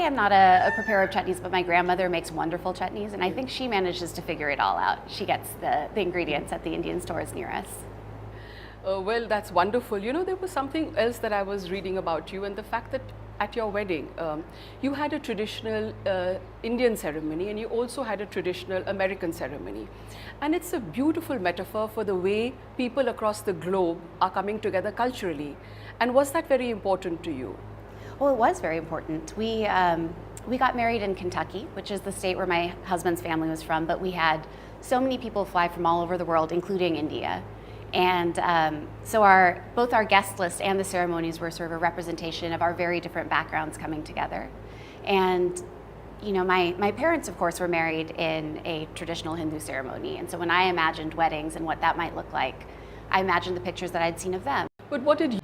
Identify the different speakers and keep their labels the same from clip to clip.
Speaker 1: am not a preparer of chutneys, but my grandmother makes wonderful chutneys, and I think she manages to figure it all out. She gets the ingredients at the Indian stores near us.
Speaker 2: Well, that's wonderful. You know, there was something else that I was reading about you, and the fact that at your wedding, you had a traditional Indian ceremony and you also had a traditional American ceremony. And it's a beautiful metaphor for the way people across the globe are coming together culturally. And was that very important to you?
Speaker 1: Well, it was very important. We got married in Kentucky, which is the state where my husband's family was from, but we had so many people fly from all over the world, including India. And so both our guest list and the ceremonies were sort of a representation of our very different backgrounds coming together. And you know, my parents, of course, were married in a traditional Hindu ceremony. And so when I imagined weddings and what that might look like, I imagined the pictures that I'd seen of them.
Speaker 2: But what did you...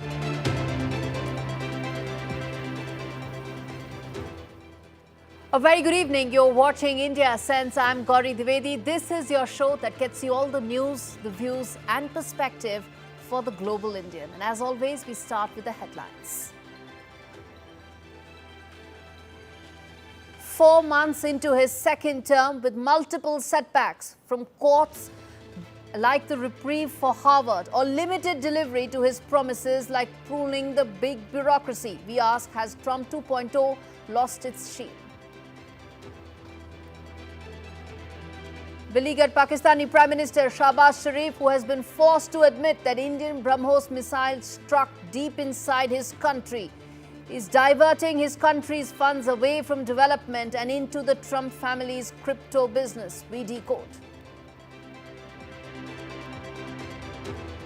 Speaker 3: A very good evening. You're watching India Sense. I'm Gauri Dwivedi. This is your show that gets you all the news, the views and perspective for the global Indian. And as always, we start with the headlines. 4 months into his second term with multiple setbacks from courts like the reprieve for Harvard or limited delivery to his promises like pruning the big bureaucracy. We ask, has Trump 2.0 lost its sheen? Beleaguered Pakistani Prime Minister Shahbaz Sharif, who has been forced to admit that Indian BrahMos missile struck deep inside his country, is diverting his country's funds away from development and into the Trump family's crypto business. We decode.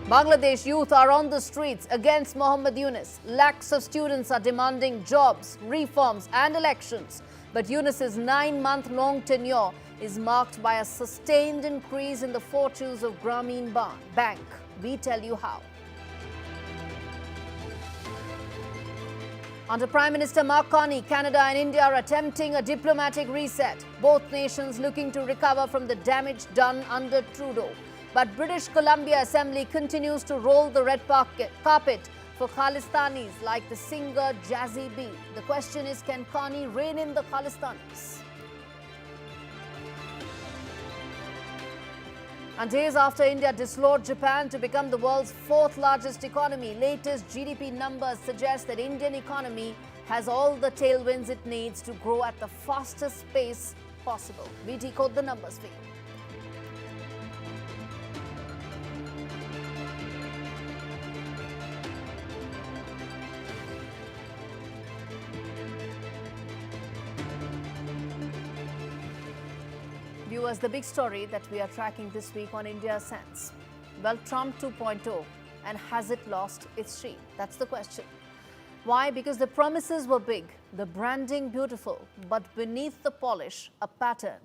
Speaker 3: Bangladesh youth are on the streets against Mohammad Yunus. Lakhs of students are demanding jobs, reforms and elections. But Yunus's 9-month-long tenure is marked by a sustained increase in the fortunes of Grameen Bank. We tell you how. Under Prime Minister Mark Carney, Canada and India are attempting a diplomatic reset. Both nations looking to recover from the damage done under Trudeau. But British Columbia Assembly continues to roll the red carpet for Khalistanis like the singer Jazzy B. The question is, can Carney rein in the Khalistanis? And days after India dislodged Japan to become the world's 4th largest economy, latest GDP numbers suggest that Indian economy has all the tailwinds it needs to grow at the fastest pace possible. We decode the numbers for you. Viewers, the big story that we are tracking this week on India Sense. Well, Trump 2.0, and has it lost its sheen? That's the question. Why? Because the promises were big, the branding beautiful, but beneath the polish, a pattern.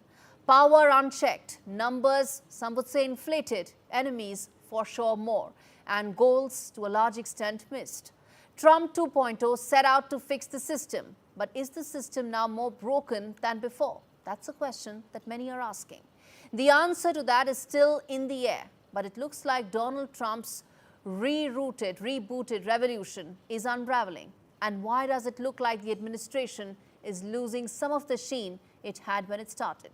Speaker 3: Power unchecked, numbers, some would say inflated, enemies for sure more, and goals to a large extent missed. Trump 2.0 set out to fix the system, but is the system now more broken than before? That's a question that many are asking. The answer to that is still in the air, but it looks like Donald Trump's rebooted revolution is unraveling. And why does it look like the administration is losing some of the sheen it had when it started?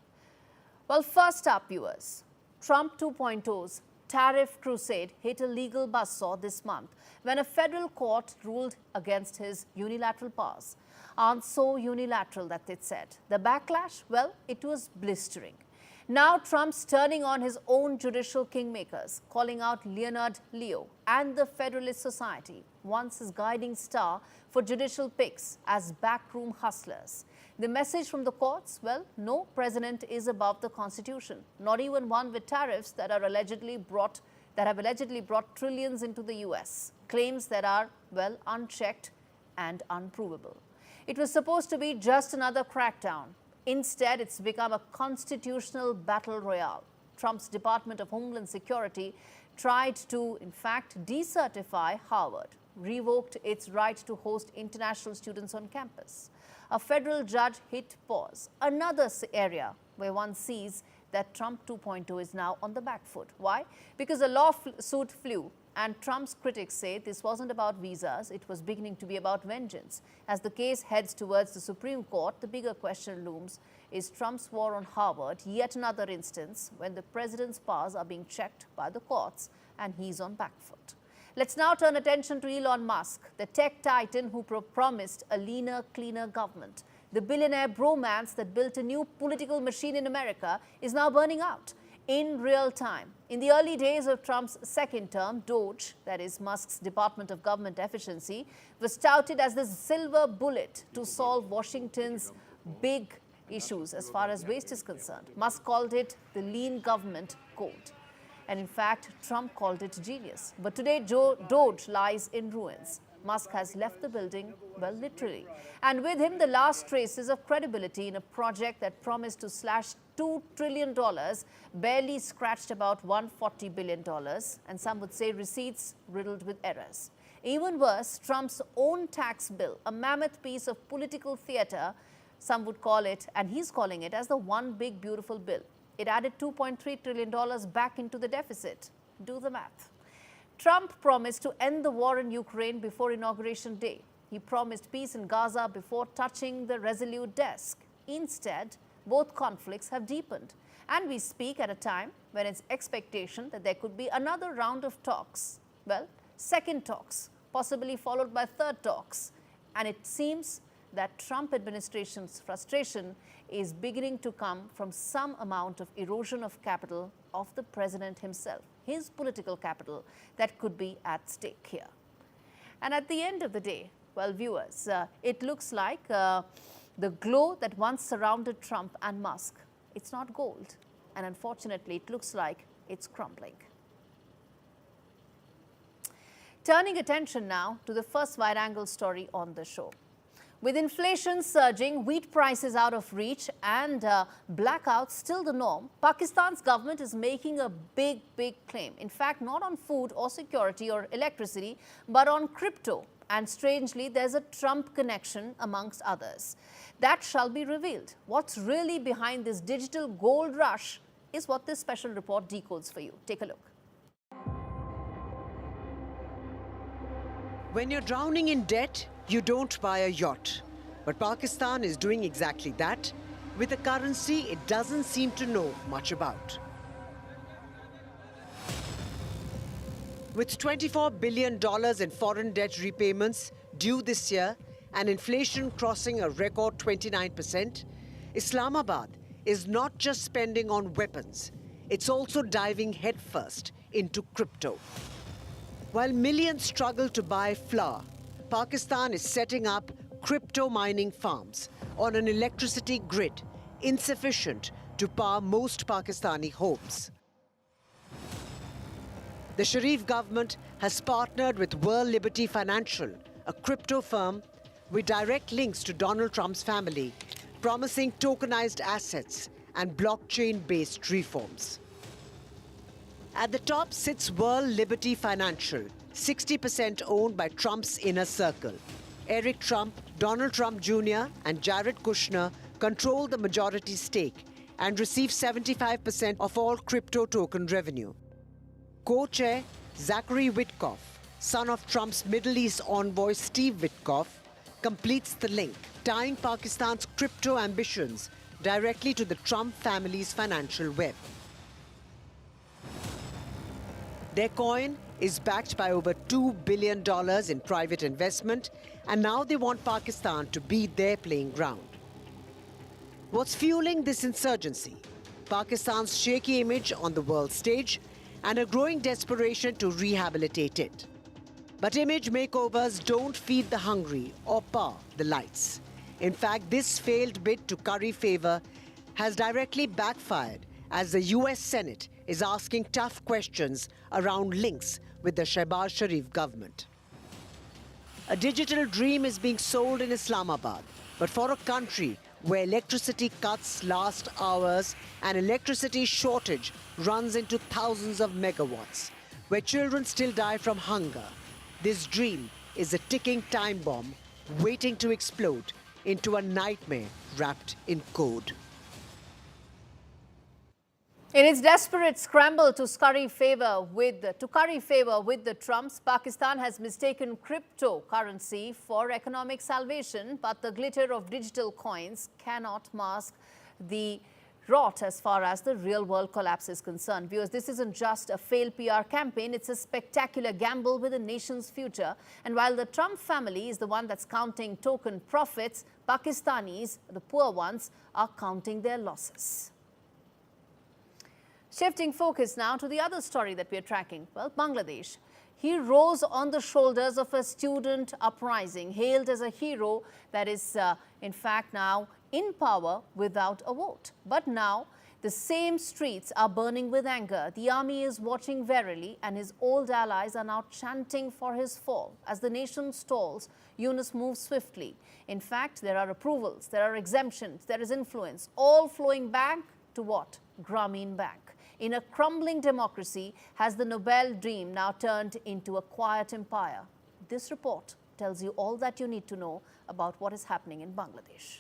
Speaker 3: Well, first up, viewers, Trump 2.0's tariff crusade hit a legal buzzsaw this month when a federal court ruled against his unilateral powers. Aren't so unilateral, that it said. The backlash, well, it was blistering. Now Trump's turning on his own judicial kingmakers, calling out Leonard Leo and the Federalist Society, once his guiding star for judicial picks, as backroom hustlers. The message from the courts, well, no president is above the Constitution, not even one with tariffs that have allegedly brought trillions into the US. Claims that are, well, unchecked and unprovable. It was supposed to be just another crackdown. Instead, it's become a constitutional battle royale. Trump's Department of Homeland Security tried to, in fact, decertify Harvard, revoked its right to host international students on campus. A federal judge hit pause. Another area where one sees that Trump 2.0 is now on the back foot. Why? Because a lawsuit flew And Trump's critics say this wasn't about visas, it was beginning to be about vengeance. As the case heads towards the Supreme Court, the bigger question looms: is Trump's war on Harvard yet another instance when the president's powers are being checked by the courts and he's on back foot? Let's now turn attention to Elon Musk, the tech titan who promised a leaner, cleaner government. The billionaire bromance that built a new political machine in America is now burning out in real time. In the early days of Trump's second term, DOGE, that is Musk's Department of Government Efficiency, was touted as the silver bullet to solve Washington's big issues as far as waste is concerned. Musk called it the lean government code. And in fact, Trump called it genius. But today, DOGE lies in ruins. Musk has left the building, well, literally. And with him, the last traces of credibility in a project that promised to slash $2 trillion, barely scratched about $140 billion, and some would say receipts riddled with errors. Even worse, Trump's own tax bill, a mammoth piece of political theater, some would call it, and he's calling it as the one big beautiful bill. It added $2.3 trillion back into the deficit. Do the math. Trump promised to end the war in Ukraine before Inauguration Day. He promised peace in Gaza before touching the Resolute desk. Instead, both conflicts have deepened. And we speak at a time when it's expectation that there could be another round of talks. Well, second talks, possibly followed by third talks. And it seems that Trump administration's frustration is beginning to come from some amount of erosion of capital of the president himself, his political capital that could be at stake here. And at the end of the day, well, viewers, it looks like the glow that once surrounded Trump and Musk, it's not gold. And unfortunately, it looks like it's crumbling. Turning attention now to the first wide-angle story on the show. With inflation surging, wheat prices out of reach and blackouts still the norm, Pakistan's government is making a big claim. In fact, not on food or security or electricity, but on crypto. And strangely, there's a Trump connection amongst others. That shall be revealed. What's really behind this digital gold rush is what this special report decodes for you. Take a look.
Speaker 4: When you're drowning in debt, you don't buy a yacht. But Pakistan is doing exactly that with a currency it doesn't seem to know much about. With $24 billion in foreign debt repayments due this year and inflation crossing a record 29%, Islamabad is not just spending on weapons, it's also diving headfirst into crypto. While millions struggle to buy flour, Pakistan is setting up crypto mining farms on an electricity grid insufficient to power most Pakistani homes. The Sharif government has partnered with World Liberty Financial, a crypto firm with direct links to Donald Trump's family, promising tokenized assets and blockchain-based reforms. At the top sits World Liberty Financial, 60% owned by Trump's inner circle. Eric Trump, Donald Trump Jr. and Jared Kushner control the majority stake and receive 75% of all crypto token revenue. Co-chair Zachary Witkoff, son of Trump's Middle East envoy Steve Witkoff, completes the link, tying Pakistan's crypto ambitions directly to the Trump family's financial web. Their coin is backed by over $2 billion in private investment, and now they want Pakistan to be their playing ground. What's fueling this insurgency? Pakistan's shaky image on the world stage and a growing desperation to rehabilitate it. But image makeovers don't feed the hungry or power the lights. In fact, this failed bid to curry favor has directly backfired as the US Senate is asking tough questions around links with the Shehbaz Sharif government. A digital dream is being sold in Islamabad, but for a country where electricity cuts last hours and electricity shortage runs into thousands of megawatts, where children still die from hunger, this dream is a ticking time bomb waiting to explode into a nightmare wrapped in code.
Speaker 3: In its desperate scramble to curry favor with the Trumps, Pakistan has mistaken cryptocurrency for economic salvation, but the glitter of digital coins cannot mask the rot as far as the real-world collapse is concerned. Viewers, this isn't just a failed PR campaign, it's a spectacular gamble with the nation's future. And while the Trump family is the one that's counting token profits, Pakistanis, the poor ones, are counting their losses. Shifting focus now to the other story that we are tracking. Well, Bangladesh. He rose on the shoulders of a student uprising, hailed as a hero that is, in fact, now in power without a vote. But now, the same streets are burning with anger. The army is watching warily, and his old allies are now chanting for his fall. As the nation stalls, Yunus moves swiftly. In fact, there are approvals, there are exemptions, there is influence, all flowing back to what? Grameen Bank. In a crumbling democracy, has the Nobel dream now turned into a quiet empire? This report tells you all that you need to know about what is happening in Bangladesh.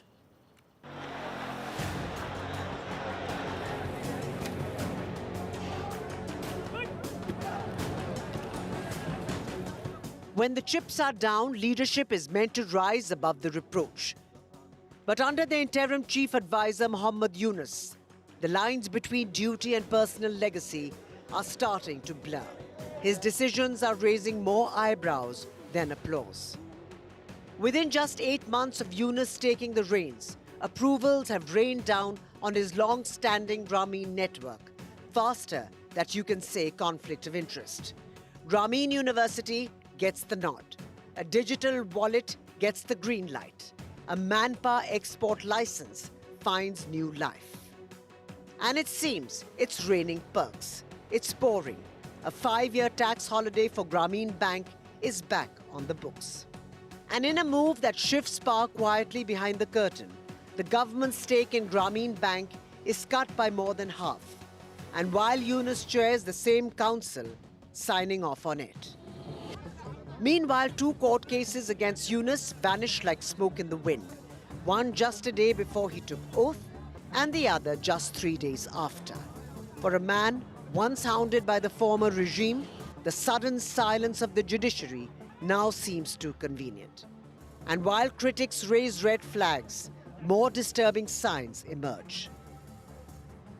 Speaker 4: When the chips are down, leadership is meant to rise above the reproach. But under the interim chief advisor Muhammad Yunus, the lines between duty and personal legacy are starting to blur. His decisions are raising more eyebrows than applause. Within just 8 months of Yunus taking the reins, approvals have rained down on his long-standing Grameen network, faster than you can say conflict of interest. Grameen University gets the nod. A digital wallet gets the green light. A manpower export license finds new life. And it seems it's raining perks. It's pouring. A 5-year tax holiday for Grameen Bank is back on the books. And in a move that shifts power quietly behind the curtain, the government's stake in Grameen Bank is cut by more than half. And while Yunus chairs the same council, signing off on it. Meanwhile, 2 court cases against Yunus vanished like smoke in the wind. One just a day before he took oath, and the other just 3 days after. For a man once hounded by the former regime, the sudden silence of the judiciary now seems too convenient. And while critics raise red flags, more disturbing signs emerge.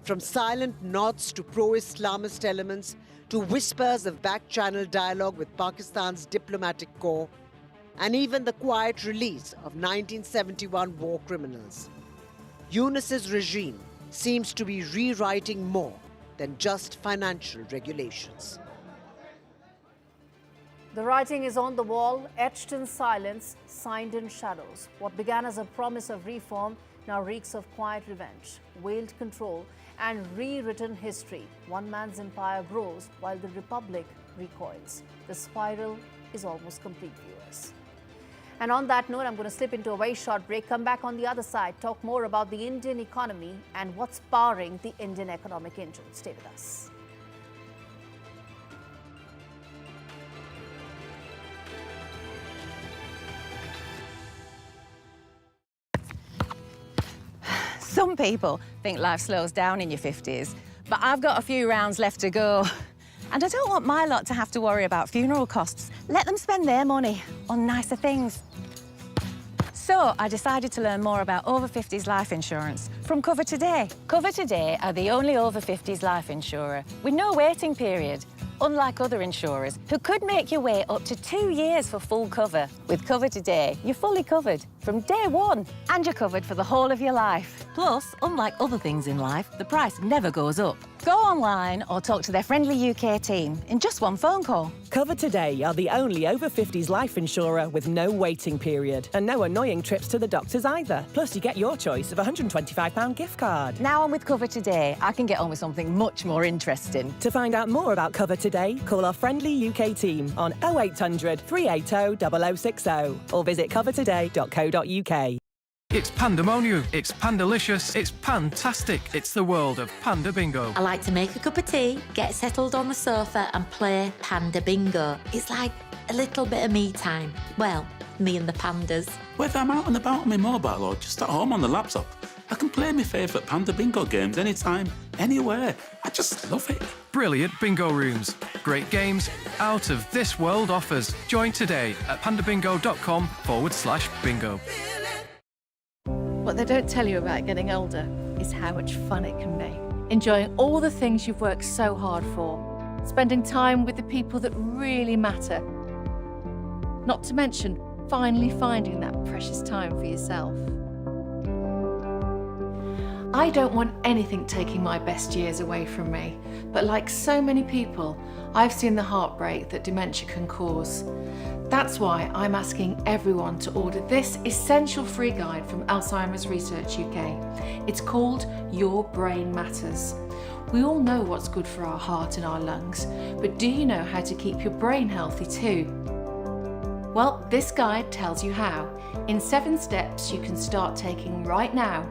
Speaker 4: From silent nods to pro-Islamist elements to whispers of back-channel dialogue with Pakistan's diplomatic corps, and even the quiet release of 1971 war criminals. Yunus's regime seems to be rewriting more than just financial regulations.
Speaker 3: The writing is on the wall, etched in silence, signed in shadows. What began as a promise of reform now reeks of quiet revenge, veiled control, and rewritten history. One man's empire grows while the republic recoils. The spiral is almost complete, viewers. And on that note, I'm going to slip into a very short break, come back on the other side, talk more about the Indian economy and what's powering the Indian economic engine. Stay with us.
Speaker 5: Some people think life slows down in your 50s, but I've got a few rounds left to go. And I don't want my lot to have to worry about funeral costs. Let them spend their money on nicer things. So I decided to learn more about over 50s life insurance from Cover Today. Cover Today are the only over 50s life insurer with no waiting period, unlike other insurers who could make you wait up to 2 years for full cover. With Cover Today, you're fully covered from day one, and you're covered for the whole of your life. Plus, unlike other things in life, the price never goes up. Go online or talk to their friendly UK team in just one phone call.
Speaker 6: Cover Today are the only over 50s life insurer with no waiting period and no annoying trips to the doctors either. Plus, you get your choice of a £125 gift card.
Speaker 5: Now I'm with Cover Today, I can get on with something much more interesting.
Speaker 6: To find out more about Cover Today, call our friendly UK team on 0800 380 0060 or visit covertoday.co.uk.
Speaker 7: It's pandemonium, it's pandalicious, it's pantastic. It's the world of Panda Bingo.
Speaker 8: I like to make a cup of tea, get settled on the sofa and play Panda Bingo. It's like a little bit of me time. Well, me and the pandas.
Speaker 9: Whether I'm out and about on my mobile or just at home on the laptop, I can play my favourite Panda Bingo games anytime, anywhere. I just love it.
Speaker 7: Brilliant bingo rooms. Great games, out of this world offers. Join today at pandabingo.com/bingo.
Speaker 3: What they don't tell you about getting older is how much fun it can be. Enjoying all the things you've worked so hard for. Spending time with the people that really matter. Not to mention, finally finding that precious time for yourself. I don't want anything taking my best years away from me, but like so many people, I've seen the heartbreak that dementia can cause. That's why I'm asking everyone to order this essential free guide from Alzheimer's Research UK. It's called Your Brain Matters. We all know what's good for our heart and our lungs, but do you know how to keep your brain healthy too? Well, this guide tells you how, in 7 steps you can start taking right now,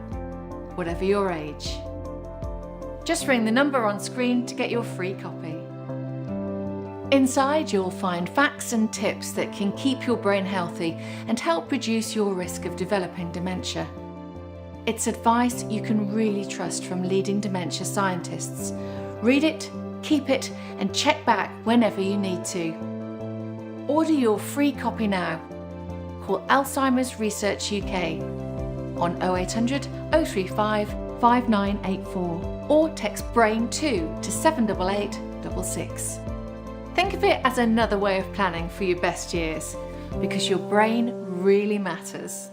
Speaker 3: whatever your age. Just ring the number on screen to get your free copy. Inside you'll find facts and tips that can keep your brain healthy and help reduce your risk of developing dementia. It's advice you can really trust from leading dementia scientists. Read it, keep it, and check back whenever you need to. Order your free copy now. Call Alzheimer's Research UK on 0800 035 5984 or text BRAIN2 to 78866. Think of it as another way of planning for your best years, because your brain really matters.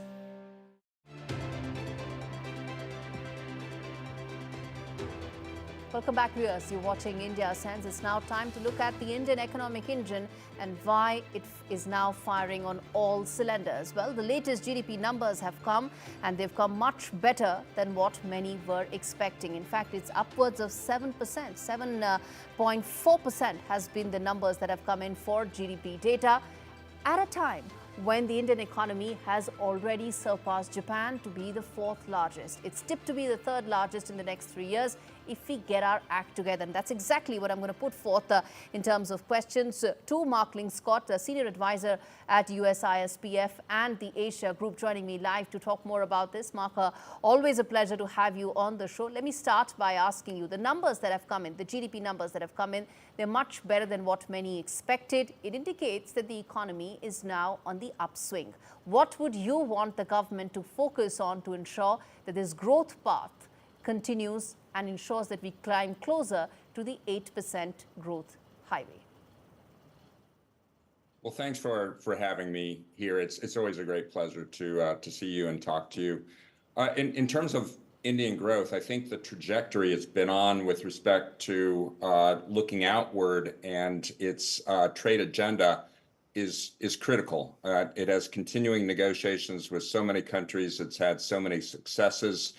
Speaker 3: Welcome back, viewers. You're watching India Sense. It's now time to look at the Indian economic engine and why it is now firing on all cylinders. Well, the latest GDP numbers have come, and they've come much better than what many were expecting. In fact, it's upwards of 7%. 7.4% has been the numbers that have come in for GDP data at a time when the Indian economy has already surpassed Japan to be the 4th largest. It's tipped to be the 3rd largest in the next 3 years if we get our act together. And that's exactly what I'm going to put forth in terms of questions to Mark Lingscott, a senior advisor at USISPF and the Asia Group, joining me live to talk more about this. Mark, always a pleasure to have you on the show. Let me start by asking you, the numbers that have come in, the GDP numbers that have come in, they're much better than what many expected. It indicates that the economy is now on the upswing. What would you want the government to focus on to ensure that this growth path continues and ensures that we climb closer to the 8% growth highway?
Speaker 10: Well, thanks for having me here. It's always a great pleasure to see you and talk to you. In terms of Indian growth, I think the trajectory it's been on with respect to looking outward and its trade agenda is critical. It has continuing negotiations with so many countries. It's had so many successes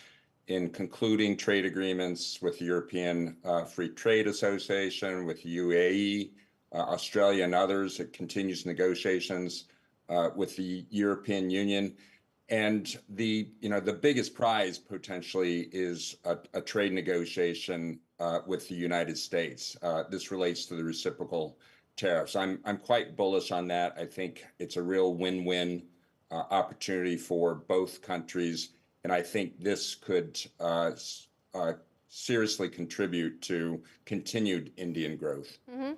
Speaker 10: in concluding trade agreements with the European Free Trade Association, with the UAE, Australia, and others. It continues negotiations with the European Union. And the biggest prize potentially is a trade negotiation with the United States. This relates to the reciprocal tariffs. I'm quite bullish on that. I think it's a real win-win opportunity for both countries, and I think this could seriously contribute to continued Indian growth.
Speaker 3: Mm-hmm.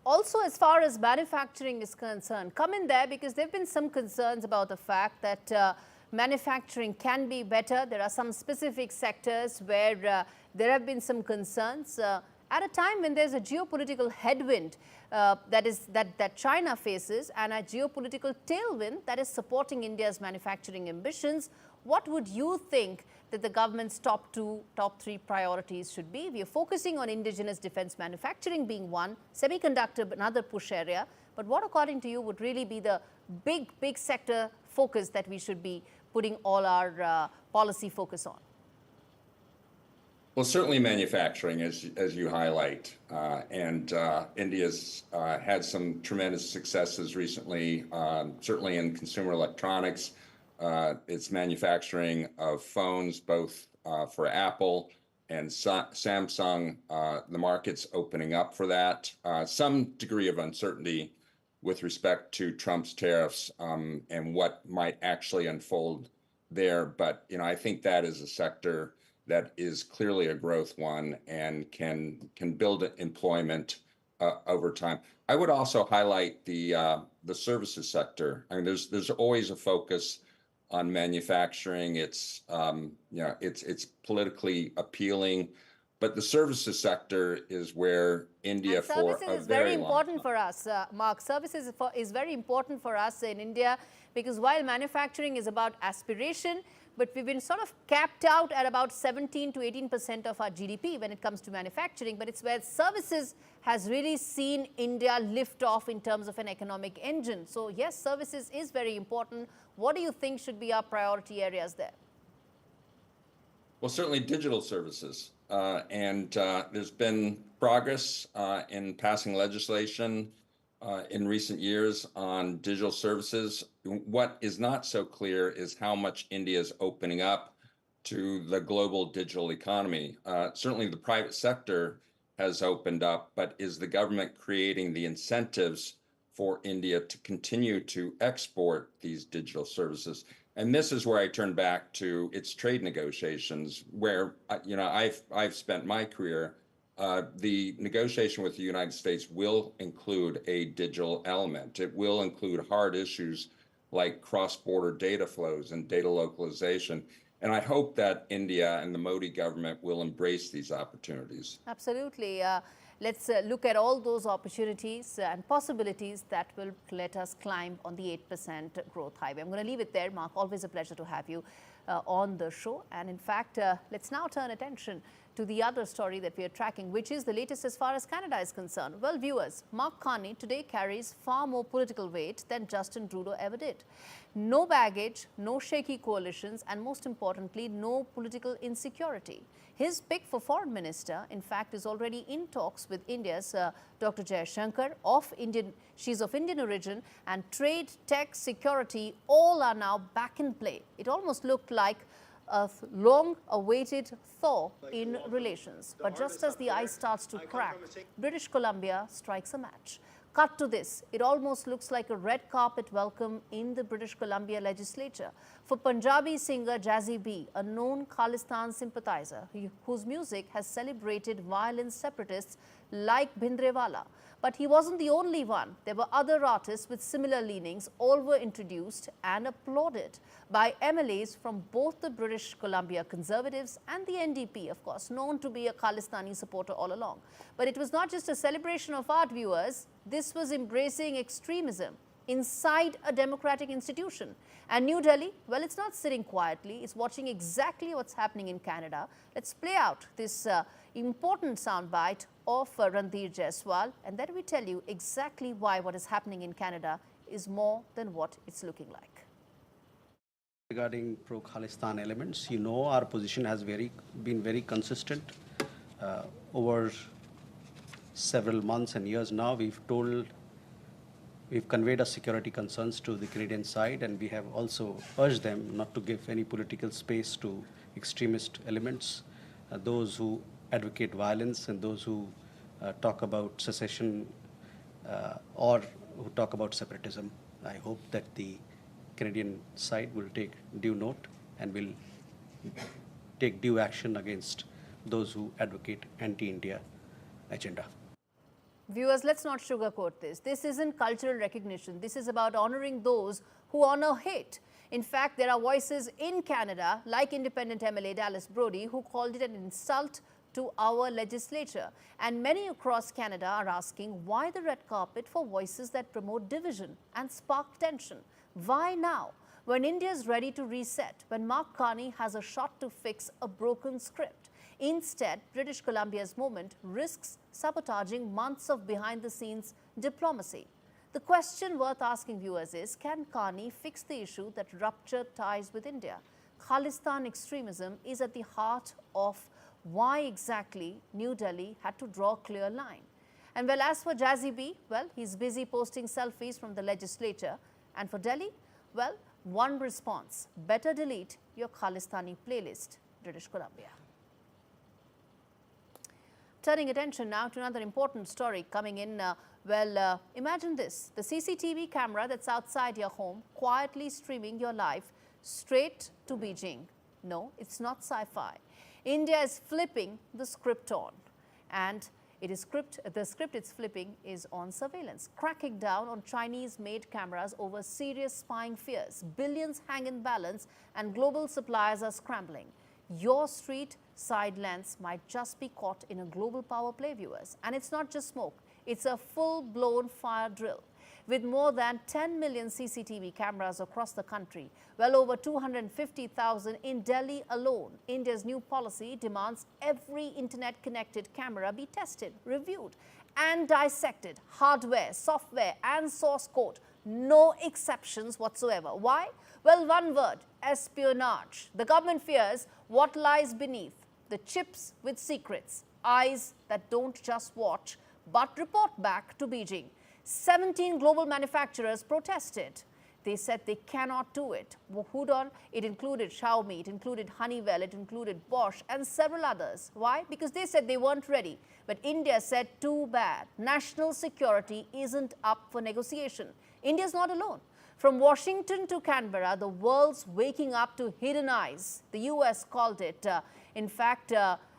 Speaker 3: Also, as far as manufacturing is concerned, come in there because there have been some concerns about the fact that manufacturing can be better. There are some specific sectors where there have been some concerns at a time when there's a geopolitical headwind that China faces and a geopolitical tailwind that is supporting India's manufacturing ambitions. What would you think that the government's top 3 priorities should be? We are focusing on indigenous defense manufacturing being one, semiconductor another push area. But what, according to you, would really be the big sector focus that we should be putting all our policy focus on?
Speaker 10: Well, certainly manufacturing, as you highlight, and India's had some tremendous successes recently, certainly in consumer electronics. It's manufacturing of phones, both for Apple and Samsung. The market's opening up for that. Some degree of uncertainty with respect to Trump's tariffs and what might actually unfold there, but I think that is a sector that is clearly a growth one and can build employment over time. I would also highlight the services sector. I mean, there's always a focus on manufacturing. It's it's politically appealing, but the services sector is where India
Speaker 3: and
Speaker 10: for
Speaker 3: services
Speaker 10: a
Speaker 3: is very
Speaker 10: very long
Speaker 3: important
Speaker 10: time.
Speaker 3: for us, Mark. Services is very important for us in India because while manufacturing is about aspiration, but we've been sort of capped out at about 17 to 18% of our GDP when it comes to manufacturing. But it's where services has really seen India lift off in terms of an economic engine. So yes, services is very important. What do you think should be our priority areas there?
Speaker 10: Well, certainly digital services. And there's been progress in passing legislation in recent years on digital services. What is not so clear is how much India is opening up to the global digital economy. Certainly the private sector has opened up, but is the government creating the incentives for India to continue to export these digital services? And this is where I turn back to its trade negotiations, where I've spent my career. The negotiation with the United States will include a digital element. It will include hard issues like cross-border data flows and data localization. And I hope that India and the Modi government will embrace these opportunities.
Speaker 3: Absolutely. Let's look at all those opportunities and possibilities that will let us climb on the 8% growth highway. I'm going to leave it there, Mark. Always a pleasure to have you on the show. And in fact, let's now turn attention to the other story that we are tracking, which is the latest as far as Canada is concerned. Well, viewers, Mark Carney today carries far more political weight than Justin Trudeau ever did. No baggage, no shaky coalitions, and most importantly, no political insecurity. His pick for foreign minister, in fact, is already in talks with India's Dr. Jaishankar. She's of Indian origin, and trade, tech, security, all are now back in play. It almost looked like a long-awaited thaw in relations. But just as the ice starts to crack, British Columbia strikes a match. Cut to this, it almost looks like a red carpet welcome in the British Columbia legislature for Punjabi singer Jazzy B, a known Khalistan sympathizer whose music has celebrated violent separatists like Bhindrewala. But he wasn't the only one. There were other artists with similar leanings. All were introduced and applauded by MLAs from both the British Columbia Conservatives and the NDP, of course, known to be a Khalistani supporter all along. But it was not just a celebration of art, viewers. This was embracing extremism inside a democratic institution. And New Delhi, well, it's not sitting quietly. It's watching exactly what's happening in Canada. Let's play out this important soundbite of Randhir Jaiswal, and then we tell you exactly why what is happening in Canada is more than what it's looking like.
Speaker 11: Regarding pro-Khalistan elements, our position has been very consistent over several months and years now. We've conveyed our security concerns to the Canadian side, and we have also urged them not to give any political space to extremist elements, those who advocate violence and those who talk about secession or who talk about separatism. I hope that the Canadian side will take due note and will take due action against those who advocate anti-India agenda.
Speaker 3: Viewers, let's not sugarcoat this. This isn't cultural recognition. This is about honoring those who honor hate. In fact, there are voices in Canada, like independent MLA Dallas Brody, who called it an insult to our legislature. And many across Canada are asking why the red carpet for voices that promote division and spark tension? Why now? When India is ready to reset, when Mark Carney has a shot to fix a broken script. Instead, British Columbia's movement risks sabotaging months of behind-the-scenes diplomacy. The question worth asking viewers is, can Carney fix the issue that ruptured ties with India? Khalistan extremism is at the heart of why exactly New Delhi had to draw a clear line. And well, as for Jazzy B, well, he's busy posting selfies from the legislature. And for Delhi, well, one response: better delete your Khalistani playlist, British Columbia. Turning attention now to another important story coming in. Imagine this: the CCTV camera that's outside your home quietly streaming your life straight to Beijing. No, it's not sci-fi. India is flipping the script on, and the script it's flipping is on surveillance, cracking down on Chinese-made cameras over serious spying fears. Billions hang in balance and global suppliers are scrambling. Your street side lens might just be caught in a global power play, viewers. And it's not just smoke, it's a full-blown fire drill. With more than 10 million CCTV cameras across the country, well over 250,000 in Delhi alone, India's new policy demands every internet-connected camera be tested, reviewed, and dissected. Hardware, software, and source code. No exceptions whatsoever. Why? Well, one word: espionage. The government fears what lies beneath the chips with secrets, eyes that don't just watch but report back to Beijing. 17 global manufacturers protested. They said they cannot do it. Hold on, it included Xiaomi, it included Honeywell, it included Bosch and several others. Why? Because they said they weren't ready. But India said, too bad. National security isn't up for negotiation. India's not alone. From Washington to Canberra, the world's waking up to hidden eyes. The US called it, in fact,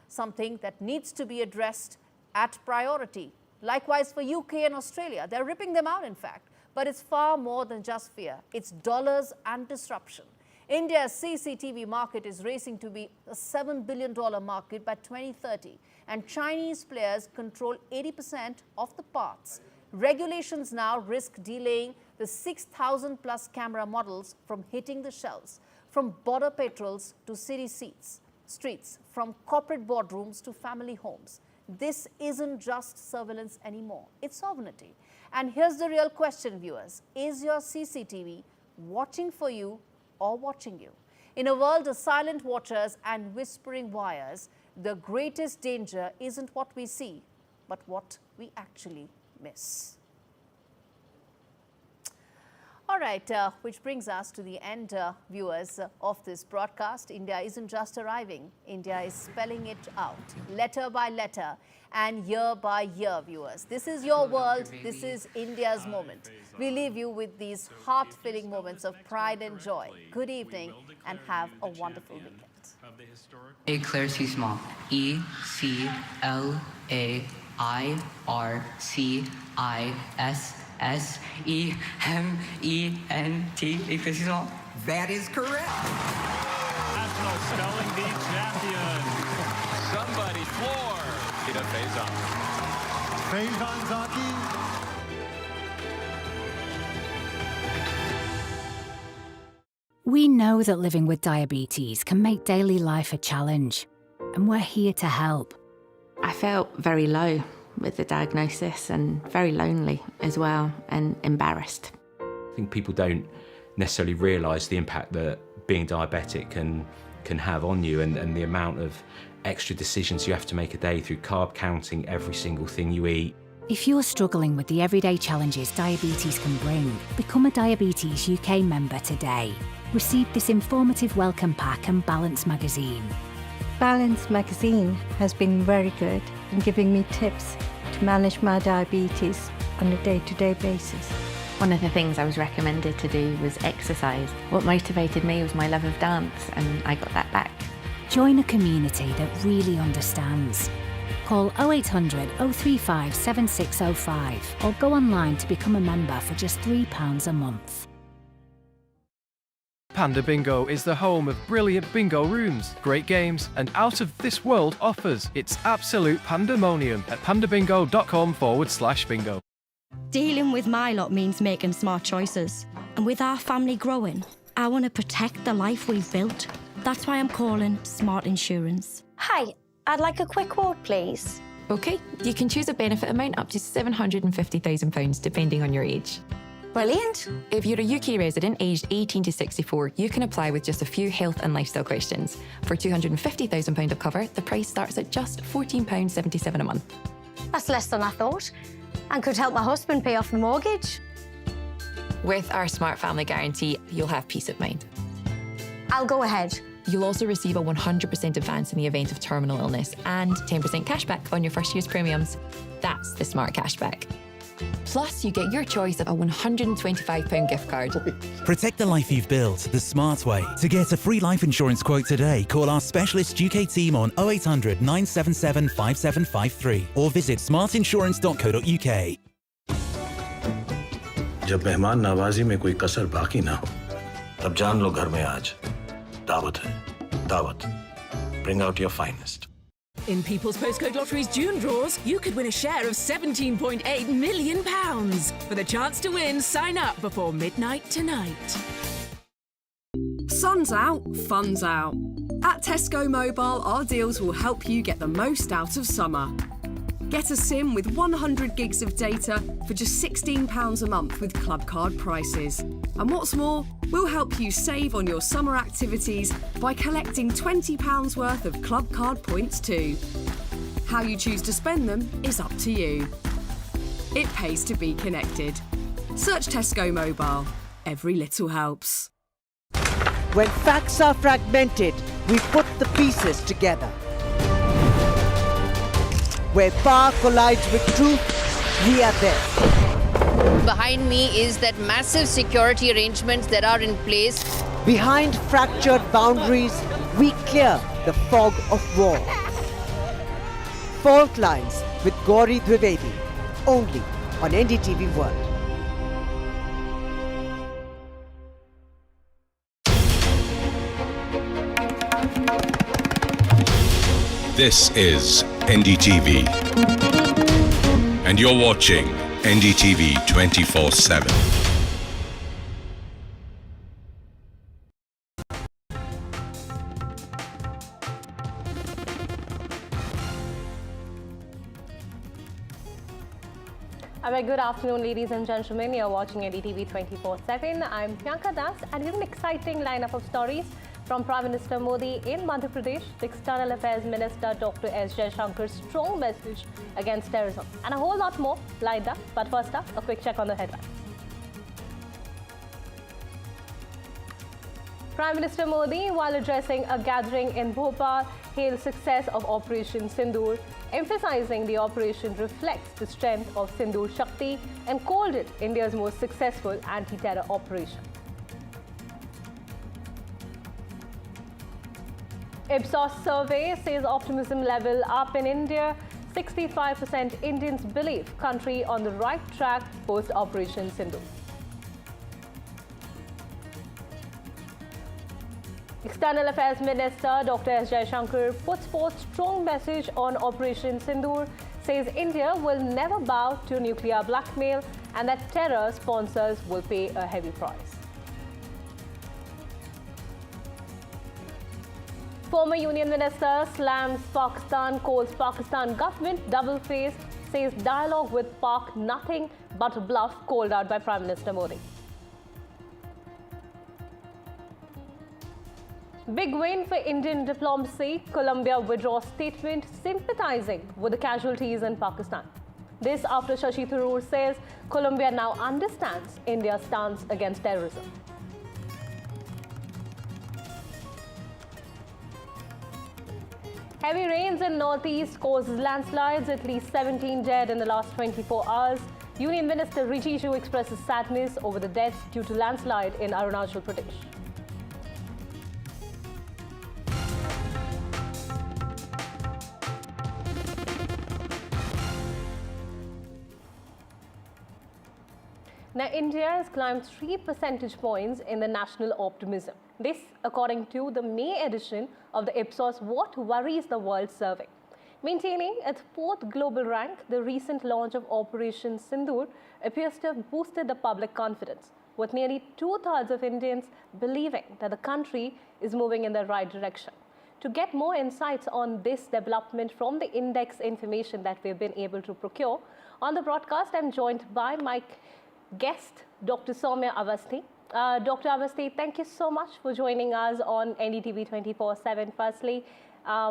Speaker 3: something that needs to be addressed at priority. Likewise for UK and Australia. They're ripping them out, in fact. But it's far more than just fear. It's dollars and disruption. India's CCTV market is racing to be a $7 billion market by 2030. And Chinese players control 80% of the parts. Regulations now risk delaying the 6,000 plus camera models from hitting the shelves. From border patrols to city streets, from corporate boardrooms to family homes. This isn't just surveillance anymore, it's sovereignty. And here's the real question, viewers. Is your CCTV watching for you or watching you? In a world of silent watchers and whispering wires, the greatest danger isn't what we see, but what we actually miss. All right, which brings us to the end, viewers, of this broadcast. India isn't just arriving. India is spelling it out, letter by letter and year by year, viewers. This is your world. This is India's moment. We leave you with these heart-filling moments of pride and joy. Good evening and have a wonderful weekend.
Speaker 12: Éclaircissement. E-C-L-A-I-R-C-I-S-S-E-M-E-N-T. Éclaircissement.
Speaker 13: That is correct.
Speaker 14: National Spelling Bee champion. Somebody floor. Ida Faison. Faison Zaki.
Speaker 15: We know that living with diabetes can make daily life a challenge, and we're here to help.
Speaker 16: I felt very low with the diagnosis and very lonely as well and embarrassed.
Speaker 17: I think people don't necessarily realise the impact that being diabetic can have on you and the amount of extra decisions you have to make a day through carb counting every single thing you eat.
Speaker 15: If you're struggling with the everyday challenges diabetes can bring, become a Diabetes UK member today. Receive this informative welcome pack and Balance magazine.
Speaker 18: Balance magazine has been very good in giving me tips to manage my diabetes on a day-to-day basis.
Speaker 16: One of the things I was recommended to do was exercise. What motivated me was my love of dance, and I got that back.
Speaker 15: Join a community that really understands. Call 0800 035 7605 or go online to become a member for just £3 a month.
Speaker 7: Panda Bingo is the home of brilliant bingo rooms, great games, and out-of-this-world offers. It's absolute pandemonium at pandabingo.com/bingo.
Speaker 19: Dealing with my lot means making smart choices. And with our family growing, I want to protect the life we've built. That's why I'm calling Smart Insurance.
Speaker 20: Hi, I'd like a quick quote, please.
Speaker 21: OK, you can choose a benefit amount up to £750,000 depending on your age.
Speaker 20: Brilliant.
Speaker 21: If you're a UK resident aged 18 to 64, you can apply with just a few health and lifestyle questions. For £250,000 of cover, the price starts at just £14.77 a month.
Speaker 20: That's less than I thought, and could help my husband pay off the mortgage.
Speaker 21: With our Smart Family Guarantee, you'll have peace of mind.
Speaker 20: I'll go ahead.
Speaker 21: You'll also receive a 100% advance in the event of terminal illness and 10% cashback on your first year's premiums. That's the Smart Cashback. Plus, you get your choice of a £125 gift card.
Speaker 13: Protect the life you've built the smart way. To get a free life insurance quote today, call our specialist UK team on 0800 977 5753 or visit smartinsurance.co.uk.
Speaker 22: जब मेहमान नवाजी में कोई कसर बाकी ना हो, तब जान लो घर में आज दावत है. Dawat. Bring out your finest.
Speaker 23: In People's Postcode Lottery's June draws, you could win a share of £17.8 million. For the chance to win, sign up before midnight tonight.
Speaker 24: Sun's out, fun's out. At Tesco Mobile, our deals will help you get the most out of summer. Get a SIM with 100 gigs of data for just £16 a month with Club Card prices. And what's more, we'll help you save on your summer activities by collecting £20 worth of Club Card points too. How you choose to spend them is up to you. It pays to be connected. Search Tesco Mobile. Every little helps.
Speaker 4: When facts are fragmented, we put the pieces together. Where power collides with truth, we are there.
Speaker 25: Behind me is that massive security arrangements that are in place.
Speaker 4: Behind fractured boundaries, we clear the fog of war. Fault Lines with Gauri Dwivedi, only on NDTV World.
Speaker 26: This is NDTV, and you're watching NDTV 24/7.
Speaker 27: Good afternoon, ladies and gentlemen. You're watching NDTV 24/7. I'm Priyanka Das, and we have an exciting lineup of stories from Prime Minister Modi in Madhya Pradesh, the External Affairs Minister Dr. S. Jaishankar's strong message against terrorism, and a whole lot more lined up. But first up, a quick check on the headlines. Prime Minister Modi, while addressing a gathering in Bhopal, hailed success of Operation Sindoor, emphasizing the operation reflects the strength of Sindoor Shakti and called it India's most successful anti-terror operation. Ipsos survey says optimism level up in India. 65% Indians believe country on the right track post Operation Sindoor. External Affairs Minister Dr. S. Jaishankar puts forth strong message on Operation Sindoor, says India will never bow to nuclear blackmail and that terror sponsors will pay a heavy price. Former Union Minister slams Pakistan, calls Pakistan government double-faced, says dialogue with Pak nothing but a bluff, called out by Prime Minister Modi. Big win for Indian diplomacy. Colombia withdraws statement sympathizing with the casualties in Pakistan. This after Shashi Tharoor says Colombia now understands India's stance against terrorism. Heavy rains in northeast causes landslides, at least 17 dead in the last 24 hours. Union Minister Rijiju expresses sadness over the deaths due to landslide in Arunachal Pradesh. Now, India has climbed 3 percentage points in the national optimism. This, according to the May edition of the Ipsos What Worries the World survey. Maintaining its 4th global rank, the recent launch of Operation Sindoor appears to have boosted the public confidence, with nearly 2/3 of Indians believing that the country is moving in the right direction. To get more insights on this development from the index information that we've been able to procure, on the broadcast, I'm joined by my guest, Dr. Soumya Avasthi. Dr. Avasthi, thank you so much for joining us on NDTV 24/7, firstly,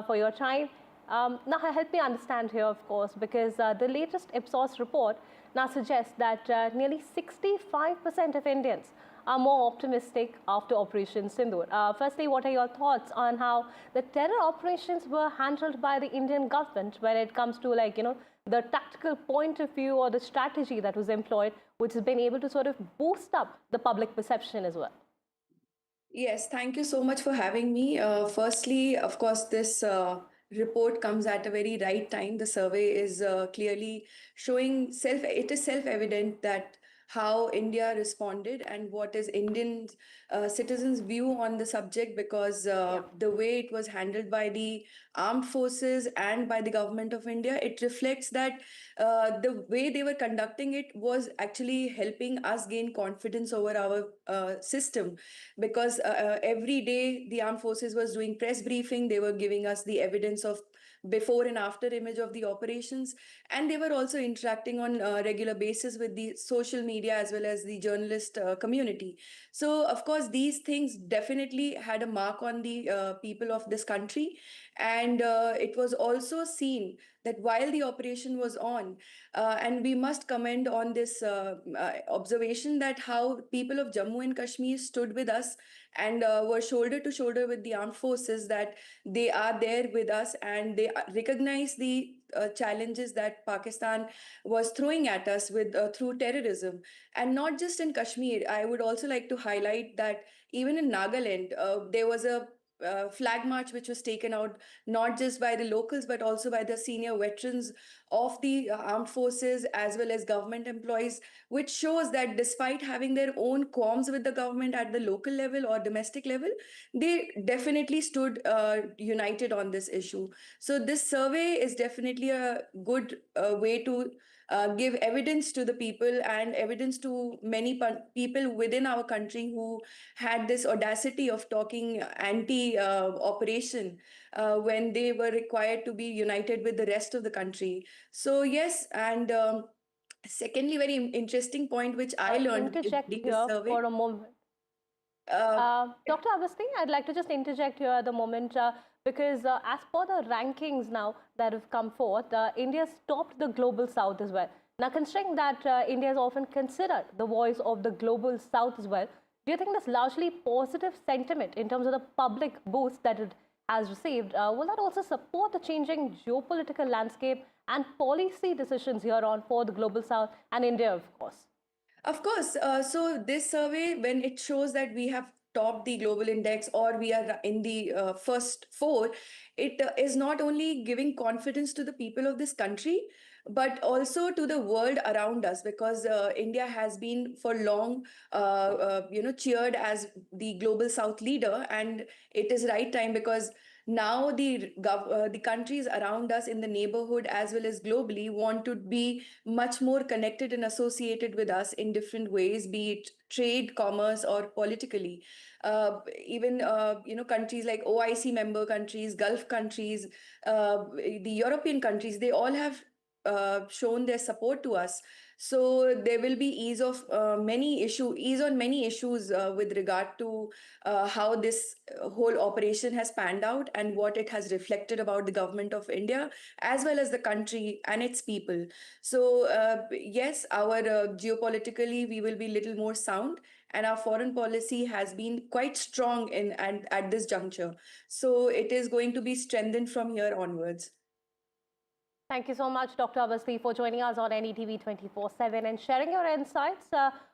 Speaker 27: for your time. Now, help me understand here, of course, because the latest Ipsos report now suggests that nearly 65% of Indians are more optimistic after Operation Sindoor. Firstly, what are your thoughts on how the terror operations were handled by the Indian government when it comes to, the tactical point of view or the strategy that was employed, which has been able to sort of boost up the public perception as well?
Speaker 1: Yes, thank you so much for having me. Firstly, of course, this report comes at a very right time. The survey is clearly showing it is self-evident that how India responded and what is Indian citizens' view on the subject, because the way it was handled by the armed forces and by the government of India, it reflects that the way they were conducting it was actually helping us gain confidence over our system, because every day the armed forces was doing press briefing. They were giving us the evidence of before and after image of the operations, and they were also interacting on a regular basis with the social media as well as the journalist community. So of course these things definitely had a mark on the people of this country, and it was also seen that while the operation was on, and we must commend on this observation that how people of Jammu and Kashmir stood with us and were shoulder to shoulder with the armed forces, that they are there with us and they recognize the challenges that Pakistan was throwing at us with through terrorism. And not just in Kashmir, I would also like to highlight that even in Nagaland, there was a flag march which was taken out not just by the locals but also by the senior veterans of the armed forces as well as government employees, which shows that despite having their own qualms with the government at the local level or domestic level, they definitely stood united on this issue. So this survey is definitely a good way to give evidence to the people and evidence to many people within our country who had this audacity of talking anti-operation when they were required to be united with the rest of the country. So yes, and secondly, very interesting point which I learned
Speaker 27: Interject
Speaker 1: during
Speaker 27: here
Speaker 1: the survey.
Speaker 27: for a moment. Dr. Awasthi, I'd like to just interject here at the moment because as per the rankings now that have come forth, India's topped the Global South as well. Now, considering that India is often considered the voice of the Global South as well, do you think this largely positive sentiment in terms of the public boost that it has received, will that also support the changing geopolitical landscape and policy decisions here on for the Global South and India, of course?
Speaker 1: Of course. So this survey, when it shows that we have topped the global index or we are in the first four, it is not only giving confidence to the people of this country, but also to the world around us, because India has been for long, cheered as the global South leader, and it is right time because now the countries around us in the neighborhood as well as globally want to be much more connected and associated with us in different ways, be it trade, commerce, or politically. Even countries like OIC member countries, Gulf countries, the European countries, they all have shown their support to us. So there will be ease on many issues with regard to how this whole operation has panned out and what it has reflected about the government of India as well as the country and its people. So yes, our geopolitically we will be little more sound, and our foreign policy has been quite strong at this juncture. So it is going to be strengthened from here onwards.
Speaker 27: Thank you so much, Dr. Awasthi, for joining us on NDTV 24/7 and sharing your insights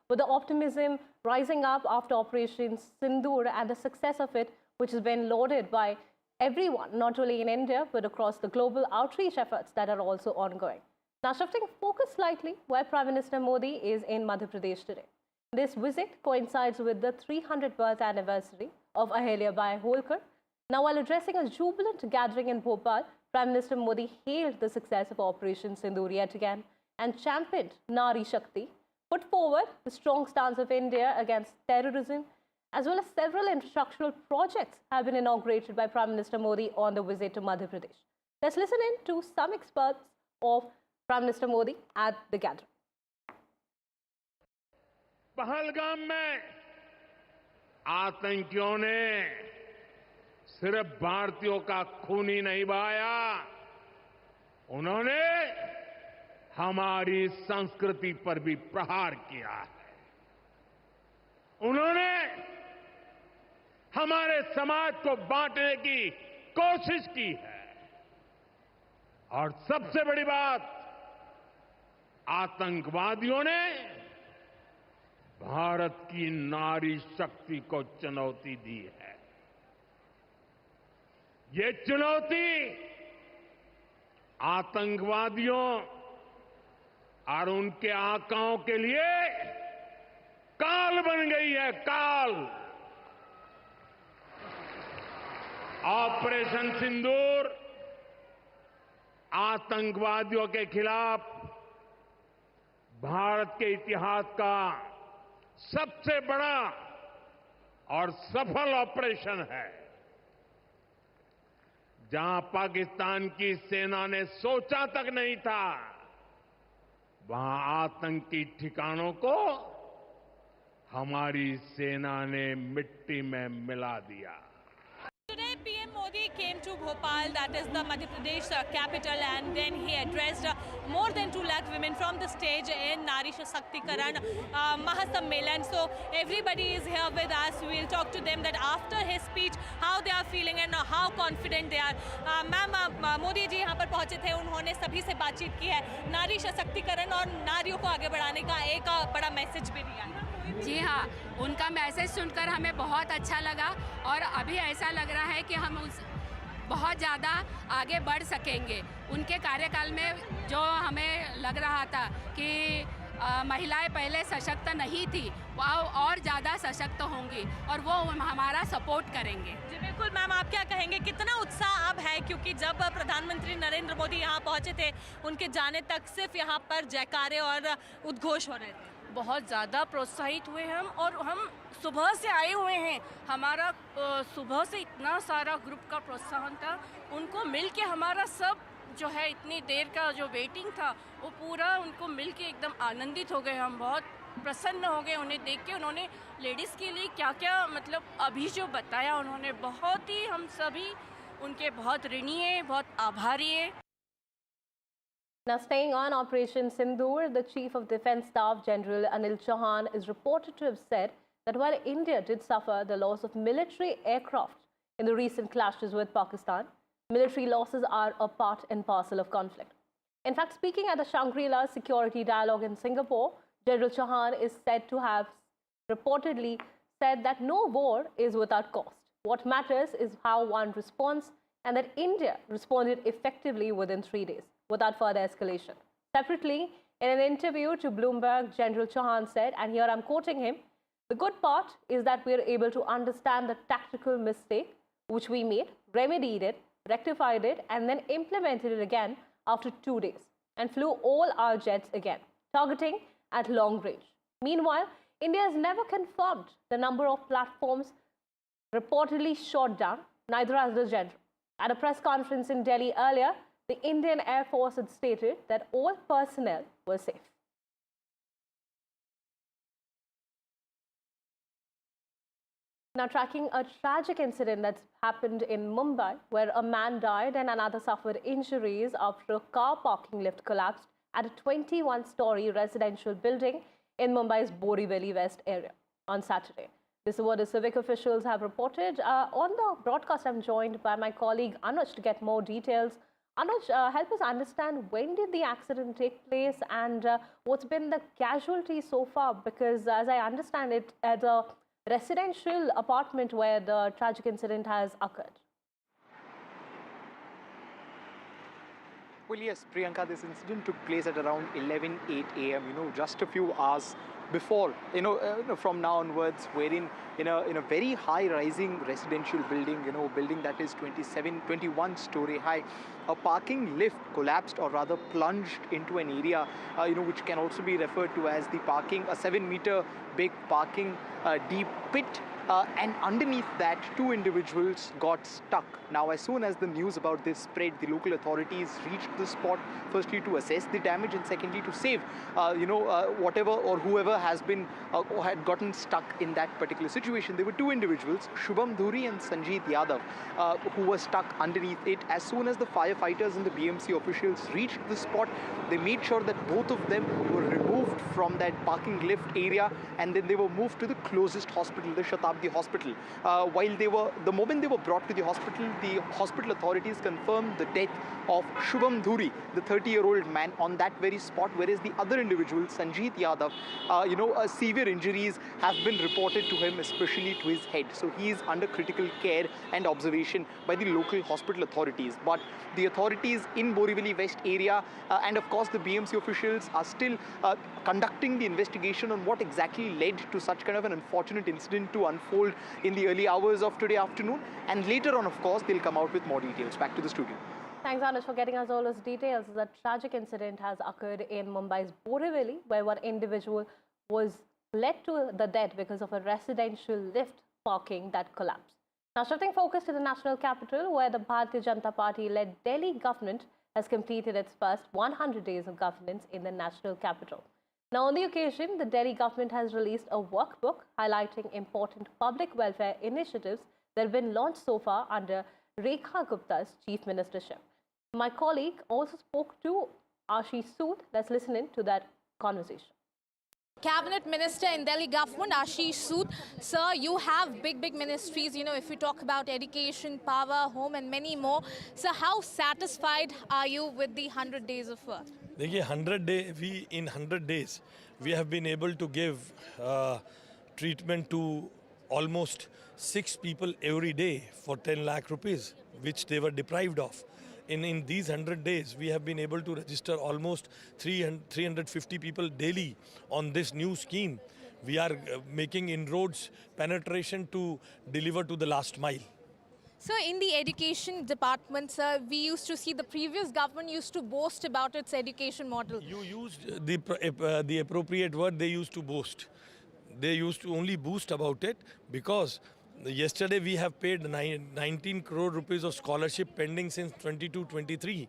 Speaker 27: with the optimism rising up after Operation Sindoor and the success of it, which has been lauded by everyone, not only in India, but across the global outreach efforts that are also ongoing. Now, shifting focus slightly, where Prime Minister Modi is in Madhya Pradesh today. This visit coincides with the 300th birth anniversary of Ahilya Bai Holkar. Now, while addressing a jubilant gathering in Bhopal, Prime Minister Modi hailed the success of Operation Sindoor yet again and championed Nari Shakti, put forward the strong stance of India against terrorism, as well as several infrastructural projects have been inaugurated by Prime Minister Modi on the visit to Madhya Pradesh. Let's listen in to some experts of Prime Minister Modi at the gathering.
Speaker 2: Pahalgam में आतंकियों ने सिर्फ भारतीयों का खून ही नहीं बहाया, उन्होंने हमारी संस्कृति पर भी प्रहार किया है। उन्होंने हमारे समाज को बांटने की कोशिश की है। और सबसे बड़ी बात, आतंकवादियों ने भारत की नारी शक्ति को चुनौती दी है। ये चुनौती आतंकवादियों और उनके आकाओं के लिए काल बन गई है, काल। ऑपरेशन सिंदूर आतंकवादियों के खिलाफ भारत के इतिहास का सबसे बड़ा और सफल ऑपरेशन है, जहां पाकिस्तान की सेना ने सोचा तक नहीं था, वहां आतंकी ठिकानों को हमारी सेना ने मिट्टी में मिला दिया।
Speaker 3: Today, PM Modi came to Bhopal, that is the Madhya Pradesh capital, and then he addressed more than 2 lakh women from the stage in Nari Shaktikarana Mahasammelan. So everybody is here with us. We will talk to them that after his speech, how they are feeling and how confident they are. Ma'am, Modi ji यहाँ पर पहुँचे थे, उन्होंने सभी से बातचीत की है, नारी सशक्तिकरण और नारियों को आगे बढ़ाने का एक बड़ा मैसेज भी दिया है।
Speaker 5: जी हाँ, उनका मैसेज सुनकर हमें बहुत अच्छा लगा और अभी ऐसा लग रहा है कि हम उस बहुत ज़्यादा आगे बढ़ सकेंगे। उनके कार्यकाल में जो हमें लग रहा था कि महिलाएं पहले सशक्त नहीं थी, वो और ज़्यादा सशक्त होंगी और वो हमारा सपोर्ट करेंगे।
Speaker 3: जी बिल्कुल मैम, आप क्या कहेंगे, कितना उत्साह अब है, क्योंकि जब प्रधानमंत्री नरेंद्र मोदी यहाँ पहुँचे थे, उनके जाने तक सिर्फ यहाँ पर जयकारे और उद्घोष हो रहे थे।
Speaker 5: बहुत ज़्यादा प्रोत्साहित हुए हम, और हम सुबह से आए हुए हैं। हमारा सुबह से इतना सारा ग्रुप का प्रोत्साहन था, उनको मिल के हमारा सब जो है इतनी देर का जो वेटिंग था वो पूरा उनको मिल के एकदम आनंदित हो गए। हम बहुत प्रसन्न हो गए उन्हें देख के। उन्होंने लेडीज़ के लिए क्या क्या मतलब अभी जो बताया, उन्होंने बहुत ही, हम सभी उनके बहुत ऋणी हैं, बहुत आभारी हैं।
Speaker 27: Now, staying on Operation Sindoor, the Chief of Defence Staff General Anil Chauhan is reported to have said that while India did suffer the loss of military aircraft in the recent clashes with Pakistan, military losses are a part and parcel of conflict. In fact, speaking at the Shangri-La Security Dialogue in Singapore, General Chauhan is said to have reportedly said that no war is without cost. What matters is how one responds, and that India responded effectively within 3 days, without further escalation. Separately, in an interview to Bloomberg, General Chauhan said, and here I'm quoting him, "The good part is that we are able to understand the tactical mistake which we made, remedied it, rectified it, and then implemented it again after 2 days, and flew all our jets again, targeting at long range." Meanwhile, India has never confirmed the number of platforms reportedly shot down, neither has the general. At a press conference in Delhi earlier, the Indian Air Force had stated that all personnel were safe. Now, tracking a tragic incident that's happened in Mumbai, where a man died and another suffered injuries after a car parking lift collapsed at a 21-story residential building in Mumbai's Borivali West area on Saturday. This is what the civic officials have reported. On the broadcast, I'm joined by my colleague Anuj to get more details. Anuj, help us understand, when did the accident take place and what's been the casualty so far? Because as I understand it, at a residential apartment where the tragic incident has occurred.
Speaker 6: Well, yes, Priyanka, this incident took place at around 11:08 a.m., just a few hours before, from now onwards, wherein in a very high-rising residential building, building that is 21-story high, a parking lift collapsed, or rather plunged into an area, which can also be referred to as the parking, a 7-meter big parking deep pit. And underneath that, 2 individuals got stuck. Now, as soon as the news about this spread, the local authorities reached the spot, firstly to assess the damage, and secondly to save, whatever or whoever has been had gotten stuck in that particular situation. There were 2 individuals, Shubham Dhuri and Sanjeet Yadav, who were stuck underneath it. As soon as the firefighters and the BMC officials reached the spot, they made sure that both of them were removed removed from that parking lift area, and then they were moved to the closest hospital, the Shatabdi Hospital. The moment they were brought to the hospital authorities confirmed the death of Shubham Dhuri, the 30-year-old man, on that very spot, whereas the other individual, Sanjeet Yadav, severe injuries have been reported to him, especially to his head. So he is under critical care and observation by the local hospital authorities. But the authorities in Borivali West area and of course the BMC officials are still conducting the investigation on what exactly led to such kind of an unfortunate incident to unfold in the early hours of today afternoon. And later on, of course, they'll come out with more details. Back to the studio.
Speaker 27: Thanks, Anush, for getting us all those details. The tragic incident has occurred in Mumbai's Borivali, where one individual was led to the death because of a residential lift parking that collapsed. Now, shifting focus to the national capital, where the Bharatiya Janata Party-led Delhi government has completed its first 100 days of governance in the national capital. Now, on the occasion, the Delhi government has released a workbook highlighting important public welfare initiatives that have been launched so far under Rekha Gupta's chief ministership. My colleague also spoke to Ashish Sood. Let's listen in to that conversation.
Speaker 8: Cabinet Minister in Delhi government, Ashish Sood. Sir, you have big ministries, if we talk about education, power, home and many more. Sir, how satisfied are you with the 100 days of work?
Speaker 9: In 100 days, we have been able to give treatment to almost 6 people every day for 10 lakh rupees, which they were deprived of. In these 100 days, we have been able to register almost 350 people daily on this new scheme. We are making inroads, penetration to deliver to the last mile.
Speaker 8: So in the education department, sir, we used to see the previous government used to boast about its education model.
Speaker 9: You used the appropriate word. They used to boast. They used to only boast about it because yesterday we have paid 19 crore rupees of scholarship pending since 22-23,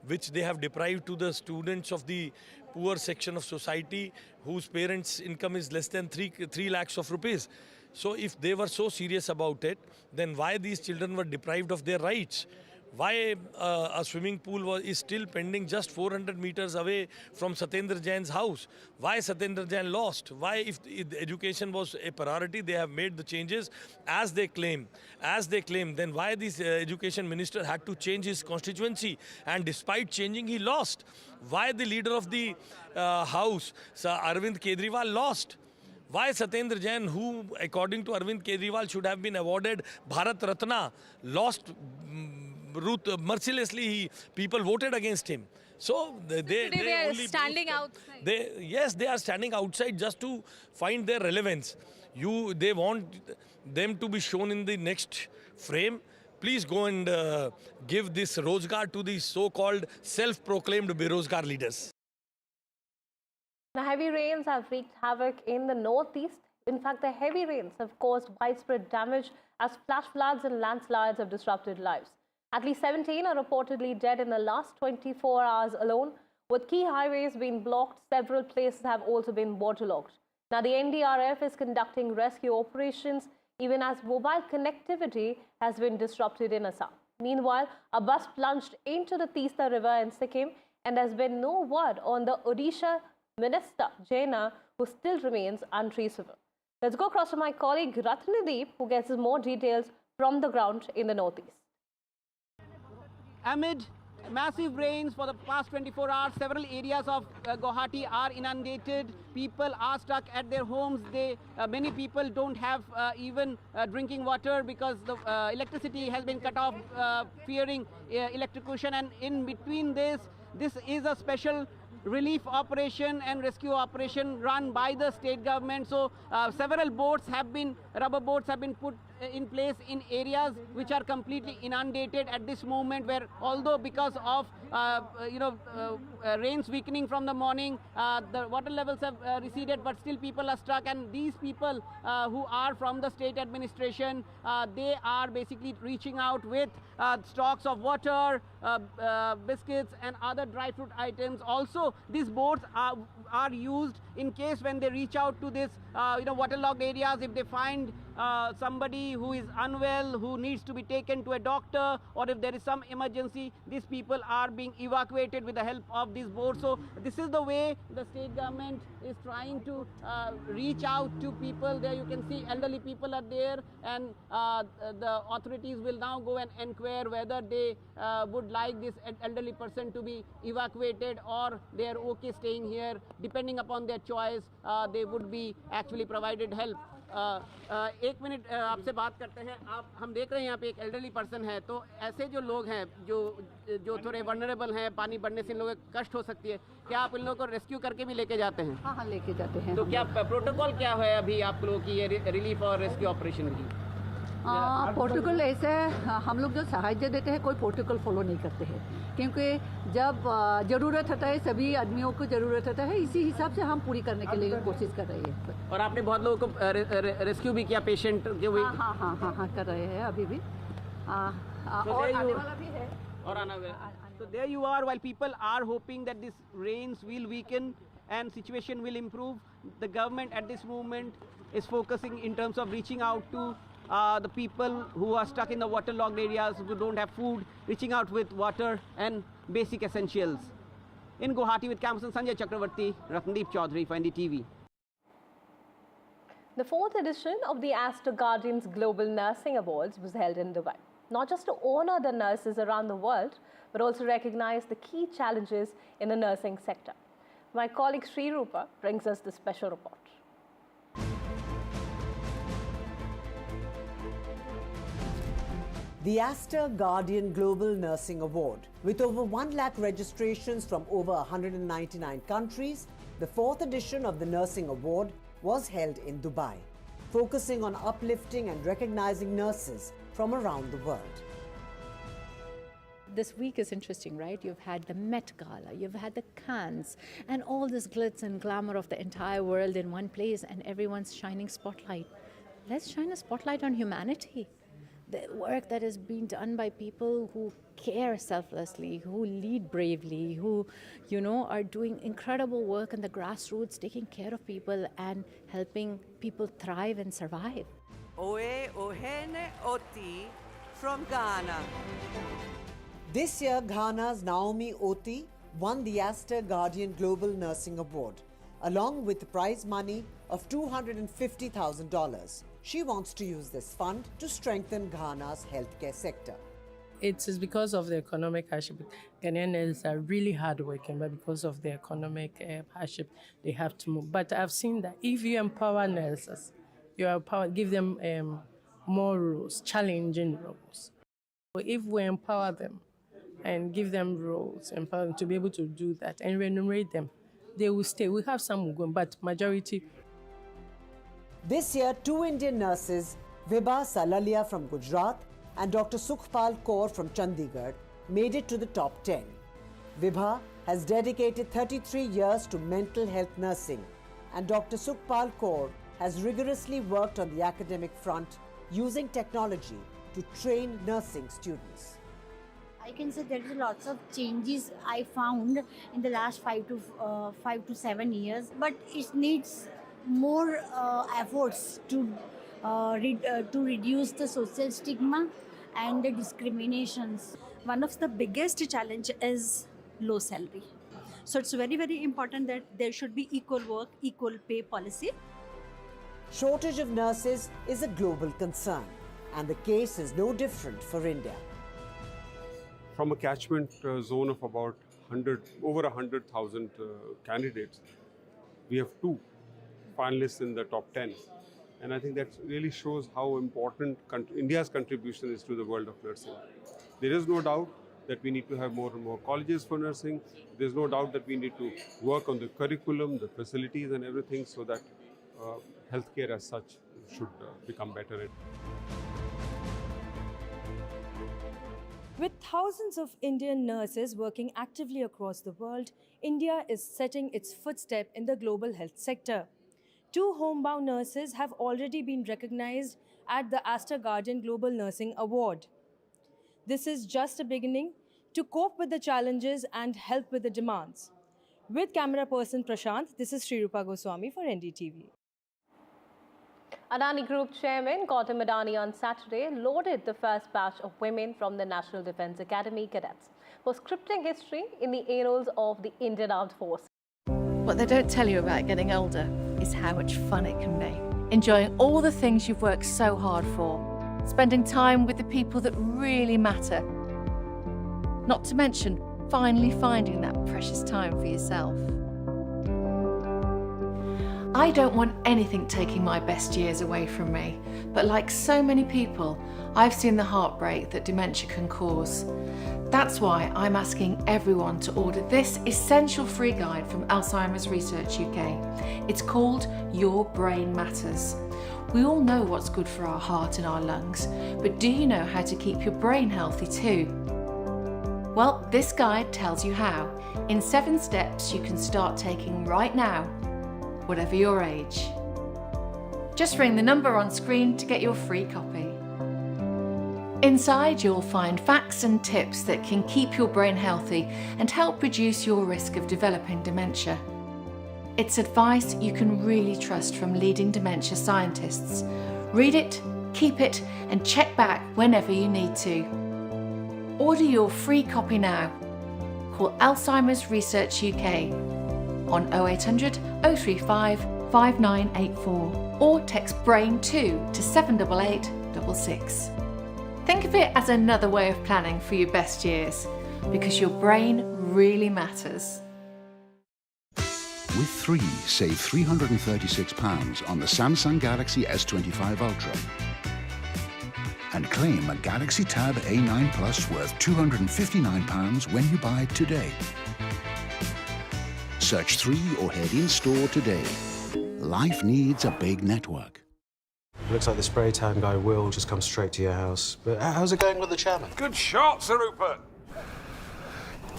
Speaker 9: which they have deprived to the students of the poor section of society whose parents' income is less than 3 lakhs of rupees. So if they were so serious about it, then why these children were deprived of their rights? Why a swimming pool is still pending just 400 meters away from Satyendra Jain's house? Why Satyendra Jain lost? Why, if education was a priority, they have made the changes as they claim. Then why this education minister had to change his constituency? And despite changing, he lost. Why the leader of the house, Sir Arvind Kejriwal, lost? Why Satyendra Jain, who according to Arvind Kejriwal should have been awarded Bharat Ratna, lost mercilessly? People voted against him. So
Speaker 8: they are standing outside.
Speaker 9: They are standing outside just to find their relevance. They want them to be shown in the next frame. Please go and give this Rozgar to the so-called self-proclaimed Berozgar leaders.
Speaker 27: Now, heavy rains have wreaked havoc in the northeast. In fact, the heavy rains have caused widespread damage as flash floods and landslides have disrupted lives. At least 17 are reportedly dead in the last 24 hours alone. With key highways being blocked, several places have also been waterlogged. Now, the NDRF is conducting rescue operations even as mobile connectivity has been disrupted in Assam. Meanwhile, a bus plunged into the Teesta River in Sikkim, and there's been no word on the Odisha Minister Jaina, who still remains untraceable. Let's go across to my colleague Ratnadeep, who gets us more details from the ground in the northeast.
Speaker 10: Amid massive rains for the past 24 hours, several areas of Guwahati are inundated. People are stuck at their homes. Many people don't have even drinking water because the electricity has been cut off, fearing electrocution. And in between this is a special relief operation and rescue operation run by the state government. So several rubber boats have been put in place in areas which are completely inundated at this moment, where although because of rains weakening from the morning, the water levels have receded, but still people are stuck. And these people who are from the state administration, they are basically reaching out with stocks of water, biscuits and other dry fruit items. Also, these boats are used in case when they reach out to this waterlogged areas. If they find somebody who is unwell, who needs to be taken to a doctor, or if there is some emergency, these people are being evacuated with the help of these boats. So this is the way the state government is trying to reach out to people. There you can see elderly people are there, and the authorities will now go and inquire whether they would like this elderly person to be evacuated or they are okay staying here. Depending upon their choice, they would be actually provided help. एक minute आपसे बात करते हैं। आप हम देख रहे हैं यहाँ पे एक एल्डरली पर्सन है, तो ऐसे जो लोग हैं जो थोड़े वनरेबल हैं, पानी बढ़ने से इन लोगों को कष्ट हो सकती है, क्या आप इन लोगों को रेस्क्यू करके भी लेके जाते हैं?
Speaker 11: हाँ लेके जाते हैं।
Speaker 10: तो क्या प्रोटोकॉल क्या है अभी आप लोगों की ये रिलीफ और रेस्क्यू ऑपरेशन की?
Speaker 11: प्रोटोकॉल ऐसे हम लोग जो सहायता देते हैं कोई प्रोटोकॉल फॉलो नहीं करते हैं, क्योंकि जब ज़रूरत होता है सभी आदमियों को ज़रूरत होता है, इसी हिसाब से हम पूरी करने के लिए कोशिश कर रहे हैं।
Speaker 10: और आपने बहुत लोगों को रेस्क्यू भी किया, पेशेंट जो भी?
Speaker 11: हाँ कर रहे हैं अभी भी, और आने वाला भी है
Speaker 10: और आना वाला। So there you are, while people are hoping that this rains will weaken and situation will improve, the government at this moment is focusing in terms of reaching out to the people who are stuck in the waterlogged areas, who don't have food, reaching out with water and basic essentials. In Guwahati with Camson Sanjay Chakravarti, Ratndeep Chaudhary for NDTV.
Speaker 27: The fourth edition of the Astor Guardians Global Nursing Awards was held in Dubai, not just to honor the nurses around the world, but also recognize the key challenges in the nursing sector. My colleague Sri Rupa brings us the special report.
Speaker 4: The Astor Guardian Global Nursing Award. With over 1 lakh registrations from over 199 countries, the fourth edition of the Nursing Award was held in Dubai, focusing on uplifting and recognizing nurses from around the world.
Speaker 12: This week is interesting, right? You've had the Met Gala, you've had the Cannes, and all this glitz and glamour of the entire world in one place, and everyone's shining spotlight. Let's shine a spotlight on humanity. The work that is being done by people who care selflessly, who lead bravely, who, are doing incredible work in the grassroots, taking care of people and helping people thrive and survive.
Speaker 14: Oe Ohene Oti from Ghana.
Speaker 4: This year, Ghana's Naomi Oti won the Astor Guardian Global Nursing Award, along with the prize money of $250,000. She wants to use this fund to strengthen Ghana's healthcare sector.
Speaker 15: It is because of the economic hardship. Ghanaians are really hardworking, but because of the economic hardship, they have to move. But I've seen that if you empower nurses, give them more roles, challenging roles. If we empower them and give them roles, empower them to be able to do that and remunerate them, they will stay. We have some who go, but majority.
Speaker 4: This year, 2 Indian nurses, Vibha Salalia from Gujarat and Dr. Sukhpal Kaur from Chandigarh, made it to the top 10. Vibha has dedicated 33 years to mental health nursing, and Dr. Sukhpal Kaur has rigorously worked on the academic front using technology to train nursing students.
Speaker 16: I can say there is lots of changes I found in the last 5 to 7 years, but it needs more efforts to reduce the social stigma and the discriminations.
Speaker 17: One of the biggest challenge is low salary. So it's very, very important that there should be equal work, equal pay policy.
Speaker 4: Shortage of nurses is a global concern, and the case is no different for India.
Speaker 18: From a catchment zone of about over 100,000 candidates, we have 2 finalists in the top 10. And I think that really shows how important India's contribution is to the world of nursing. There is no doubt that we need to have more and more colleges for nursing. There's no doubt that we need to work on the curriculum, the facilities and everything so that healthcare as such should become better.
Speaker 27: With thousands of Indian nurses working actively across the world, India is setting its footstep in the global health sector. 2 homebound nurses have already been recognized at the Astor Guardian Global Nursing Award. This is just a beginning to cope with the challenges and help with the demands. With camera person Prashant, this is Sri Rupa Goswami for NDTV. Adani Group Chairman Gautam Adani on Saturday lauded the first batch of women from the National Defence Academy cadets for scripting history in the annals of the Indian Armed Forces.
Speaker 12: What they don't tell you about getting older is how much fun it can be. Enjoying all the things you've worked so hard for. Spending time with the people that really matter. Not to mention, finally finding that precious time for yourself. I don't want anything taking my best years away from me, but like so many people, I've seen the heartbreak that dementia can cause. That's why I'm asking everyone to order this essential free guide from Alzheimer's Research UK. It's called Your Brain Matters. We all know what's good for our heart and our lungs, but do you know how to keep your brain healthy too? Well, this guide tells you how, in 7 steps you can start taking right now, whatever your age. Just ring the number on screen to get your free copy. Inside you'll find facts and tips that can keep your brain healthy and help reduce your risk of developing dementia. It's advice you can really trust from leading dementia scientists. Read it, keep it, and check back whenever you need to. Order your free copy now. Call Alzheimer's Research UK on 0800 035 5984 or text BRAIN2 to 78866. Think of it as another way of planning for your best years, because your brain really matters.
Speaker 7: With 3, save £336 on the Samsung Galaxy S25 Ultra. And claim a Galaxy Tab A9 Plus worth £259 when you buy it today. Search 3 or head in-store today. Life needs a big network.
Speaker 13: Looks like the spray tan guy will just come straight to your house. But how's it going with the chairman?
Speaker 19: Good shot, Sir Rupert.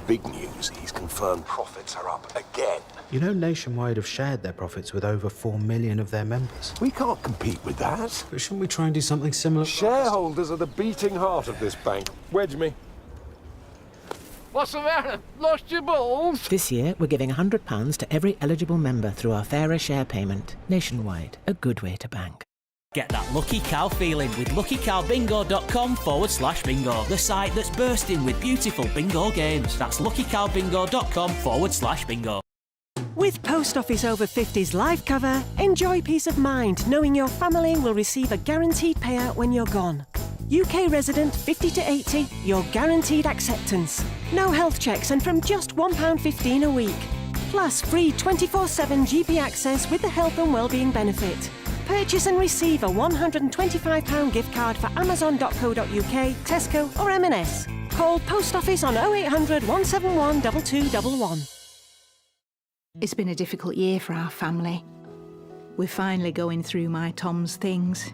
Speaker 20: Big news, he's confirmed profits are up again.
Speaker 13: You know, Nationwide have shared their profits with over 4 million of their members.
Speaker 20: We can't compete with that.
Speaker 13: But shouldn't we try and do something similar?
Speaker 19: Shareholders are the beating heart of this bank. Wedge me. What's the matter? Lost your balls?
Speaker 21: This year, we're giving £100 to every eligible member through our Fairer Share payment. Nationwide, a good way to bank.
Speaker 22: Get that lucky cow feeling with luckycowbingo.com/bingo, the site that's bursting with beautiful bingo games. That's luckycowbingo.com/bingo.
Speaker 23: With Post Office Over 50s life cover, enjoy peace of mind knowing your family will receive a guaranteed payout when you're gone. UK resident 50 to 80, you're guaranteed acceptance. No health checks and from just £1.15 a week. Plus free 24/7 GP access with the health and wellbeing benefit. Purchase and receive a £125 gift card for amazon.co.uk, Tesco or M&S. Call Post Office on 0800 171 2211.
Speaker 28: It's been a difficult year for our family. We're finally going through my Tom's things.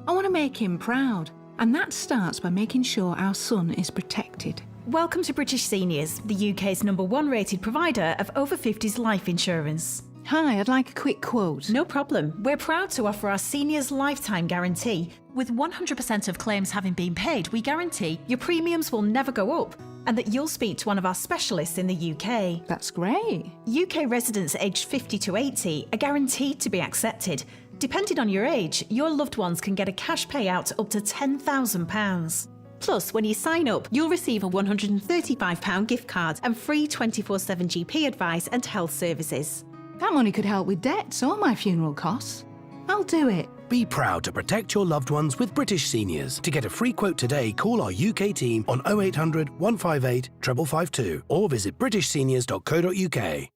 Speaker 28: I want to make him proud, and that starts by making sure our son is protected.
Speaker 29: Welcome to British Seniors, the UK's #1 rated provider of over 50s life insurance.
Speaker 28: Hi, I'd like a quick quote.
Speaker 29: No problem. We're proud to offer our seniors lifetime guarantee. With 100% of claims having been paid, we guarantee your premiums will never go up and that you'll speak to one of our specialists in the UK.
Speaker 28: That's great.
Speaker 29: UK residents aged 50 to 80 are guaranteed to be accepted. Depending on your age, your loved ones can get a cash payout up to £10,000. Plus, when you sign up, you'll receive a £135 gift card and free 24/7 GP advice and health services.
Speaker 28: That money could help with debts or my funeral costs. I'll do it.
Speaker 30: Be proud to protect your loved ones with British Seniors. To get a free quote today, call our UK team on 0800 158 552 or visit britishseniors.co.uk.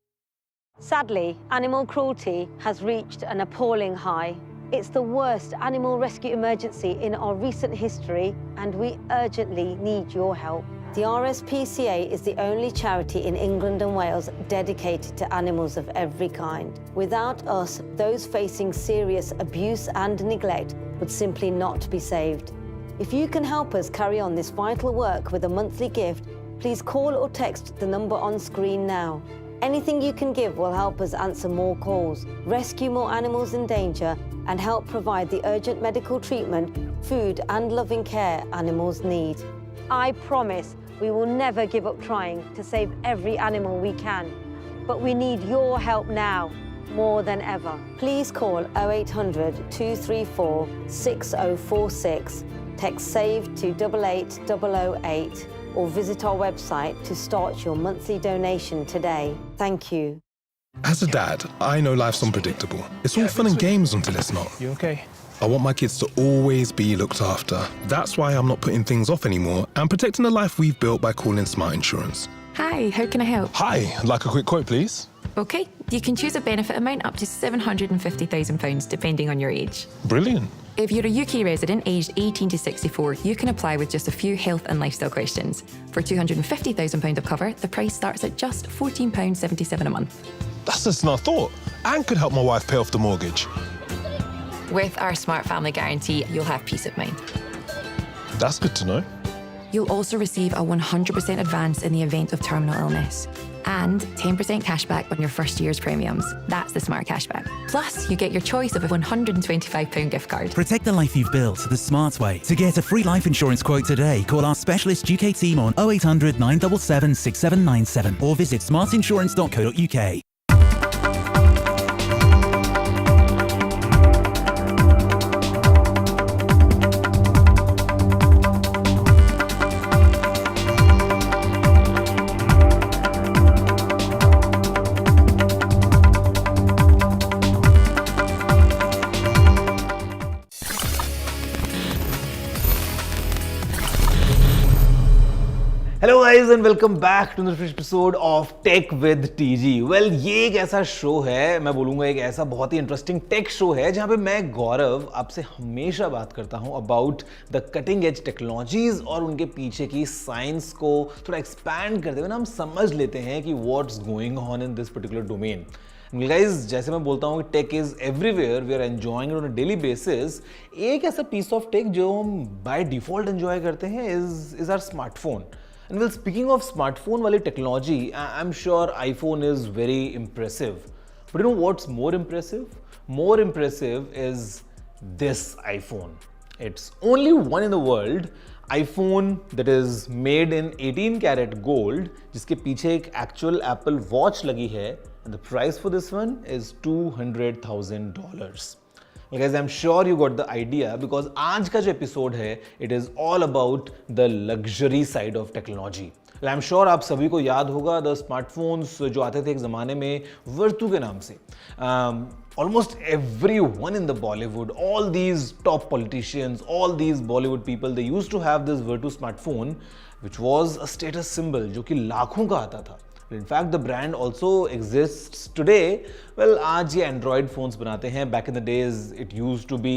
Speaker 31: Sadly, animal cruelty has reached an appalling high. It's the worst animal rescue emergency in our recent history, and we urgently need your help. The RSPCA is the only charity in England and Wales dedicated to animals of every kind. Without us, those facing serious abuse and neglect would simply not be saved. If you can help us carry on this vital work with a monthly gift, please call or text the number on screen now. Anything you can give will help us answer more calls, rescue more animals in danger, and help provide the urgent medical treatment, food and loving care animals need. I promise we will never give up trying to save every animal we can. But we need your help now. more than ever. Please call 0800 234 6046, text SAVE to 88008, or visit our website to start your monthly donation today. Thank you.
Speaker 1: As a dad, I know life's unpredictable. It's all fun and games until it's not.
Speaker 2: You okay?
Speaker 1: I want my kids to always be looked after. That's why I'm not putting things off anymore and protecting the life we've built by calling Smart Insurance.
Speaker 3: Hi, how can I help?
Speaker 1: Hi, I'd like a quick quote, please.
Speaker 3: Okay, you can choose a benefit amount up to £750,000 depending on your age.
Speaker 1: Brilliant.
Speaker 3: If you're a UK resident aged 18 to 64, you can apply with just a few health and lifestyle questions. For £250,000 of cover, the price starts at just £14.77 a month.
Speaker 1: That's less than I thought, and could help my wife pay off the mortgage.
Speaker 3: With our Smart Family Guarantee, you'll have peace of mind.
Speaker 1: That's good to know.
Speaker 3: You'll also receive a 100% advance in the event of terminal illness and 10% cashback on your first year's premiums. That's the Smart Cashback. Plus, you get your choice of a £125 gift card.
Speaker 22: Protect the life you've built the smart way. To get a free life insurance quote today, call our specialist UK team on 0800 977 6797 or visit smartinsurance.co.uk.
Speaker 5: Hello guys and welcome back to the fresh episode of tech with TG. Well, ये एक ऐसा show है, मैं बोलूँगा एक ऐसा बहुत ही interesting take show है जहाँ पे मैं गौरव आपसे हमेशा बात करता हूँ about the cutting edge technologies और उनके पीछे की साइंस को थोड़ा एक्सपैंड करते हुए ना हम समझ लेते हैं कि what's going on in this particular domain. Guys, जैसे मैं बोलता हूँ कि tech is everywhere, we are enjoying it on a daily basis. एक ऐसा पीस ऑफ टेक जो हम बाय डिफॉल्ट एंजॉय करते हैं is our smartphone. And well, speaking of smartphone wali technology, I'm sure iPhone is very impressive. But you know what's more impressive? More impressive is this iPhone. It's only one in the world. iPhone that is made in 18 karat gold, जिसके पीछे एक actual Apple Watch लगी है, and the price for this one is $200,000. Guys, I'm sure you got the idea because आज का जो episode है it is all about the luxury side of technology. I'm sure आप सभी को याद होगा the smartphones जो आते थे एक ज़माने में वर्तु के नाम से. Almost everyone in the Bollywood, all these top politicians, all these Bollywood people, they used to have this Vertu smartphone which was a status symbol जो कि लाखों का आता था. In fact, the brand also exists today. Well, आज ये Android phones बनाते हैं. Back in the days, it used to be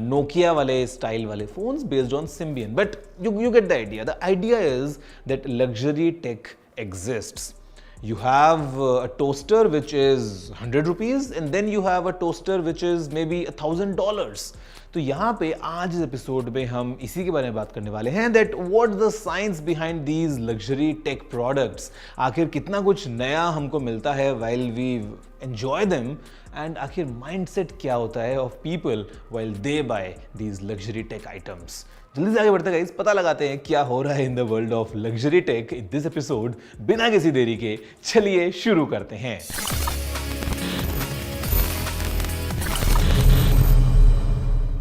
Speaker 5: Nokia वाले style वाले phones based on Symbian. But you get the idea. The idea is that luxury tech exists. You have a toaster which is 100 rupees and then you have a toaster which is maybe $1,000. तो यहाँ पे आज इस episode में हम इसी के बारे में बात करने वाले हैं that what the science behind these luxury tech products. आखिर कितना कुछ नया हमको मिलता है while we enjoy them and आखिर माइंडसेट क्या होता है of people while they buy these luxury tech items. जल्दी से आगे बढ़ते गाइस, पता लगाते हैं क्या हो रहा है in the world of luxury tech in this episode. बिना किसी देरी के चलिए शुरू करते हैं।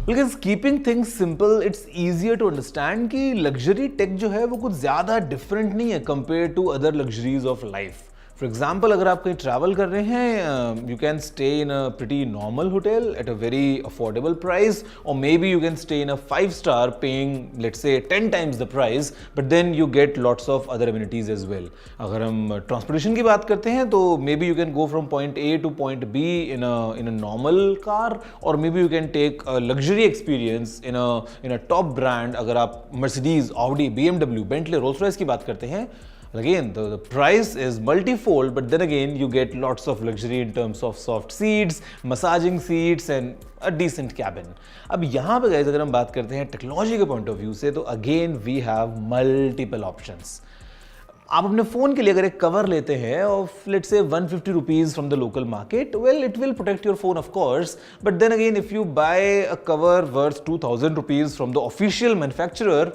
Speaker 5: Because keeping things simple, it's easier to understand कि luxury tech जो है वो कुछ ज़्यादा different नहीं है compared to other luxuries of life. For example, अगर आप कहीं travel कर रहे हैं, you can stay in a pretty normal hotel at a very affordable price, or maybe you can stay in a 5-star paying, let's say, 10 times the price, but then you get lots of other amenities as well. अगर हम transportation की बात करते हैं, तो maybe you can go from point A to point B in a normal car, or maybe you can take a luxury experience in a top brand. अगर आप Mercedes, Audi, BMW, Bentley, Rolls-Royce की बात करते हैं, again the price is multifold, but then again you get lots of luxury in terms of soft seats, massaging seats and a decent cabin. अब यहाँ पे guys अगर हम बात करते हैं टेक्नोलॉजी के पॉइंट ऑफ व्यू से, तो again we have multiple options. आप अपने फ़ोन के लिए अगर एक कवर लेते हैं of let's say 150 rupees from the local market, well it will protect your phone of course, but then again if you buy a cover worth 2000 rupees from the official manufacturer,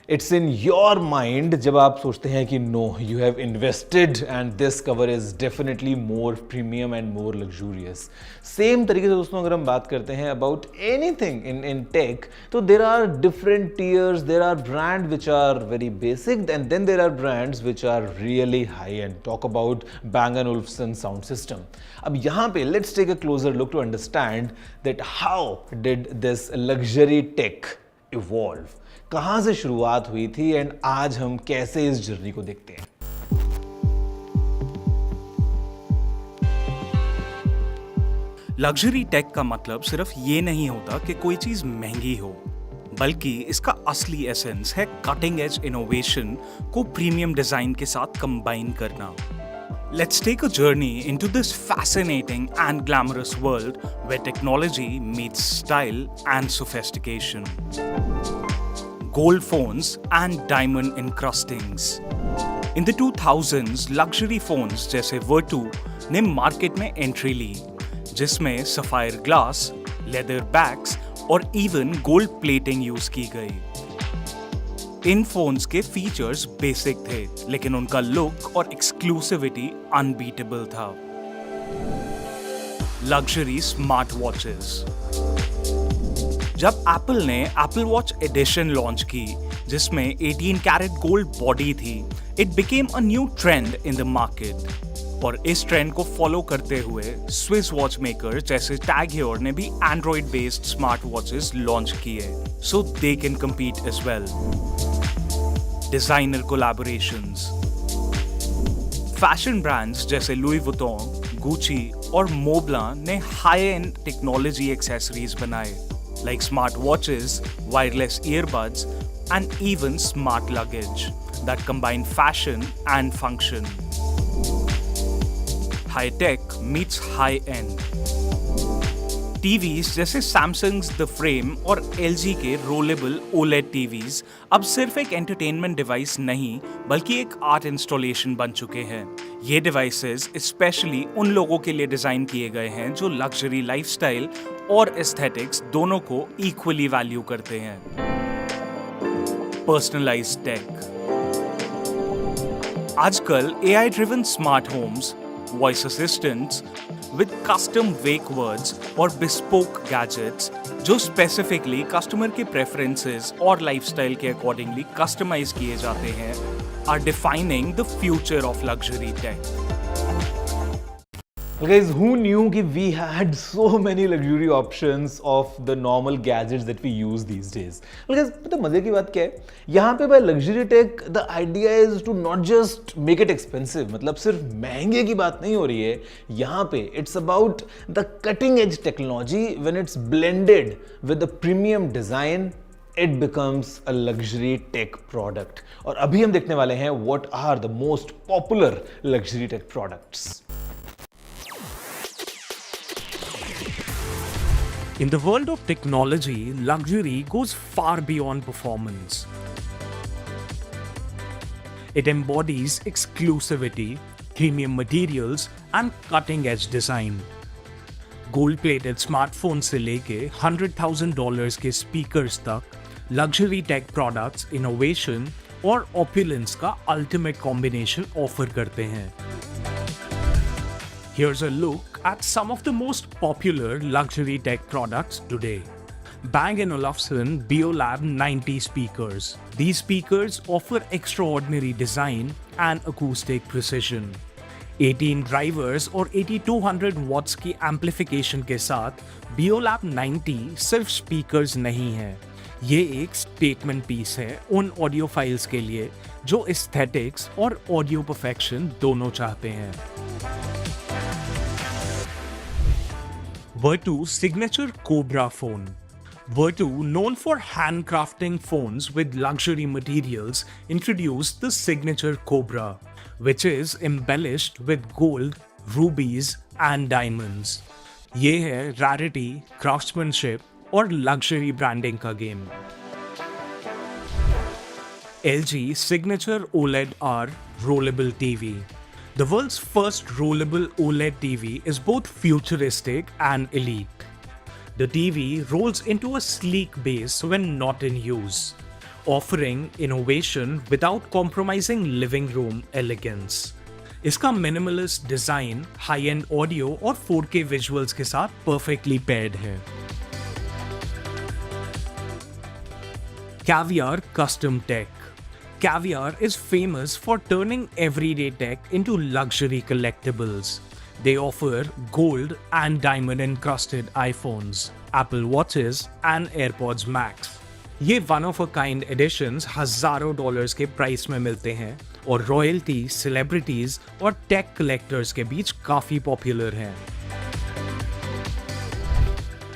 Speaker 5: It's in your mind जब आप सोचते हैं कि no, you have invested and this cover is definitely more premium and more luxurious. Same तरीके से दोस्तों अगर हम बात करते हैं about anything in tech, तो there are different tiers, there are brands which are very basic and then there are brands which are really high end. Talk about Bang & Olufsen sound system. अब यहाँ पे let's take a closer look to understand that how did this luxury tech evolve. कहां से शुरुआत हुई थी and आज हम कैसे इस जर्नी को देखते हैं.
Speaker 2: लग्जरी टेक का मतलब सिर्फ ये नहीं होता कि कोई चीज महंगी हो, बल्कि इसका असली एसेंस है कटिंग एज इनोवेशन को प्रीमियम डिजाइन के साथ कंबाइन करना. Let's take a journey into this fascinating and glamorous world where technology meets style and sophistication. Gold phones and diamond encrustings. In the 2000s, luxury phones जैसे Vertu ने market में entry ली, जिसमें sapphire glass, leather bags और even gold plating use की गई. इन phones के features basic थे, लेकिन उनका लुक और एक्सक्लूसिविटी अनबीटेबल था. Luxury smart watches. जब एप्पल ने एप्पल वॉच एडिशन लॉन्च की, जिसमें 18 कैरेट गोल्ड बॉडी थी, it became a new trend in the market. और इस ट्रेंड को फॉलो करते हुए स्विस वॉच मेकर जैसे टैग हेयर ने भी Android based smart watches launch किए, so they can compete as well. Designer collaborations. Fashion brands जैसे लुई वुइटन, गुची और मोबलान ने हाई एंड टेक्नोलॉजी एक्सेसरीज बनाए, like smart watches, wireless earbuds, and even smart luggage that combine fashion and function. High tech meets high end. TVs जैसे Samsung's The Frame और LG के rollable OLED TVs अब सिर्फ एक entertainment device नहीं, बल्कि एक आर्ट इंस्टॉलेशन बन चुके हैं. ये डिवाइसेस स्पेशली उन लोगों के लिए डिजाइन किए गए हैं जो लग्जरी लाइफस्टाइल और एस्थेटिक्स दोनों को इक्वली वैल्यू करते हैं. Personalised tech. आजकल AI driven smart homes, voice assistants with custom wake words और bespoke gadgets जो स्पेसिफिकली कस्टमर के प्रेफरेंसेस और लाइफस्टाइल के अकॉर्डिंगली कस्टमाइज किए जाते हैं, are defining the future of luxury tech.
Speaker 5: Guys, who knew कि we had so many luxury options of the normal gadgets that we use these days? Guys, पता मजे की बात क्या है? यहाँ पे by luxury tech, the idea is to not just make it expensive. मतलब सिर्फ महंगे की बात नहीं हो रही है. यहाँ पे it's about the cutting edge technology when it's blended with the premium design. It becomes a luxury tech product. और अभी हम देखने वाले हैं what are the most popular luxury tech products.
Speaker 6: In the world of technology, luxury goes far beyond performance. It embodies exclusivity, premium materials, and cutting-edge design. Gold-plated smartphones से लेके $100,000 के speakers तक, luxury tech products, innovation और opulence का ultimate combination offer करते हैं. Here's a look at some of the most popular luxury tech products today. Bang & Olufsen BioLab 90 speakers. These speakers offer extraordinary design and acoustic precision. 18 drivers और 8200 watts की amplification के साथ BioLab 90 सिर्फ speakers नहीं है. ये एक statement piece है उन audiophiles के लिए जो aesthetics और audio perfection दोनों चाहते हैं. Vertu signature Cobra phone. Vertu, known for handcrafting phones with luxury materials, introduced the signature Cobra, which is embellished with gold, rubies and diamonds. ये है rarity, craftsmanship और luxury branding का game. LG signature OLED R rollable TV. The world's first rollable OLED TV is both futuristic and elite. The TV rolls into a sleek base when not in use. offering innovation without compromising living room elegance. इसका minimalist design, high-end audio और 4K visuals के साथ perfectly paired है. Caviar Custom Tech. Caviar is famous for turning everyday tech into luxury collectibles. They offer gold and diamond encrusted iPhones, Apple Watches and AirPods Max. ये one of a kind editions हजारों dollars के price में मिलते हैं और royalty, celebrities और take collectors के बीच काफी पॉपुलर हैं.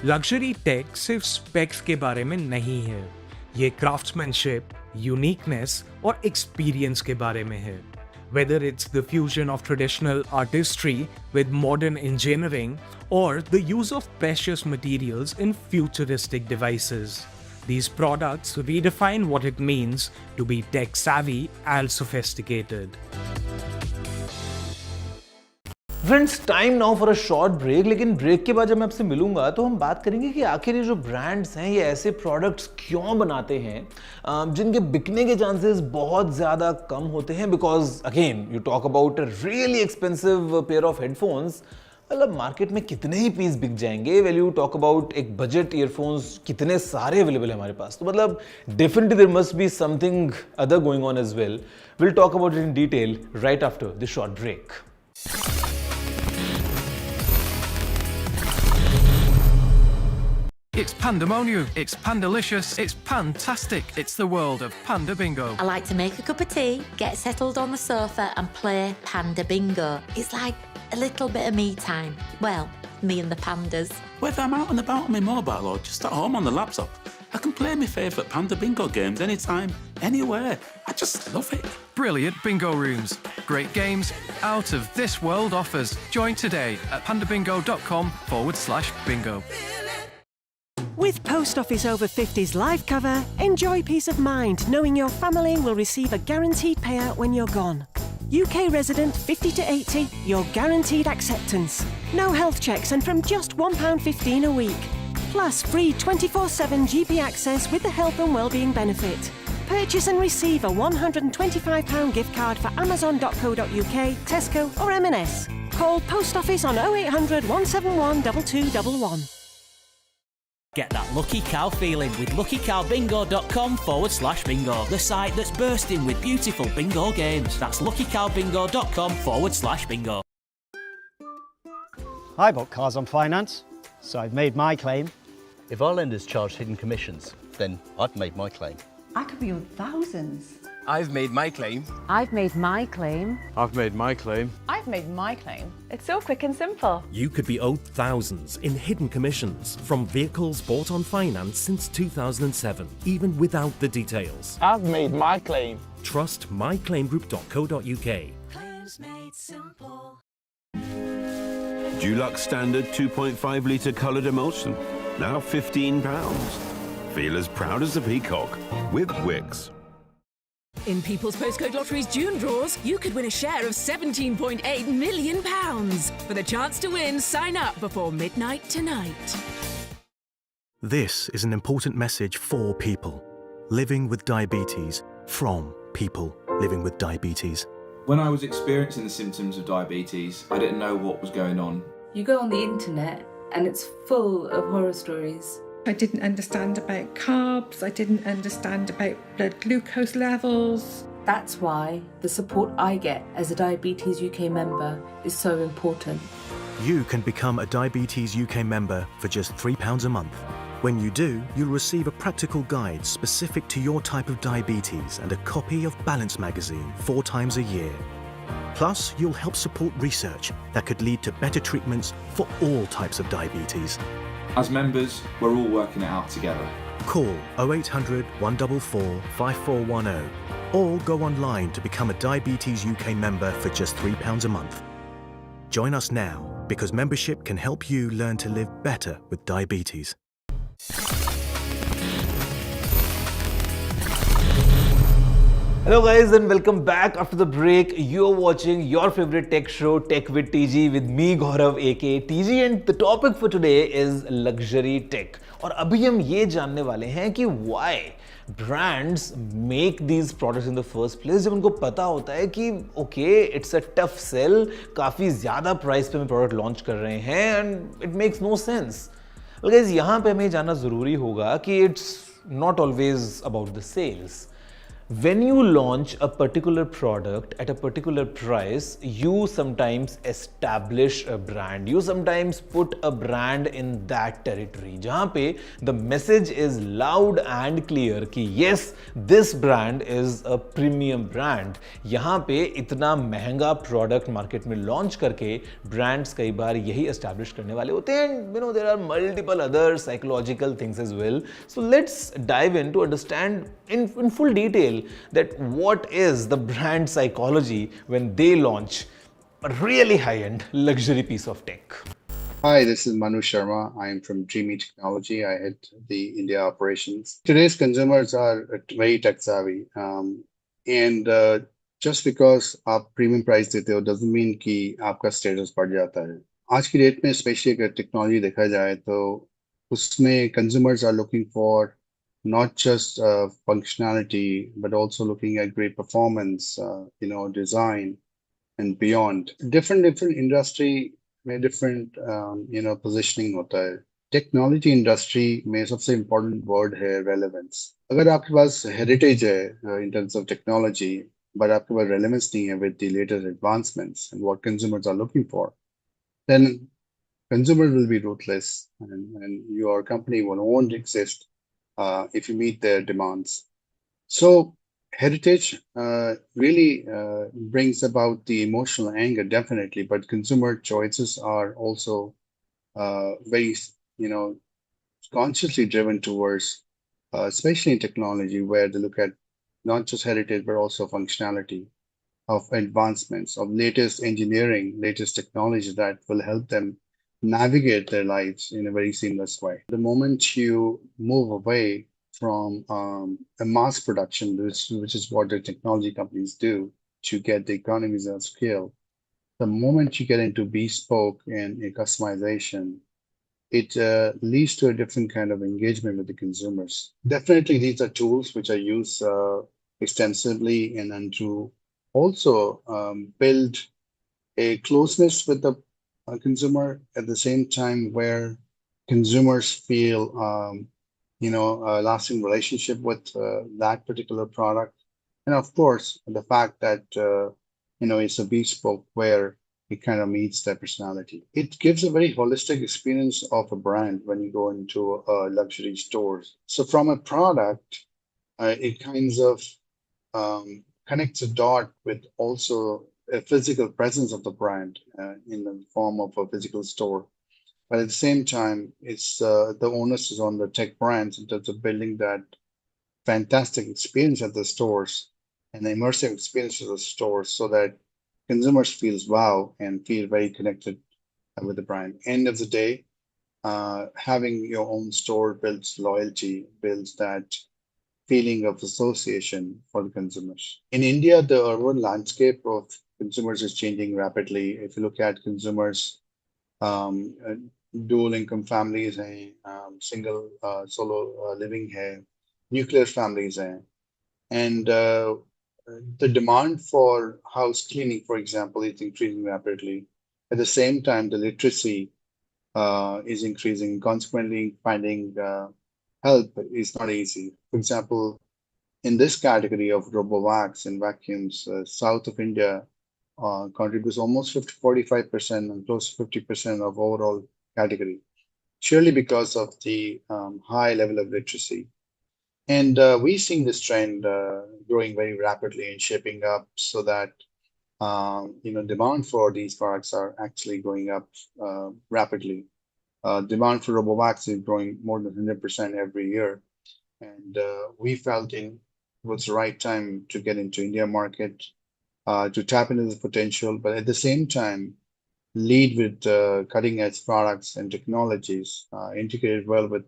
Speaker 6: लग्जरी टेक सिर्फ स्पेक्स के बारे में नहीं है, ये क्राफ्ट्समैनशिप, यूनिकनेस और एक्सपीरियंस के बारे में है. Whether it's the fusion of traditional artistry with modern engineering or the use of precious materials in futuristic devices, these products redefine what it means to be tech-savvy and sophisticated.
Speaker 5: Friends, time now for a short break. लेकिन break के बाद जब मैं आपसे मिलूंगा तो हम बात करेंगे कि आखिर ये जो ब्रांड्स हैं ये ऐसे प्रोडक्ट्स क्यों बनाते हैं जिनके बिकने के चांसेस बहुत ज़्यादा कम होते हैं. Because again you talk about a really expensive pair of headphones, मतलब मार्केट में कितने ही पीस बिक जाएंगे. वेल यू टॉक अबाउट एक बजट ईयरफोन्स, कितने सारे अवेलेबल है हमारे पास. तो मतलब definitely there must be something other going on as well. Will talk about it in detail right after this short break.
Speaker 8: It's pandemonium, it's pandalicious, it's pantastic. It's the world of Panda Bingo.
Speaker 9: I like to make a cup of tea, get settled on the sofa and play Panda Bingo. It's like a little bit of me time. Well, me and the pandas.
Speaker 10: Whether I'm out and about on my mobile or just at home on the laptop, I can play my favourite Panda Bingo games anytime, anywhere. I just love it.
Speaker 8: Brilliant bingo rooms, great games, out of this world offers. Join today at pandabingo.com/bingo.
Speaker 23: With Post Office Over 50's life cover, enjoy peace of mind knowing your family will receive a guaranteed payout when you're gone. UK resident 50 to 80, you're guaranteed acceptance. No health checks and from just £1.15 a week. Plus free 24/7 GP access with the health and wellbeing benefit. Purchase and receive a £125 gift card for amazon.co.uk, Tesco or M&S. Call Post Office on 0800 171 2211.
Speaker 11: Get that lucky cow feeling with luckycowbingo.com/bingo, the site that's bursting with beautiful bingo games. That's luckycowbingo.com/bingo.
Speaker 14: I bought cars on finance, so I've made my claim.
Speaker 15: If our lenders charge hidden commissions, then I've made my claim.
Speaker 16: I could be on thousands.
Speaker 17: I've made my claim.
Speaker 16: I've made my claim.
Speaker 19: I've made my claim.
Speaker 16: I've made my claim. It's so quick and simple.
Speaker 24: You could be owed thousands in hidden commissions from vehicles bought on finance since 2007, even without the details.
Speaker 25: I've made my claim.
Speaker 24: Trust myclaimgroup.co.uk.
Speaker 26: Claims made simple.
Speaker 32: Dulux Standard 2.5 litre coloured emulsion. Now £15. Feel as proud as a peacock with Wix.
Speaker 33: In People's Postcode Lottery's June draws, you could win a share of £17.8 million. For the chance to win, sign up before midnight tonight.
Speaker 34: This is an important message for people living with diabetes from people living with diabetes.
Speaker 35: When I was experiencing the symptoms of diabetes, I didn't know what was going on.
Speaker 36: You go on the internet and it's full of horror stories.
Speaker 37: I didn't understand about carbs, I didn't understand about blood glucose levels.
Speaker 36: That's why the support I get as a Diabetes UK member is so important.
Speaker 34: You can become a Diabetes UK member for just £3 a month. When you do, you'll receive a practical guide specific to your type of diabetes and a copy of Balance magazine 4 times a year. Plus, you'll help support research that could lead to better treatments for all types of diabetes.
Speaker 35: As members, we're all working it out together.
Speaker 34: Call 0800 144 5410 or go online to become a Diabetes UK member for just £3 a month. Join us now because membership can help you learn to live better with diabetes.
Speaker 5: Hello guys and welcome back after the break. You're watching your favorite tech show, Tech with TG, with me Gaurav aka TG, and the topic for today is luxury tech. और अभी हम ये जानने वाले हैं कि why brands make these products in the first place जब उनको पता होता है कि okay it's a tough sell, काफ़ी ज़्यादा प्राइस पे हम प्रोडक्ट लॉन्च कर रहे हैं and it makes no sense. Well guys, यहाँ पे हमें जानना ज़रूरी होगा कि it's not always about the sales. When you launch a particular product at a particular price, you sometimes establish a brand. You sometimes put a brand in that territory. जहाँ पे the message is loud and clear कि yes, this brand is a premium brand. यहाँ पे इतना महंगा product market में launch करके brands कई बार यही establish करने वाले होते हैं. And you know there are multiple other psychological things as well. So let's dive in to understand in full detail that what is the brand psychology when they launch a really high-end luxury piece of tech.
Speaker 1: Hi, this is Manu Sharma. I am from Dreamy Technology. I head the India operations. Today's consumers are very tech savvy. And just because आप premium price देते हो doesn't mean कि आपका status बढ़ जाता है. आज की डेट में especially अगर technology देखा जाए तो उसमें consumers are looking for not just functionality, but also looking at great performance, design and beyond. Different industry में different positioning होता है. Technology industry में सबसे important word है relevance. अगर आपके पास heritage है in terms of technology, but आपके पास relevance नहीं है with the latest advancements and what consumers are looking for, then consumers will be ruthless and your company won't exist if you meet their demands. So heritage really brings about the emotional anger, definitely, but consumer choices are also very, consciously driven towards, especially in technology, where they look at not just heritage, but also functionality of advancements, of latest engineering, latest technology that will help them navigate their lives in a very seamless way. The moment you move away from a mass production, which is what the technology companies do to get the economies of scale, the moment you get into bespoke and a customization, it leads to a different kind of engagement with the consumers. Definitely, these are tools which are used extensively and to also build a closeness with the consumer at the same time where consumers feel a lasting relationship with that particular product, and of course the fact that it's a bespoke where it kind of meets their personality. It gives a very holistic experience of a brand when you go into luxury stores. So from a product, it kinds of connects a dot with also a physical presence of the brand in the form of a physical store. But at the same time, it's the onus is on the tech brands in terms of building that fantastic experience at the stores and the immersive experience at the stores so that consumers feels wow and feel very connected with the brand. End of the day, having your own store builds loyalty, builds that feeling of association for the consumers. In India, the urban landscape of consumers is changing rapidly. If you look at consumers, dual income families हैं, single solo living है, nuclear families हैं, and the demand for house cleaning, for example, is increasing rapidly. At the same time, the literacy is increasing. Consequently, finding help is not easy. For example, in this category of RoboVacs and vacuums, south of India contributes almost 45% and close to 50% of overall category, surely because of the high level of literacy. And we're seeing this trend growing very rapidly and shaping up so that demand for these products are actually going up rapidly. Demand for RoboVacs is growing more than 100% every year. And we felt it was the right time to get into India market, to tap into the potential, but at the same time, lead with cutting edge products and technologies integrated well with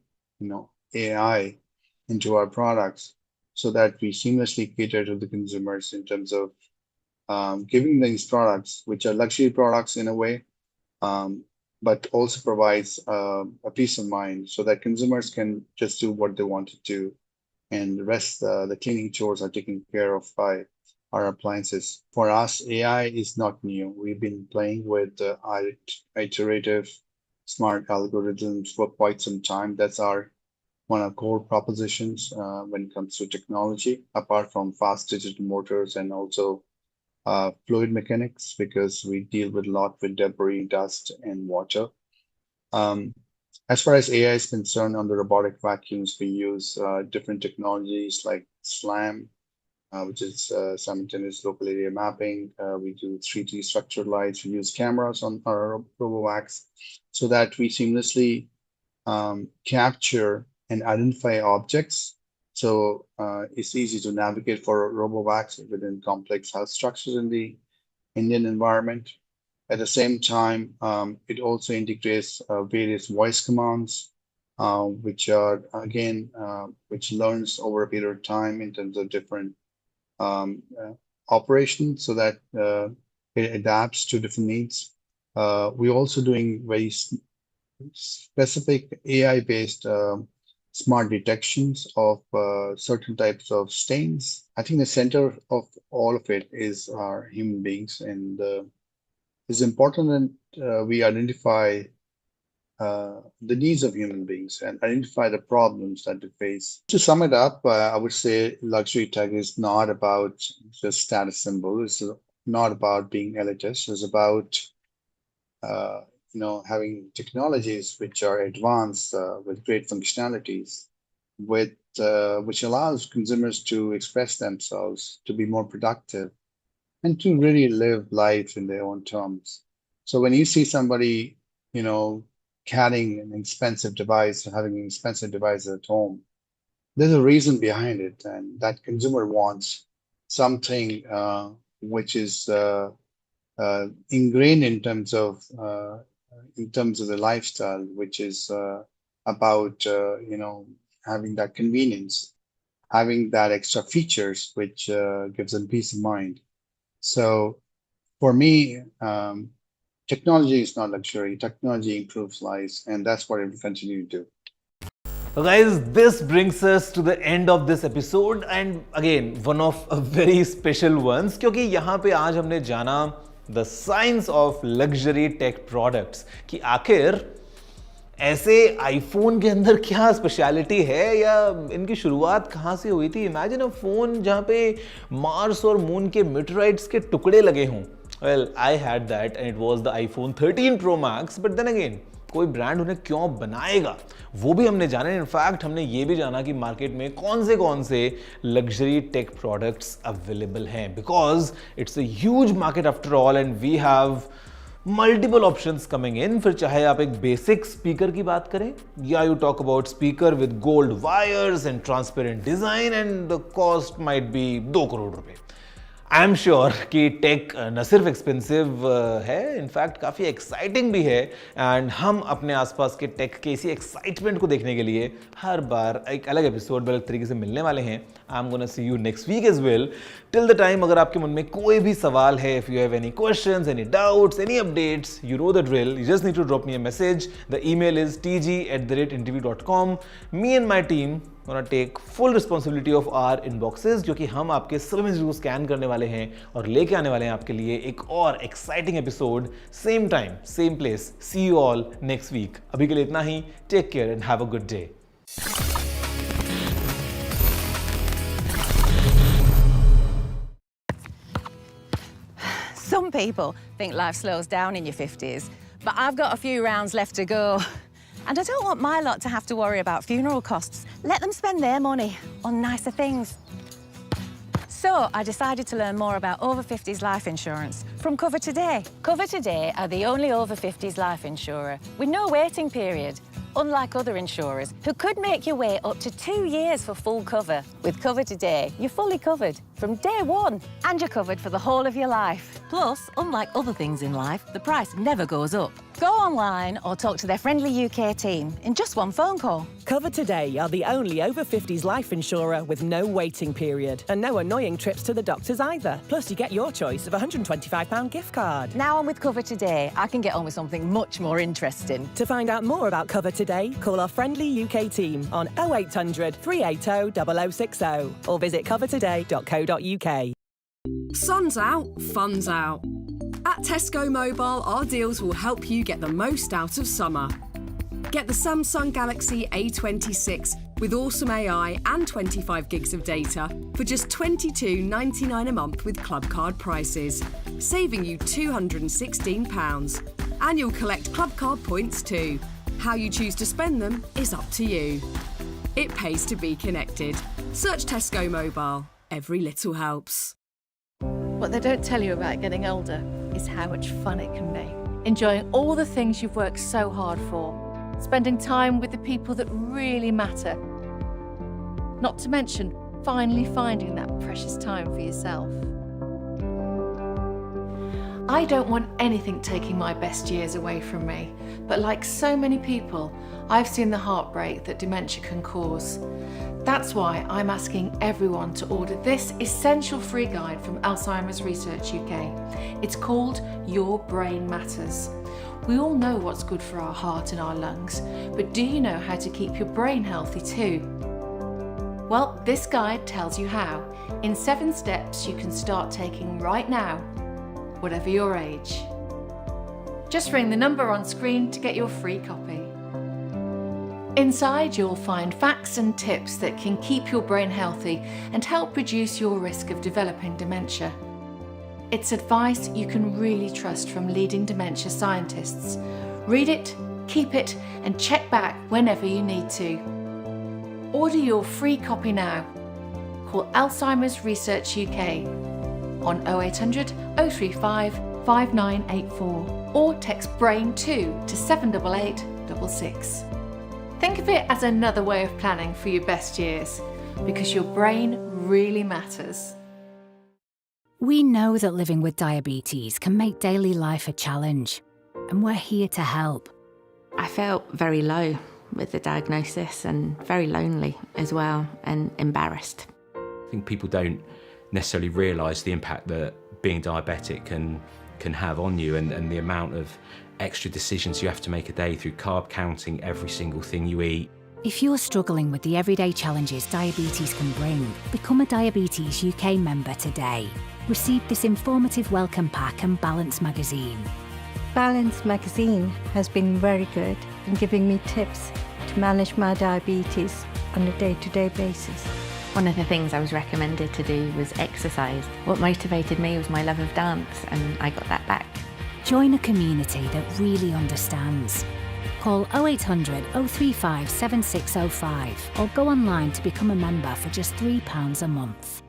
Speaker 1: AI into our products so that we seamlessly cater to the consumers in terms of giving these products, which are luxury products in a way, but also provides a peace of mind so that consumers can just do what they want to do and the rest, the cleaning chores are taken care of by our appliances. For us, AI is not new. We've been playing with iterative smart algorithms for quite some time. That's one of our core propositions when it comes to technology, apart from fast digital motors and also fluid mechanics, because we deal with a lot with debris, dust, and water. As far as AI is concerned, on the robotic vacuums, we use different technologies like SLAM, which is simultaneous local area mapping. We do 3D structured lights. We use cameras on our RoboVacs so that we seamlessly capture and identify objects. So it's easy to navigate for RoboVacs within complex house structures in the Indian environment. At the same time, it also integrates various voice commands, which are, again, which learns over a period of time in terms of different operations so that it adapts to different needs. We're also doing very specific AI-based smart detections of certain types of stains. I think the center of all of it is our human beings, and it's important that we identify the needs of human beings and identify the problems that they face. To sum it up, I would say luxury tech is not about just status symbol. It's not about being elitist. It's about having technologies which are advanced with great functionalities, which allows consumers to express themselves, to be more productive, and to really live life in their own terms. So when you see somebody, carrying an expensive device or having an expensive device at home, there's a reason behind it, and that consumer wants something which is ingrained in terms of the lifestyle, which is about having that convenience, having that extra features, which gives them peace of mind. So for me, technology is not luxury. Technology improves lives, and that's what it will continue to do.
Speaker 5: So guys, this brings us to the end of this episode, and again one of a very special ones, क्योंकि यहाँ पे आज हमने जाना the science of luxury tech products कि आखिर ऐसे iPhone के अंदर क्या स्पेशलिटी है या इनकी शुरुआत कहाँ से हुई थी. इमेजिन अ फोन जहाँ पे मार्स और मून के मीटराइट्स के टुकड़े लगे हों. Well, I had that and it was the iPhone 13 Pro Max, but then again, कोई ब्रांड उन्हें क्यों बनाएगा वो भी हमने जाना. इनफैक्ट हमने ये भी जाना कि मार्केट में कौन से लग्जरी टेक प्रोडक्ट्स अवेलेबल हैं, because it's a huge market after all and we have multiple options coming in. फिर चाहे आप एक बेसिक स्पीकर की बात करें या you talk about speaker with gold wires and transparent design and the cost might be 2 crore रुपए. I am sure कि टेक न सिर्फ एक्सपेंसिव है, इनफैक्ट काफ़ी एक्साइटिंग भी है, एंड हम अपने आसपास के टेक के इसी एक्साइटमेंट को देखने के लिए हर बार एक अलग एपिसोड अलग तरीके से मिलने वाले हैं. I am gonna see you next week as well. Till the time, अगर आपके मन में कोई भी सवाल है, if you have any questions, any doubts, any updates, you know the drill. You just need to drop me a message. The email is tg@ntv.com. Me and my team gonna take full responsibility of our inboxes, क्योंकि हम आपके सभी message को scan करने वाले हैं और लेके आने वाले हैं आपके लिए एक और exciting episode. Same time, same place. See you all next week. अभी के लिए इतना ही. Take care and have a good day.
Speaker 2: Some people think life slows down in your 50s, but I've got a few rounds left to go. And I don't want my lot to have to worry about funeral costs. Let them spend their money on nicer things. So I decided to learn more about over 50s life insurance from Cover Today. Cover Today are the only over 50s life insurer with no waiting period, unlike other insurers who could make you wait up to 2 years for full cover. With Cover Today, you're fully covered from day one. And you're covered for the whole of your life.
Speaker 3: Plus, unlike other things in life, the price never goes up.
Speaker 2: Go online or talk to their friendly UK team in just one phone call.
Speaker 23: Cover Today are the only over 50s life insurer with no waiting period and no annoying trips to the doctors either. Plus, you get your choice of a £125 gift card.
Speaker 2: Now I'm with Cover Today, I can get on with something much more interesting.
Speaker 23: To find out more about Cover Today, call our friendly UK team on 0800 380 0060 or visit covertoday.co.uk.
Speaker 33: Sun's out, fun's out. At Tesco Mobile, our deals will help you get the most out of summer. Get the Samsung Galaxy A26 with awesome AI and 25 gigs of data for just £22.99 a month with Club Card prices, saving you £216. And you'll collect Club Card points too. How you choose to spend them is up to you. It pays to be connected. Search Tesco Mobile. Every little helps.
Speaker 16: What they don't tell you about getting older is how much fun it can be. Enjoying all the things you've worked so hard for. Spending time with the people that really matter. Not to mention, finally finding that precious time for yourself. I don't want anything taking my best years away from me, but like so many people, I've seen the heartbreak that dementia can cause. That's why I'm asking everyone to order this essential free guide from Alzheimer's Research UK. It's called Your Brain Matters. We all know what's good for our heart and our lungs, but do you know how to keep your brain healthy too? Well, this guide tells you how, in 7 steps you can start taking right now, whatever your age. Just ring the number on screen to get your free copy. Inside, you'll find facts and tips that can keep your brain healthy and help reduce your risk of developing dementia. It's advice you can really trust from leading dementia scientists. Read it, keep it, and check back whenever you need to. Order your free copy now. Call Alzheimer's Research UK on 0800 035 5984 or text BRAIN2 to 78866. Think of it as another way of planning for your best years, because your brain really matters.
Speaker 4: We know that living with diabetes can make daily life a challenge, and we're here to help.
Speaker 6: I felt very low with the diagnosis and very lonely as well, and embarrassed.
Speaker 7: I think people don't necessarily realise the impact that being diabetic can have on you, and the amount of extra decisions you have to make a day through carb counting every single thing you eat.
Speaker 4: If you're struggling with the everyday challenges diabetes can bring, become a Diabetes UK member today. Receive this informative welcome pack and Balance magazine.
Speaker 12: Balance magazine has been very good in giving me tips to manage my diabetes on a day-to-day basis.
Speaker 6: One of the things I was recommended to do was exercise. What motivated me was my love of dance, and I got that back.
Speaker 4: Join a community that really understands. Call 0800 035 7605 or go online to become a member for just £3 a month.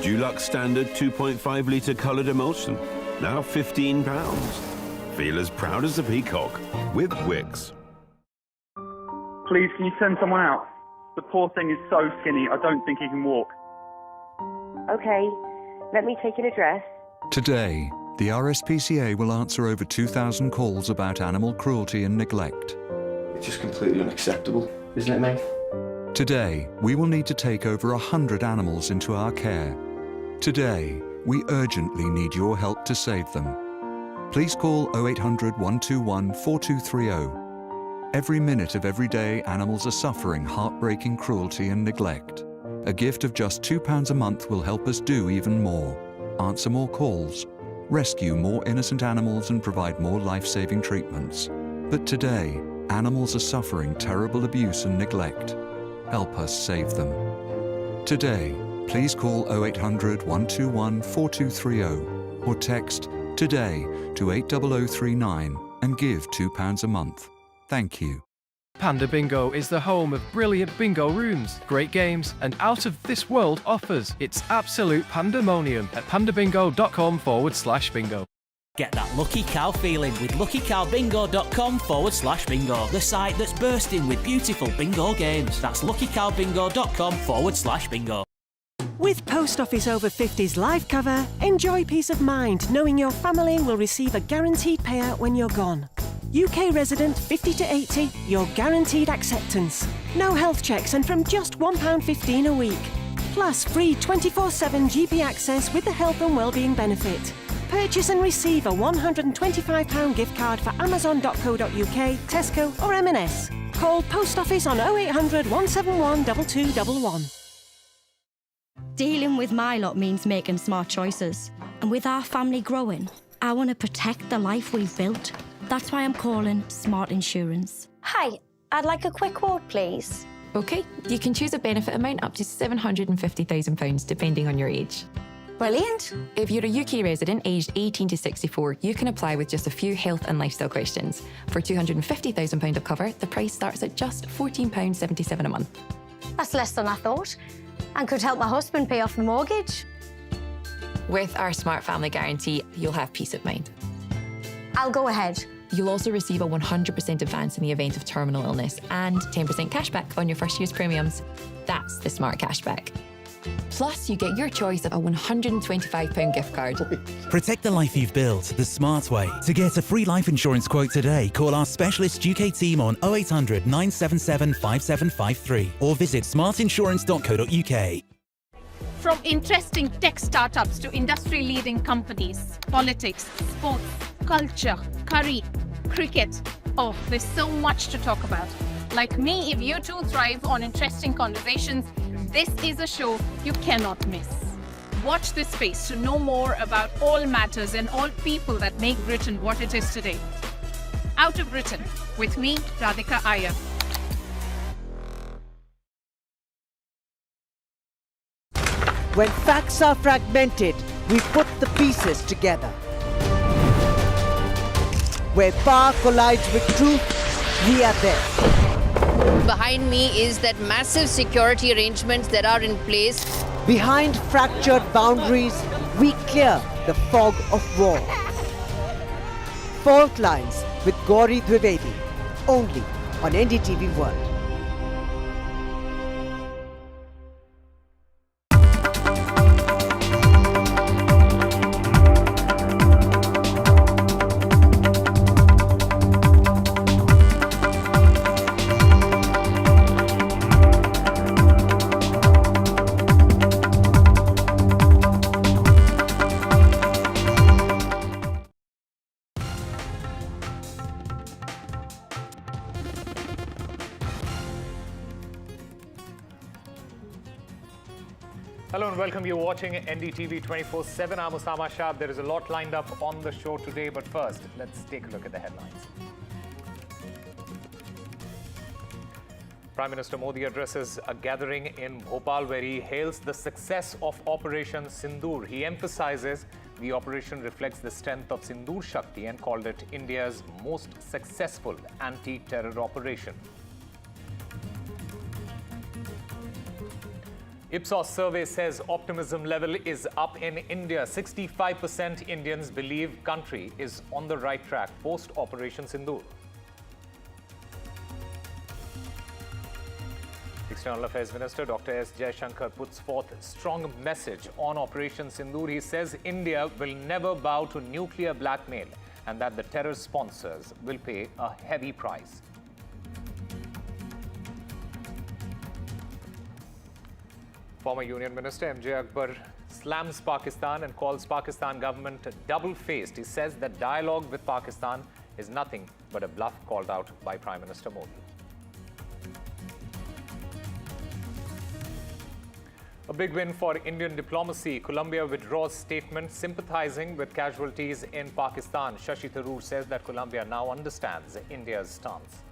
Speaker 32: Dulux Standard 2.5 litre coloured emulsion, now £15. Feel as proud as a peacock with Wix.
Speaker 13: Please, can you send someone out? The poor thing is so skinny, I don't think he can walk.
Speaker 17: Okay, let me take an address.
Speaker 18: Today, the RSPCA will answer over 2,000 calls about animal cruelty and neglect.
Speaker 35: It's just completely unacceptable, isn't it, mate?
Speaker 18: Today, we will need to take over 100 animals into our care. Today, we urgently need your help to save them. Please call 0800 121 4230. Every minute of every day, animals are suffering heartbreaking cruelty and neglect. A gift of just £2 a month will help us do even more. Answer more calls, rescue more innocent animals and provide more life-saving treatments. But today, animals are suffering terrible abuse and neglect. Help us save them. Today, please call 0800 121 4230 or text TODAY to 80039 and give £2 a month. Thank you.
Speaker 8: Panda Bingo is the home of brilliant bingo rooms, great games, and out-of-this-world offers. It's absolute pandemonium at pandabingo.com/bingo.
Speaker 9: Get that lucky cow feeling with luckycowbingo.com/bingo. The site that's bursting with beautiful bingo games. That's luckycowbingo.com/bingo.
Speaker 23: With Post Office Over 50s life cover, enjoy peace of mind knowing your family will receive a guaranteed payout when you're gone. UK resident 50 to 80, your guaranteed acceptance. No health checks and from just £1.15 a week. Plus free 24/7 GP access with the health and wellbeing benefit. Purchase and receive a £125 gift card for amazon.co.uk, Tesco or M&S. Call Post Office on 0800 171 2211.
Speaker 10: Dealing with my lot means making smart choices. And with our family growing, I want to protect the life we've built. That's why I'm calling Smart Insurance.
Speaker 11: Hi, I'd like a quick quote, please.
Speaker 6: OK, you can choose a benefit amount up to £750,000 depending on your age.
Speaker 11: Brilliant.
Speaker 6: If you're a UK resident aged 18 to 64, you can apply with just a few health and lifestyle questions. For £250,000 of cover, the price starts at just £14.77 a month.
Speaker 11: That's less than I thought, and could help my husband pay off the mortgage.
Speaker 6: With our Smart Family Guarantee, you'll have peace of mind.
Speaker 11: I'll go ahead.
Speaker 6: You'll also receive a 100% advance in the event of terminal illness and 10% cashback on your first year's premiums. That's the Smart Cashback. Plus, you get your choice of a £125 gift card.
Speaker 14: Protect the life you've built the smart way. To get a free life insurance quote today, call our specialist UK team on 0800 977 5753 or visit smartinsurance.co.uk.
Speaker 15: From interesting tech startups to industry-leading companies, politics, sports, culture, curry, cricket. Oh, there's so much to talk about. Like me, if you too thrive on interesting conversations, this is a show you cannot miss. Watch this space to know more about all matters and all people that make Britain what it is today. Out of Britain, with me, Radhika Iyer.
Speaker 19: When facts are fragmented, we put the pieces together. Where power collides with truth, we are there.
Speaker 20: Behind me is that massive security arrangements that are in place.
Speaker 19: Behind fractured boundaries, we clear the fog of war. Fault Lines with Gauri Dwivedi, only on NDTV World.
Speaker 5: Hello and welcome. You're watching NDTV 24/7. I'm Osama Shah. There is a lot lined up on the show today, but first, let's take a look at the headlines. Prime Minister Modi addresses a gathering in Bhopal where he hails the success of Operation Sindoor. He emphasizes the operation reflects the strength of Sindoor Shakti and called it India's most successful anti-terror operation. Ipsos survey says optimism level is up in India. 65% Indians believe country is on the right track post Operation Sindoor. External Affairs Minister Dr. S. Jaishankar puts forth a strong message on Operation Sindoor. He says India will never bow to nuclear blackmail and that the terror sponsors will pay a heavy price. Former Union Minister M.J. Akbar slams Pakistan and calls Pakistan government double-faced. He says that dialogue with Pakistan is nothing but a bluff called out by Prime Minister Modi. A big win for Indian diplomacy. Colombia withdraws statement sympathizing with casualties in Pakistan. Shashi Tharoor says that Colombia now understands India's stance.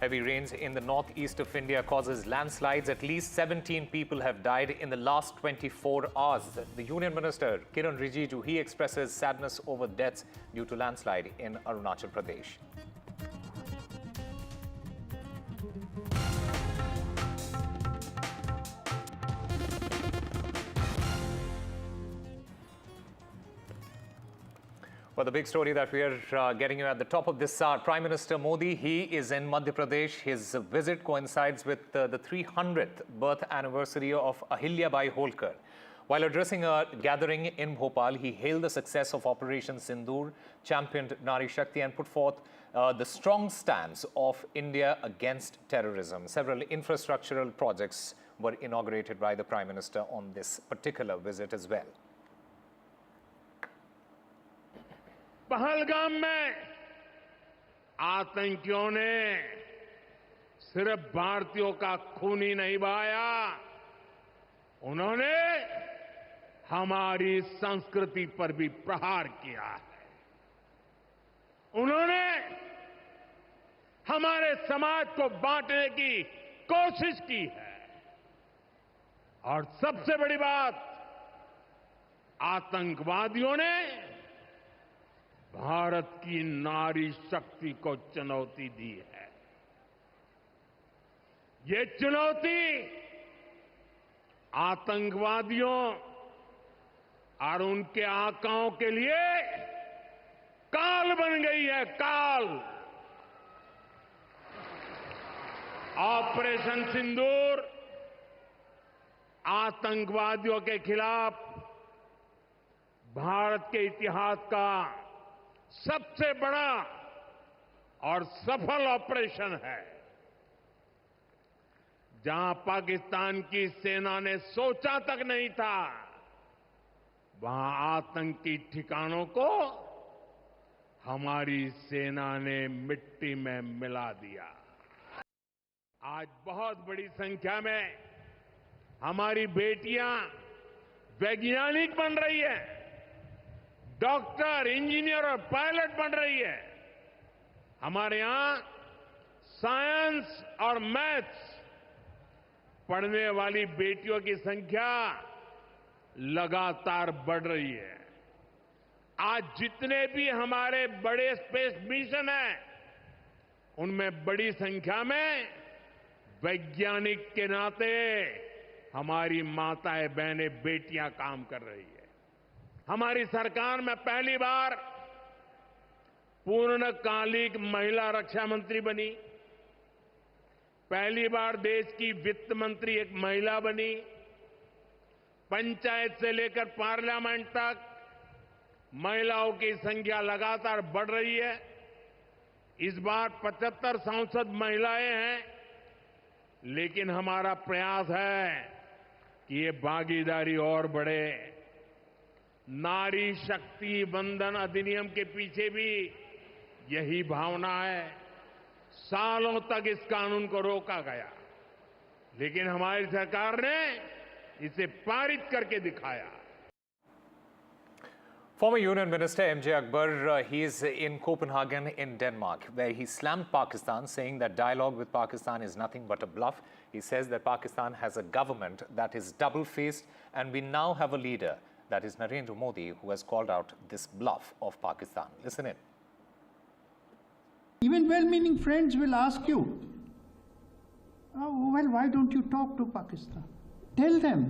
Speaker 5: Heavy rains in the northeast of India causes landslides. At least 17 people have died in the last 24 hours. The Union Minister, Kiran Rijiju, he expresses sadness over deaths due to landslide in Arunachal Pradesh.
Speaker 1: Well, the big story that we are getting you at the top of this hour, Prime Minister Modi, he is in Madhya Pradesh. His visit coincides with the 300th birth anniversary of Ahilya Bai Holkar. While addressing a gathering in Bhopal, he hailed the success of Operation Sindoor, championed Nari Shakti and put forth the strong stance of India against terrorism. Several infrastructural projects were inaugurated by the Prime Minister on this particular visit as well.
Speaker 2: Pahalgam में आतंकियों ने सिर्फ भारतीयों का खून ही नहीं बहाया, उन्होंने हमारी संस्कृति पर भी प्रहार किया है। उन्होंने हमारे समाज को बांटने की कोशिश की है। और सबसे बड़ी बात, आतंकवादियों ने भारत की नारी शक्ति को चुनौती दी है। ये चुनौती आतंकवादियों और उनके आकाओं के लिए काल बन गई है, काल। ऑपरेशन सिंदूर आतंकवादियों के खिलाफ भारत के इतिहास का सबसे बड़ा और सफल ऑपरेशन है। जहां पाकिस्तान की सेना ने सोचा तक नहीं था, वहां आतंकी ठिकानों को हमारी सेना ने मिट्टी में मिला दिया। आज बहुत बड़ी संख्या में हमारी बेटियां वैज्ञानिक बन रही है, डॉक्टर, इंजीनियर और पायलट बन रही है। हमारे यहां साइंस और मैथ्स पढ़ने वाली बेटियों की संख्या लगातार बढ़ रही है। आज जितने भी हमारे बड़े स्पेस मिशन हैं, उनमें बड़ी संख्या में वैज्ञानिक के नाते हमारी माताएं, बहनें, बेटियां काम कर रही है। हमारी सरकार में पहली बार पूर्णकालिक महिला रक्षा मंत्री बनी, पहली बार देश की वित्त मंत्री एक महिला बनी, पंचायत से लेकर पार्लियामेंट तक महिलाओं की संख्या लगातार बढ़ रही है। इस बार 75 सांसद महिलाएं हैं, लेकिन हमारा प्रयास है कि ये भागीदारी और बढ़े। नारी शक्ति वंदन अधिनियम के पीछे भी यही भावना है। सालों तक इस कानून को रोका गया, लेकिन हमारी सरकार ने इसे पारित करके दिखाया।
Speaker 1: Former Union Minister M.J. Akbar, he is in Copenhagen in Denmark, where he slammed Pakistan, saying that dialogue with Pakistan is nothing but a bluff. He says that Pakistan has a government that is double-faced, and we now have a leader, that is Narendra Modi, who has called out this bluff of Pakistan. Listen in.
Speaker 3: Even well-meaning friends will ask you, oh, well, why don't you talk to Pakistan? Tell them,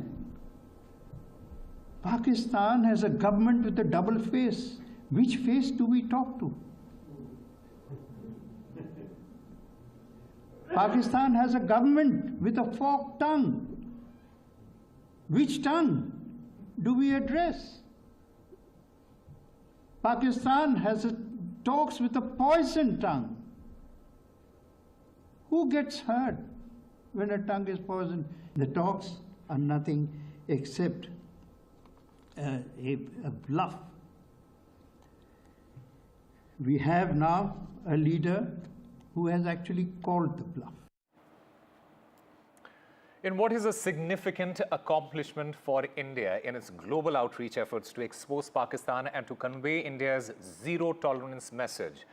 Speaker 3: Pakistan has a government with a double face. Which face do we talk to? Pakistan has a government with a forked tongue. Which tongue do we address? Pakistan has talks with a poisoned tongue. Who gets hurt when a tongue is poisoned? The talks are nothing except a bluff. We have now a leader who has actually called the bluff.
Speaker 1: In what is a significant accomplishment for India in its global outreach efforts to expose Pakistan and to convey India's zero-tolerance message,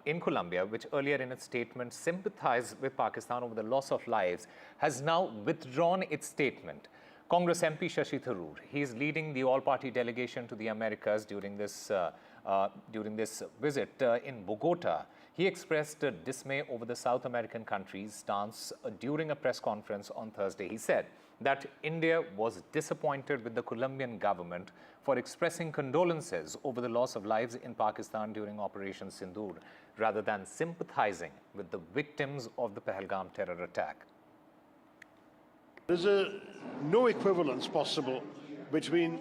Speaker 1: in Colombia, which earlier in its statement sympathized with Pakistan over the loss of lives, has now withdrawn its statement. Congress MP Shashi Tharoor, he is leading the all-party delegation to the Americas during this visit in Bogota. He expressed dismay over the South American country's stance during a press conference on Thursday. He said that India was disappointed with the Colombian government for expressing condolences over the loss of lives in Pakistan during Operation Sindoor, rather than sympathizing with the victims of the Pahalgam terror attack.
Speaker 7: There's no equivalence possible between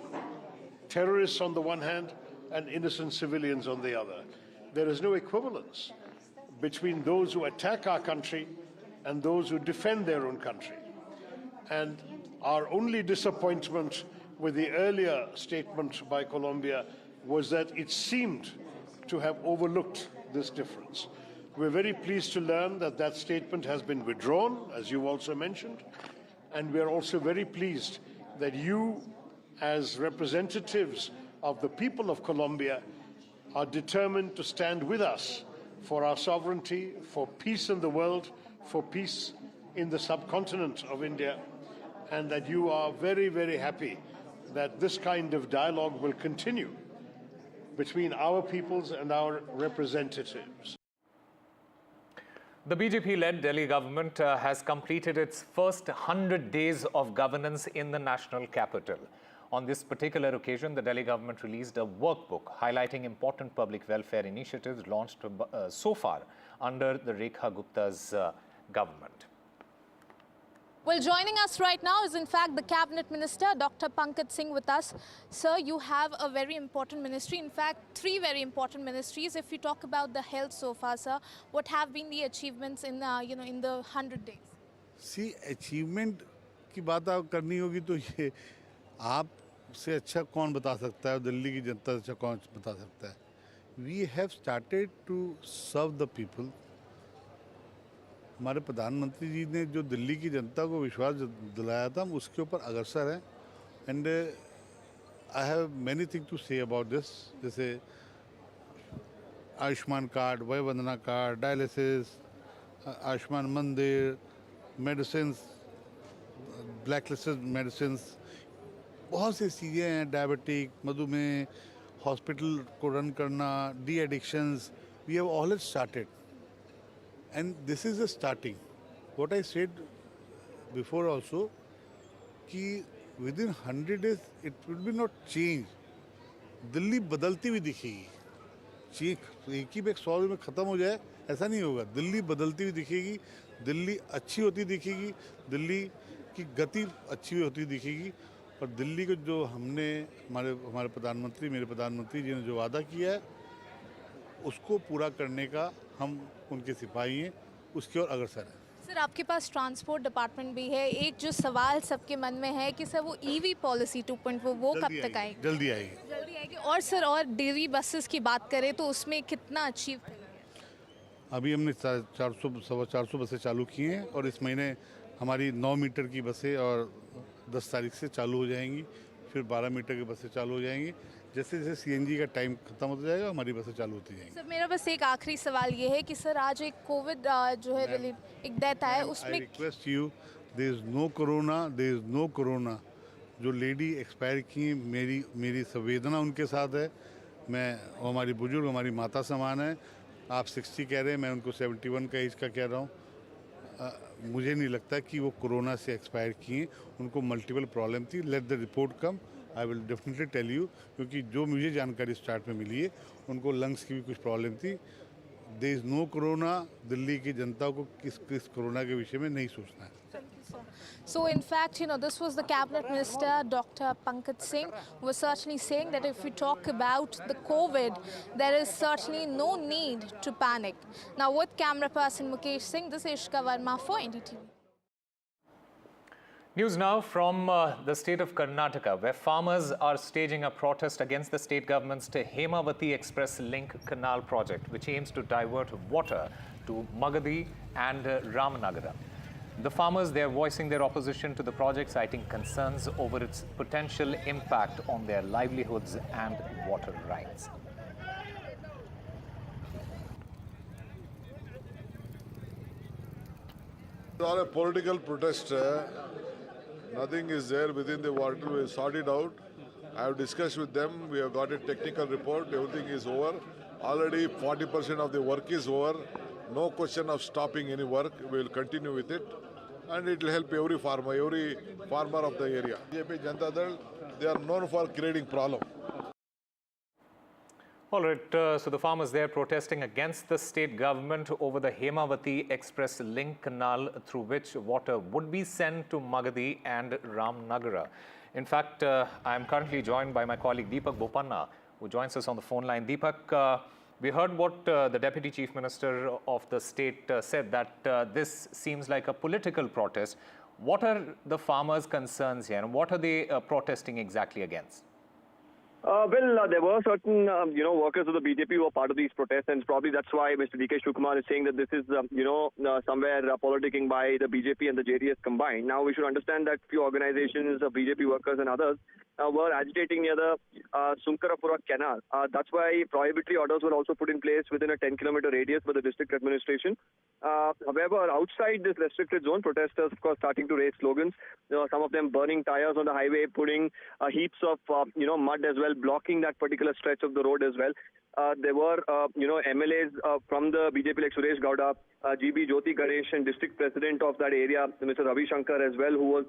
Speaker 7: terrorists on the one hand and innocent civilians on the other. There is no equivalence between those who attack our country and those who defend their own country. And our only disappointment with the earlier statement by Colombia was that it seemed to have overlooked this difference. We're very pleased to learn that that statement has been withdrawn, as you also mentioned, and we're also very pleased that you, as representatives of the people of Colombia, are determined to stand with us for our sovereignty, for peace in the world, for peace in the subcontinent of India, and that you are very, very happy that this kind of dialogue will continue between our peoples and our representatives.
Speaker 1: The BJP-led Delhi government has completed its first 100 days of governance in the national capital. On this particular occasion, the Delhi government released a workbook highlighting important public welfare initiatives launched so far under the Rekha Gupta's government.
Speaker 15: Well, joining us right now is in fact the Cabinet Minister, Dr. Pankaj Singh with us. Sir, you have a very important ministry, in fact, 3 very important ministries. If you talk about the health so far, sir, what have been the achievements in, in the 100 days?
Speaker 12: See, achievement की बात आप करनी होगी तो ये आपसे अच्छा कौन बता सकता है, दिल्ली की जनता से अच्छा कौन बता सकता है. We have started to serve the people. हमारे प्रधानमंत्री जी ने जो दिल्ली की जनता को विश्वास दिलाया था हम उसके ऊपर अग्रसर हैं. And I have many thing to say about this, जैसे आयुष्मान कार्ड, वय वंदना कार्ड, डायलिसिस, आयुष्मान मंदिर, मेडिसिन, ब्लैक लिस्टेड मेडिसिन, बहुत सी चीज़ें हैं, डायबिटिक, मधुमेह, हॉस्पिटल को रन करना, de addictions, we have already started. And this is a starting. What I said before also, कि within 100 days it will be not change. Delhi बदलती हुई दिखेगी. एक ही बैग 100 में ख़त्म हो जाए ऐसा नहीं होगा. दिल्ली बदलती हुई दिखेगी, दिल्ली अच्छी होती दिखेगी, दिल्ली की गति अच्छी होती दिखेगी. और दिल्ली को जो हमने हमारे प्रधानमंत्री, मेरे प्रधानमंत्री जी ने जो वादा किया है उसको पूरा करने का हम उनके सिपाही हैं, उसके और अग्रसर हैं.
Speaker 15: सर, आपके पास ट्रांसपोर्ट डिपार्टमेंट भी है. एक जो सवाल सबके मन में है कि सर वो ईवी पॉलिसी 2.0 वो कब तक आएगी?
Speaker 12: जल्दी आएगी.
Speaker 15: और सर, और डेली बसेस की बात करें तो उसमें कितना अचीव?
Speaker 12: अभी हमने 400 बसें चालू की हैं और इस महीने हमारी 9 मीटर की बसें और 10 तारीख से चालू हो जाएंगी. फिर 12 मीटर की बसें चालू हो जाएंगी. जैसे जैसे सीएनजी का टाइम खत्म होता जाएगा हमारी बसें चालू होती जाएंगी.
Speaker 15: सर, मेरा बस एक आखिरी सवाल ये है कि सर आज एक कोविड जो है एक डेथ आया उसमें.
Speaker 12: I request you, there is no corona, there is no corona. जो लेडी एक्सपायर की मेरी संवेदना उनके साथ है. मैं हमारी बुजुर्ग, हमारी माता समान है. आप 60 कह रहे हैं, मैं उनको 71 का एज का कह रहा हूँ. मुझे नहीं लगता कि वो कोरोना से एक्सपायर किए. उनको मल्टीपल प्रॉब्लम थी. Let the report come, I will definitely tell you. क्योंकि जो मुझे जानकारी स्टार्ट में मिली है उनको लंग्स की भी कुछ प्रॉब्लम थी. There is no corona. Delhi की जनता को किस कोरोना के विषय में नहीं सोचना है.
Speaker 15: So in fact, this was the Cabinet Minister, Dr. Pankaj Singh, who was certainly saying that if we talk about the COVID, there is certainly no need to panic. Now with camera person Mukesh Singh, this is Ishka Verma for NDTV.
Speaker 1: News now from the state of Karnataka, where farmers are staging a protest against the state government's Hemavati Express Link Canal project, which aims to divert water to Magadhi and Ramanagara. The farmers, they are voicing their opposition to the project, citing concerns over its potential impact on their livelihoods and water rights.
Speaker 16: It's not a political protest. Nothing is there within the water. We have sorted out. I have discussed with them. We have got a technical report. Everything is over. Already 40% of the work is over. No question of stopping any work. We will continue with it. And it will help every farmer of the area. BJP Janata Dal, they are known for creating problem.
Speaker 1: All right, so the farmers there protesting against the state government over the Hemavati Express link canal through which water would be sent to Magadhi and Ramnagara. In fact, I am currently joined by my colleague Deepak Bopanna, who joins us on the phone line. Deepak, we heard what the Deputy Chief Minister of the state said, that this seems like a political protest. What are the farmers' concerns here, and what are they protesting exactly against?
Speaker 4: There were certain, workers of the BJP who were part of these protests, and probably that's why Mr. DK Shivakumar is saying that this is, somewhere politicking by the BJP and the JDS combined. Now, we should understand that few organizations, BJP workers and others, were agitating near the Sunkarapura canal. That's why prohibitory orders were also put in place within a 10-kilometer radius by the district administration. However, outside this restricted zone, protesters, of course, starting to raise slogans. Some of them burning tires on the highway, putting heaps of, mud as well, blocking that particular stretch of the road as well. There were, MLAs from the BJP like Suresh Gowda, GB Jyoti Ganesh, and district president of that area, Mr. Ravi Shankar as well, who was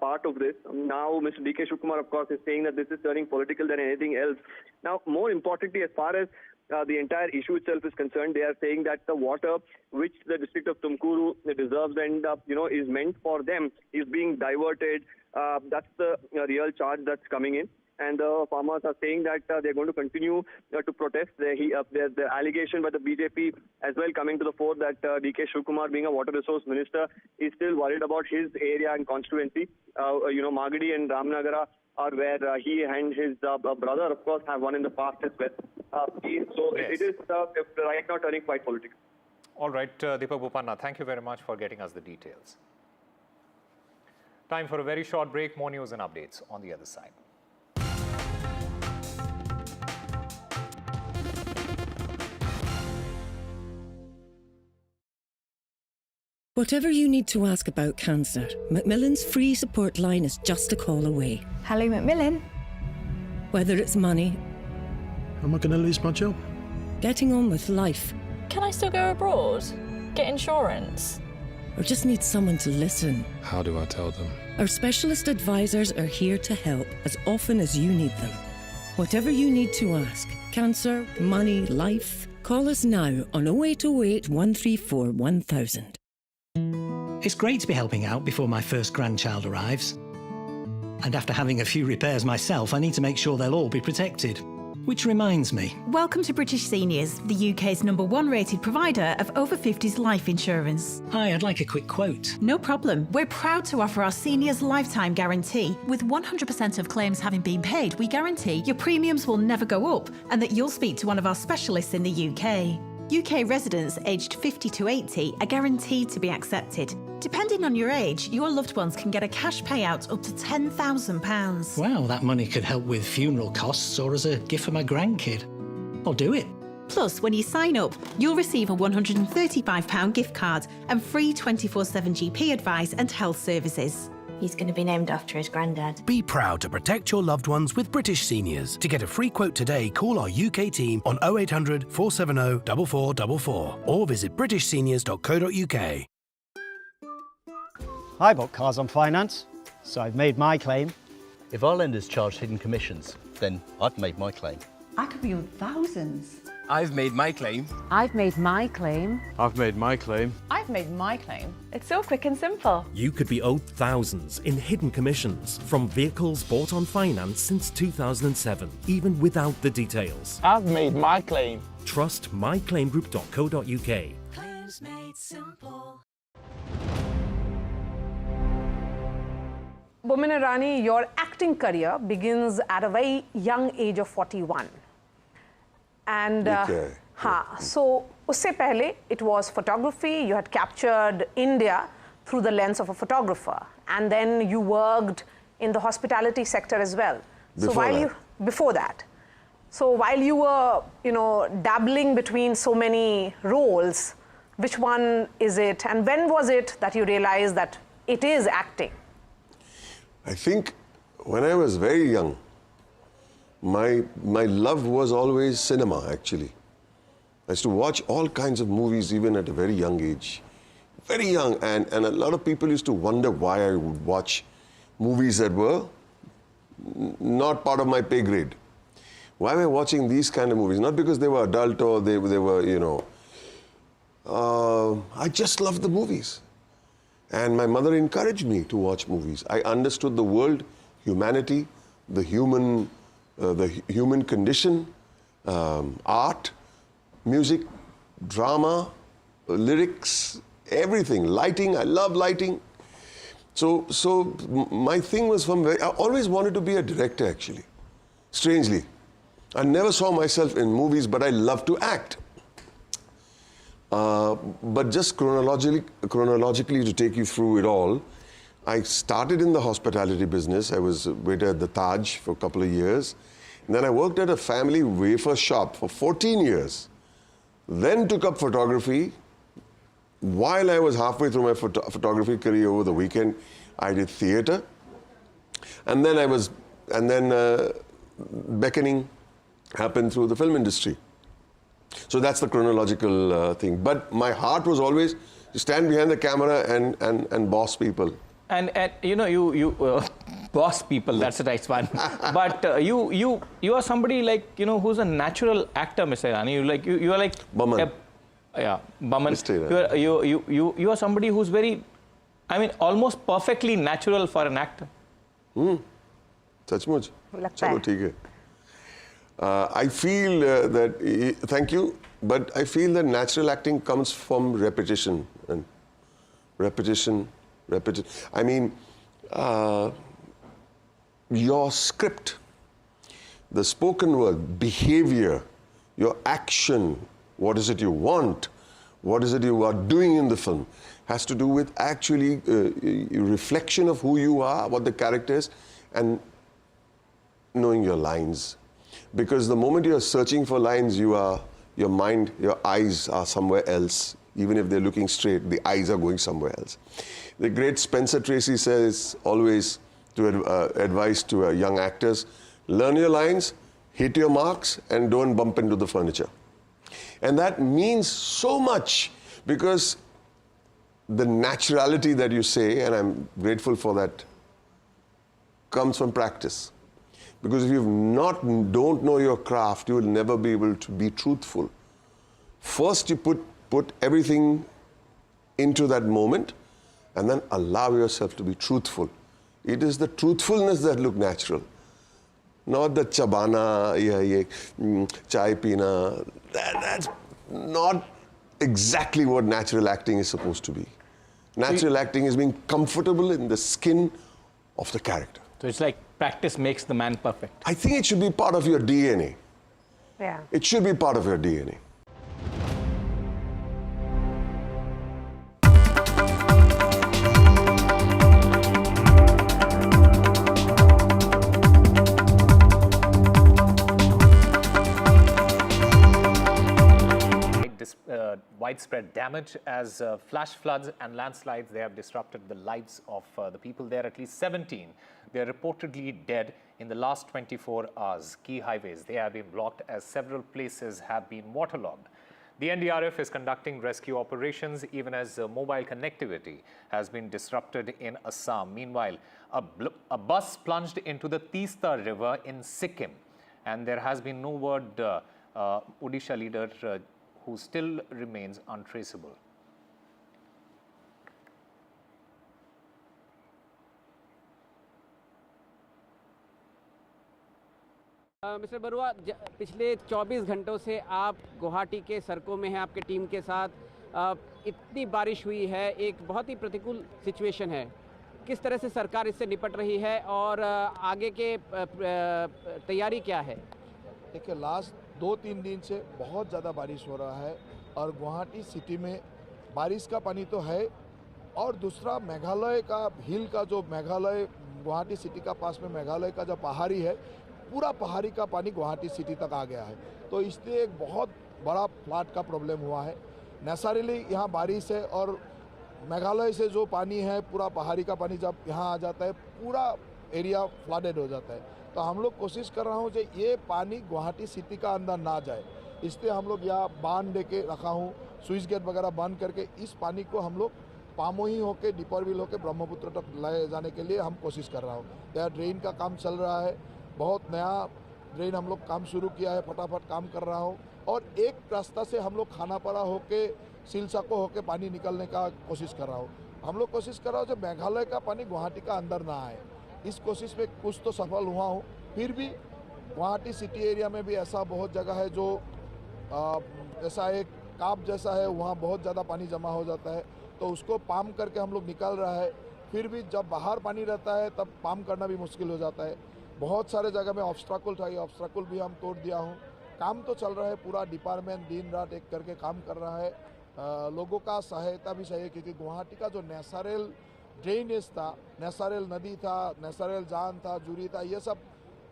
Speaker 4: part of this. Now, Mr. DK Shivakumar, of course, is saying that this is turning political than anything else. Now, more importantly, as far as the entire issue itself is concerned, they are saying that the water which the district of Tumkuru deserves and, is meant for them is being diverted. That's the real charge that's coming in. And the farmers are saying that they're going to continue to protest. The allegation by the BJP as well coming to the fore that DK Shivakumar, being a water resource minister, is still worried about his area and constituency. Magadhi and Ramnagara are where he and his brother, of course, have won in the past as well. It is right now turning quite political.
Speaker 1: All right, Deepak Bopanna, thank you very much for getting us the details. Time for a very short break. More news and updates on the other side.
Speaker 23: Whatever you need to ask about cancer, Macmillan's free support line is just a call away.
Speaker 13: Hello, Macmillan.
Speaker 23: Whether it's money...
Speaker 21: Am I going to lose my job?
Speaker 23: Getting on with life.
Speaker 13: Can I still go abroad? Get insurance?
Speaker 23: Or just need someone to listen.
Speaker 21: How do I tell them?
Speaker 23: Our specialist advisors are here to help as often as you need them. Whatever you need to ask, cancer, money, life, call us now on 0808 134 1000.
Speaker 22: It's great to be helping out before my first grandchild arrives. And after having a few repairs myself, I need to make sure they'll all be protected. Which reminds me.
Speaker 24: Welcome to British Seniors, the UK's #1 rated provider of over 50s life insurance.
Speaker 22: Hi, I'd like a quick quote.
Speaker 24: No problem. We're proud to offer our seniors lifetime guarantee. With 100% of claims having been paid, we guarantee your premiums will never go up and that you'll speak to one of our specialists in the UK. UK residents aged 50 to 80 are guaranteed to be accepted. Depending on your age, your loved ones can get a cash payout up to £10,000.
Speaker 22: Wow, that money could help with funeral costs or as a gift for my grandkid. I'll do it.
Speaker 24: Plus, when you sign up, you'll receive a £135 gift card and free 24/7 GP advice and health services.
Speaker 13: He's going to be named after his granddad.
Speaker 25: Be proud to protect your loved ones with British Seniors. To get a free quote today, call our UK team on 0800 470 4444 or visit britishseniors.co.uk.
Speaker 26: I bought cars on finance, so I've made my claim.
Speaker 27: If our lenders charged hidden commissions, then I'd made my claim.
Speaker 28: I could be owed thousands.
Speaker 29: I've made my claim.
Speaker 30: I've made my claim.
Speaker 31: I've made my claim.
Speaker 28: I've made my claim. It's so quick and simple.
Speaker 32: You could be owed thousands in hidden commissions from vehicles bought on finance since 2007, even without the details.
Speaker 31: I've made my claim.
Speaker 32: Trust myclaimgroup.co.uk.
Speaker 33: Claims made simple.
Speaker 34: Bomin Irani, your acting career begins at a very young age of 41. And so usse pehle it was photography. You had captured India through the lens of a photographer, and then you worked in the hospitality sector as well. Before that. So while you were, dabbling between so many roles, which one is it, and when was it that you realized that it is acting?
Speaker 36: I think when I was very young, my love was always cinema, actually. I used to watch all kinds of movies even at a very young age. Very young, and a lot of people used to wonder why I would watch movies that were not part of my pay grade. Why am I watching these kind of movies? Not because they were adult or they were, you know. I just loved the movies. And my mother encouraged me to watch movies. I understood the world, humanity, the human condition, art, music, drama, lyrics, everything. Lighting, I love lighting. So my thing was I always wanted to be a director actually, strangely. I never saw myself in movies, but I love to act. But just chronologically to take you through it all, I started in the hospitality business. I was a waiter at the Taj for a couple of years. And then I worked at a family wafer shop for 14 years. Then took up photography. While I was halfway through my photography career over the weekend, I did theatre. And then beckoning happened through the film industry. So that's the chronological thing. But my heart was always to stand behind the camera and boss people.
Speaker 31: And you know, you boss people, that's a nice one. But you are somebody like, you know, who's a natural actor, Mr. Irani. You are like...
Speaker 36: Baman.
Speaker 31: Yeah, Baman. You are somebody who's very, I mean, almost perfectly natural for an actor.
Speaker 36: Sachmuch. Chalo, theek hai. I feel that, thank you, but I feel that natural acting comes from repetition and repetition. I mean, your script, the spoken word, behavior, your action, what is it you want, what is it you are doing in the film, has to do with actually reflection of who you are, what the character is, and knowing your lines. Because the moment you're searching for lines, your mind, your eyes are somewhere else. Even if they're looking straight, the eyes are going somewhere else. The great Spencer Tracy says always to advice to young actors, learn your lines, hit your marks, and don't bump into the furniture. And that means so much because the naturality that you say, and I'm grateful for that, comes from practice. Because if you don't know your craft, you will never be able to be truthful. First, you put everything into that moment, and then allow yourself to be truthful. It is the truthfulness that looks natural, not the chabana, chai pina. That's not exactly what natural acting is supposed to be. Natural acting is being comfortable in the skin of the character.
Speaker 31: So it's like practice makes the man perfect.
Speaker 36: I think it should be part of your DNA.
Speaker 34: Yeah.
Speaker 36: It should be part of your DNA.
Speaker 1: Widespread damage as flash floods and landslides, they have disrupted the lives of the people there. At least 17, they are reportedly dead in the last 24 hours. Key highways, they have been blocked as several places have been waterlogged. The NDRF is conducting rescue operations even as mobile connectivity has been disrupted in Assam. Meanwhile, a bus plunged into the Teesta River in Sikkim, and there has been no word. Odisha leader who still remains untraceable.
Speaker 2: Mister Barua, पिछले 24 घंटों से आप गुवाहाटी के सड़कों में हैं आपके team के साथ। इतनी बारिश हुई है, एक बहुत ही प्रतिकूल सिचुएशन है। किस तरह से सरकार इससे निपट रही है और आगे के तैयारी क्या है?
Speaker 3: देखिए, लास्ट 2-3 दिन से बहुत ज़्यादा बारिश हो रहा है और गुवाहाटी सिटी में बारिश का पानी तो है, और दूसरा मेघालय का हिल का जो मेघालय गुवाहाटी सिटी का पास में मेघालय का जो पहाड़ी है, पूरा पहाड़ी का पानी गुवाहाटी सिटी तक आ गया है। तो इसलिए एक बहुत बड़ा फ्लड का प्रॉब्लम हुआ है। नेचुरली यहाँ बारिश है और मेघालय से जो पानी है, पूरा पहाड़ी का पानी जब यहाँ आ जाता है, पूरा एरिया फ्लडेड हो जाता है। तो हम लोग कोशिश कर रहा हूँ कि ये पानी गुवाहाटी सिटी का अंदर ना जाए, इसलिए हम लोग यहाँ बांध दे के रखा हूँ, स्विच गेट वगैरह बंद करके इस पानी को हम लोग पामोही होके दीपरविल होके ब्रह्मपुत्र तक ले जाने के लिए हम कोशिश कर रहा हूँ। यहाँ ड्रेन का काम चल रहा है, बहुत नया ड्रेन हम लोग काम शुरू किया है, फटाफट काम कर रहा हूँ। और एक रास्ता से हम लोग खानापारा होके सिलसाको होके पानी निकलने का कोशिश कर रहा हूँ। हम लोग कोशिश कर रहा हूँ जो मेघालय का पानी गुवाहाटी का अंदर ना आए, इस कोशिश में कुछ तो सफल हुआ हूँ। फिर भी गुवाहाटी सिटी एरिया में भी ऐसा बहुत जगह है जो ऐसा एक काप जैसा है, वहाँ बहुत ज़्यादा पानी जमा हो जाता है, तो उसको पाम करके हम लोग निकाल रहा है। फिर भी जब बाहर पानी रहता है तब पाम करना भी मुश्किल हो जाता है। बहुत सारे जगह में ऑब्स्ट्रकल था, ये ऑब्स्ट्रकल भी हम तोड़ दिया हूँ। काम तो चल रहा है, पूरा डिपार्टमेंट दिन रात एक करके काम कर रहा है। लोगों का सहायता भी चाहिए क्योंकि गुवाहाटी का जो नेचुरल ड्रेनेज था, नेचुरल नदी था, नेचुरल जान था, जूरी था, ये सब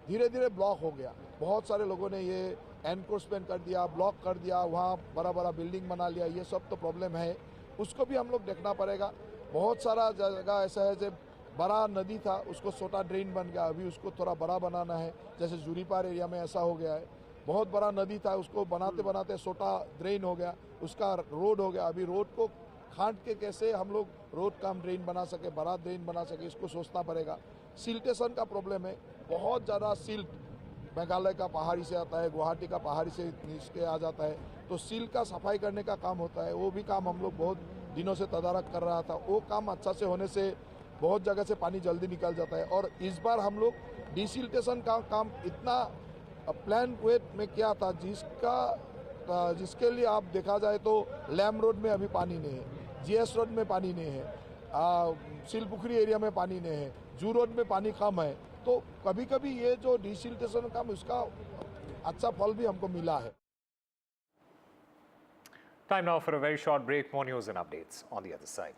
Speaker 3: धीरे धीरे ब्लॉक हो गया। बहुत सारे लोगों ने ये एनक्रोचमेंट कर दिया, ब्लॉक कर दिया, वहाँ बड़ा बड़ा बिल्डिंग बना लिया, ये सब तो प्रॉब्लम है, उसको भी हम लोग देखना पड़ेगा। बहुत सारा जगह ऐसा है जो बड़ा नदी था उसको छोटा ड्रेन बन गया, अभी उसको थोड़ा बड़ा बनाना है। जैसे जूरीपार एरिया में ऐसा हो गया है, बहुत बड़ा नदी था उसको बनाते बनाते छोटा ड्रेन हो गया, उसका रोड हो गया। अभी रोड को खांट के कैसे हम लोग रोड का ड्रेन बना सके, बड़ा ड्रेन बना सके, इसको सोचना पड़ेगा। सिल्टेशन का प्रॉब्लम है, बहुत ज़्यादा सिल्ट मेघालय का पहाड़ी से आता है, गुवाहाटी का पहाड़ी से नीचे आ जाता है, तो सिल्ट का सफाई करने का काम होता है। वो भी काम हम लोग बहुत दिनों से तदारक कर रहा था, वो काम अच्छा से होने से बहुत जगह से पानी जल्दी निकल जाता है। और इस बार हम लोग डिसिल्टेशन का काम इतना प्लान वेट में किया था जिसके लिए आप देखा जाए तो लैम रोड में अभी पानी नहीं है, जीएस रोड में पानी नहीं है, सिलपुखरी एरिया में पानी नहीं है, जू रोड में पानी कम है। तो कभी कभी ये जो डिसिल्टेशन काम उसका अच्छा फल भी हमको मिला है।
Speaker 1: Time now for a very short break. More news and updates on the other side.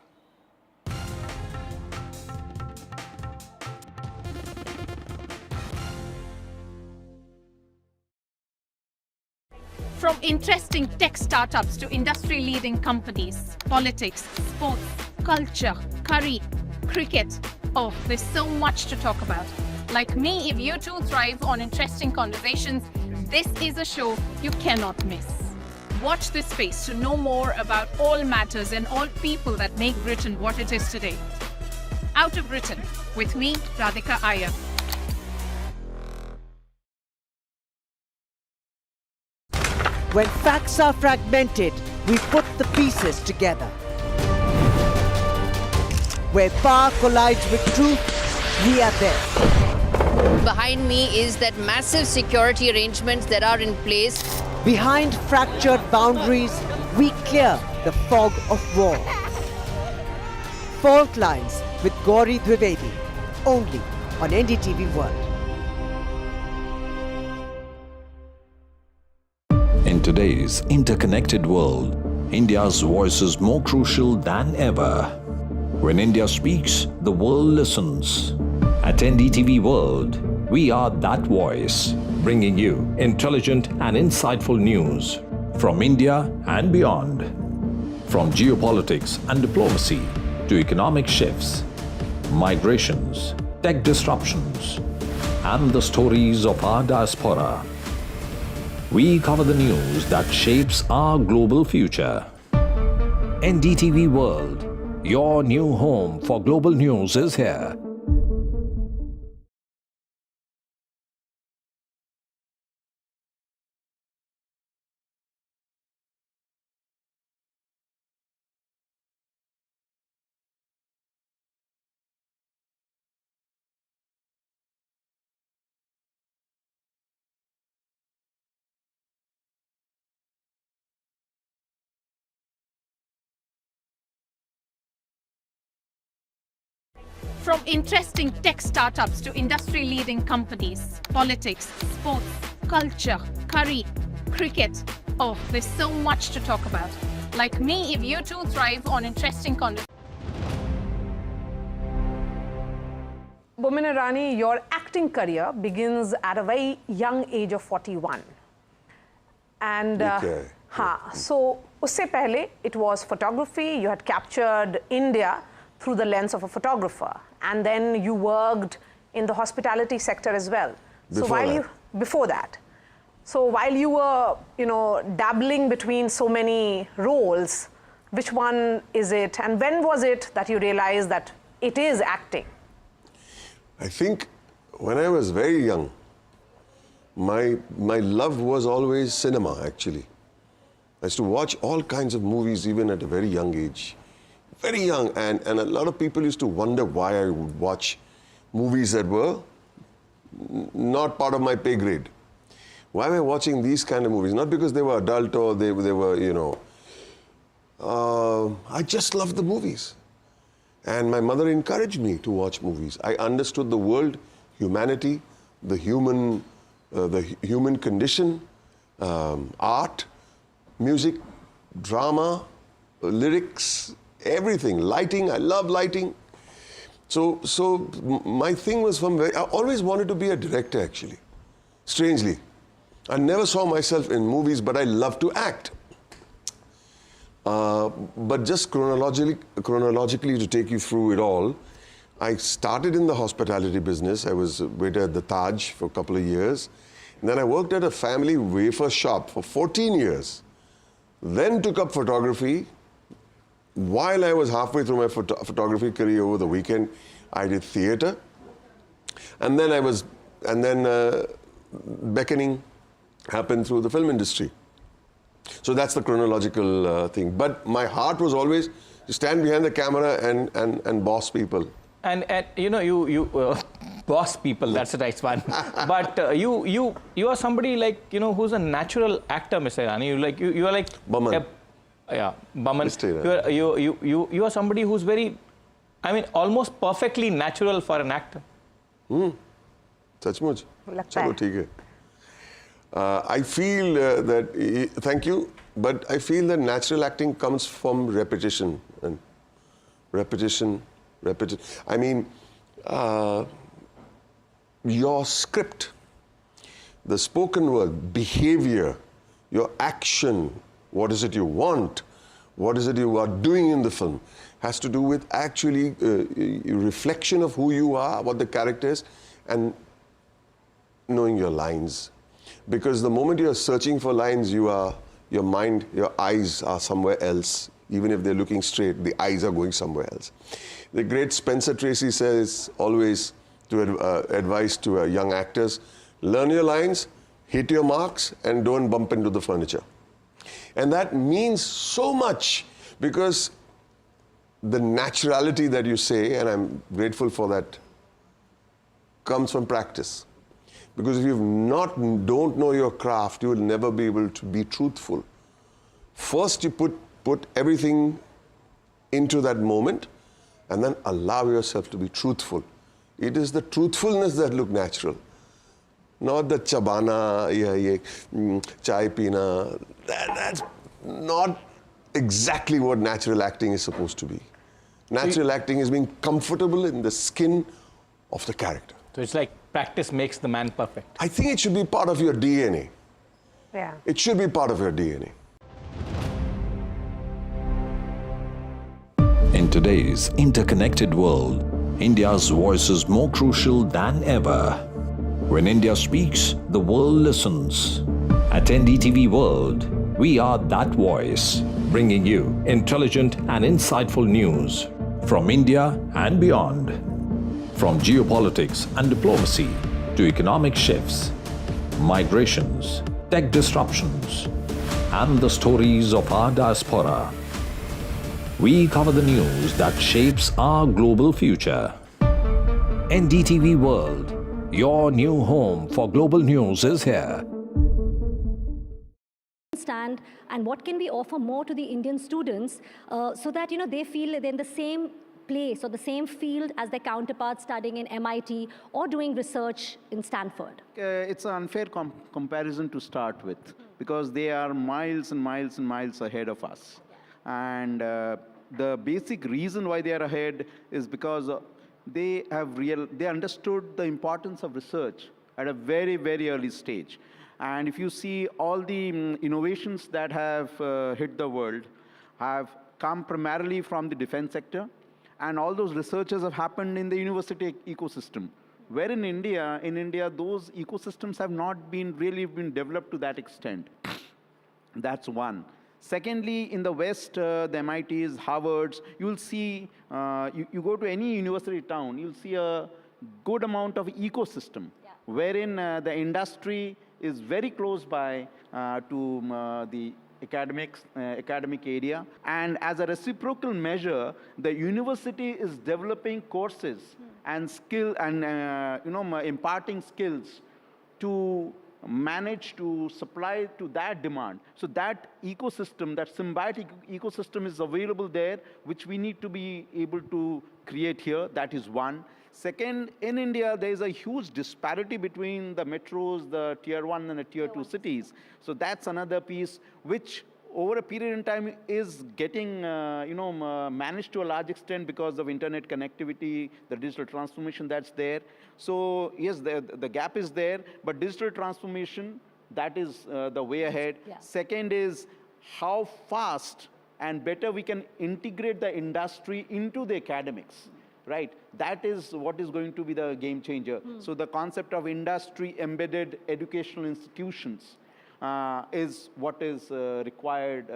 Speaker 5: From interesting tech startups to industry-leading companies, politics, sports, culture, curry, cricket. Oh, there's so much to talk about. Like me, if you too thrive on interesting conversations, this is a show you cannot miss. Watch this space to know more about all matters and all people that make Britain what it is today. Out of Britain, with me, Radhika Iyer.
Speaker 6: When facts are fragmented, we put the pieces together. Where power collides with truth, we are there.
Speaker 7: Behind me is that massive security arrangements that are in place.
Speaker 6: Behind fractured boundaries, we clear the fog of war. Fault Lines with Gauri Dwivedi, only on NDTV World.
Speaker 8: In today's interconnected world, India's voice is more crucial than ever. When India speaks, the world listens. At NDTV World, we are that voice, bringing you intelligent and insightful news from India and beyond. From geopolitics and diplomacy to economic shifts, migrations, tech disruptions, and the stories of our diaspora. We cover the news that shapes our global future. NDTV World, your new home for global news is here.
Speaker 5: From interesting tech startups to industry-leading companies, politics, sports, culture, curry, cricket. Oh, there's so much to talk about. Like me, if you too thrive on interesting content.
Speaker 34: Bomin Irani, your acting career begins at a very young age of 41. And so usse pehle it was photography. You had captured India through the lens of a photographer, and then you worked in the hospitality sector as well. Before that, So while you were, dabbling between so many roles, which one is it? And when was it that you realized that it is acting?
Speaker 36: I think when I was very young, my love was always cinema, actually. I used to watch all kinds of movies even at a very young age. Very young, and a lot of people used to wonder why I would watch movies that were not part of my pay grade. Why am I watching these kind of movies? Not because they were adult or they were, I just loved the movies. And my mother encouraged me to watch movies. I understood the world, humanity, the human condition, art, music, drama, lyrics, everything. Lighting, I love lighting. So my thing was I always wanted to be a director, actually. Strangely. I never saw myself in movies, but I love to act. But just chronologically to take you through it all, I started in the hospitality business. I was a waiter at the Taj for a couple of years. And then I worked at a family wafer shop for 14 years. Then took up photography. While I was halfway through my photography career over the weekend, I did theater. And then beckoning happened through the film industry. So that's the chronological thing. But my heart was always to stand behind the camera and boss people.
Speaker 31: And you boss people, that's a nice one. But you are somebody like, who's a natural actor, Mr. Irani. You are like...
Speaker 36: Baman.
Speaker 31: Baman. You are somebody who's very, almost perfectly natural for an actor.
Speaker 36: Sachmuch. Chalo, theek hai. I feel that, thank you, but I feel that natural acting comes from repetition. And repetition. Your script, the spoken word, behavior, your action, what is it you want, what is it you are doing in the film, has to do with actually reflection of who you are, what the character is, and knowing your lines. Because the moment you're searching for lines, your mind, your eyes are somewhere else. Even if they're looking straight, the eyes are going somewhere else. The great Spencer Tracy says always to advice to young actors, learn your lines, hit your marks, and don't bump into the furniture. And that means so much because the naturality that you say, and I'm grateful for that, comes from practice. Because if you don't know your craft, you will never be able to be truthful. First, you put everything into that moment, and then allow yourself to be truthful. It is the truthfulness that looks natural, not the chabana, chai pina. That's not exactly what natural acting is supposed to be. Natural acting is being comfortable in the skin of the character.
Speaker 31: So it's like practice makes the man perfect.
Speaker 36: I think it should be part of your DNA.
Speaker 34: Yeah.
Speaker 36: It should be part of your DNA.
Speaker 8: In today's interconnected world, India's voice is more crucial than ever. When India speaks, the world listens. At NDTV World, we are that voice, bringing you intelligent and insightful news from India and beyond. From geopolitics and diplomacy to economic shifts, migrations, tech disruptions, and the stories of our diaspora. We cover the news that shapes our global future. NDTV World, your new home for global news is here.
Speaker 4: Stand and what can we offer more to the Indian students so that they feel they're in the same place or the same field as their counterparts studying in MIT or doing research in Stanford?
Speaker 9: It's an unfair comparison to start with because they are miles and miles and miles ahead of us. And the basic reason why they are ahead is because they understood the importance of research at a very, very early stage. And if you see all the innovations that have hit the world have come primarily from the defense sector. And all those researches have happened in the university ecosystem, Where in India, those ecosystems have not really been developed to that extent. That's one. Secondly, in the West, the MITs, Harvards, you'll see, you go to any university town, you'll see a good amount of ecosystem, wherein the industry is very close by to the academic area. And as a reciprocal measure, the university is developing courses and imparting skills to manage to supply to that demand. So that ecosystem, that symbiotic ecosystem is available there, which we need to be able to create here. That is one. Second, in India, there is a huge disparity between the metros, the tier 1 and the tier 2 cities. So that's another piece which over a period in time is getting managed to a large extent because of internet connectivity, the digital transformation that's there. So yes, the gap is there, but digital transformation, that is the way ahead.
Speaker 4: Yeah.
Speaker 9: Second is how fast and better we can integrate the industry into the academics. Right, that is what is going to be the game changer. So the concept of industry-embedded educational institutions is what is required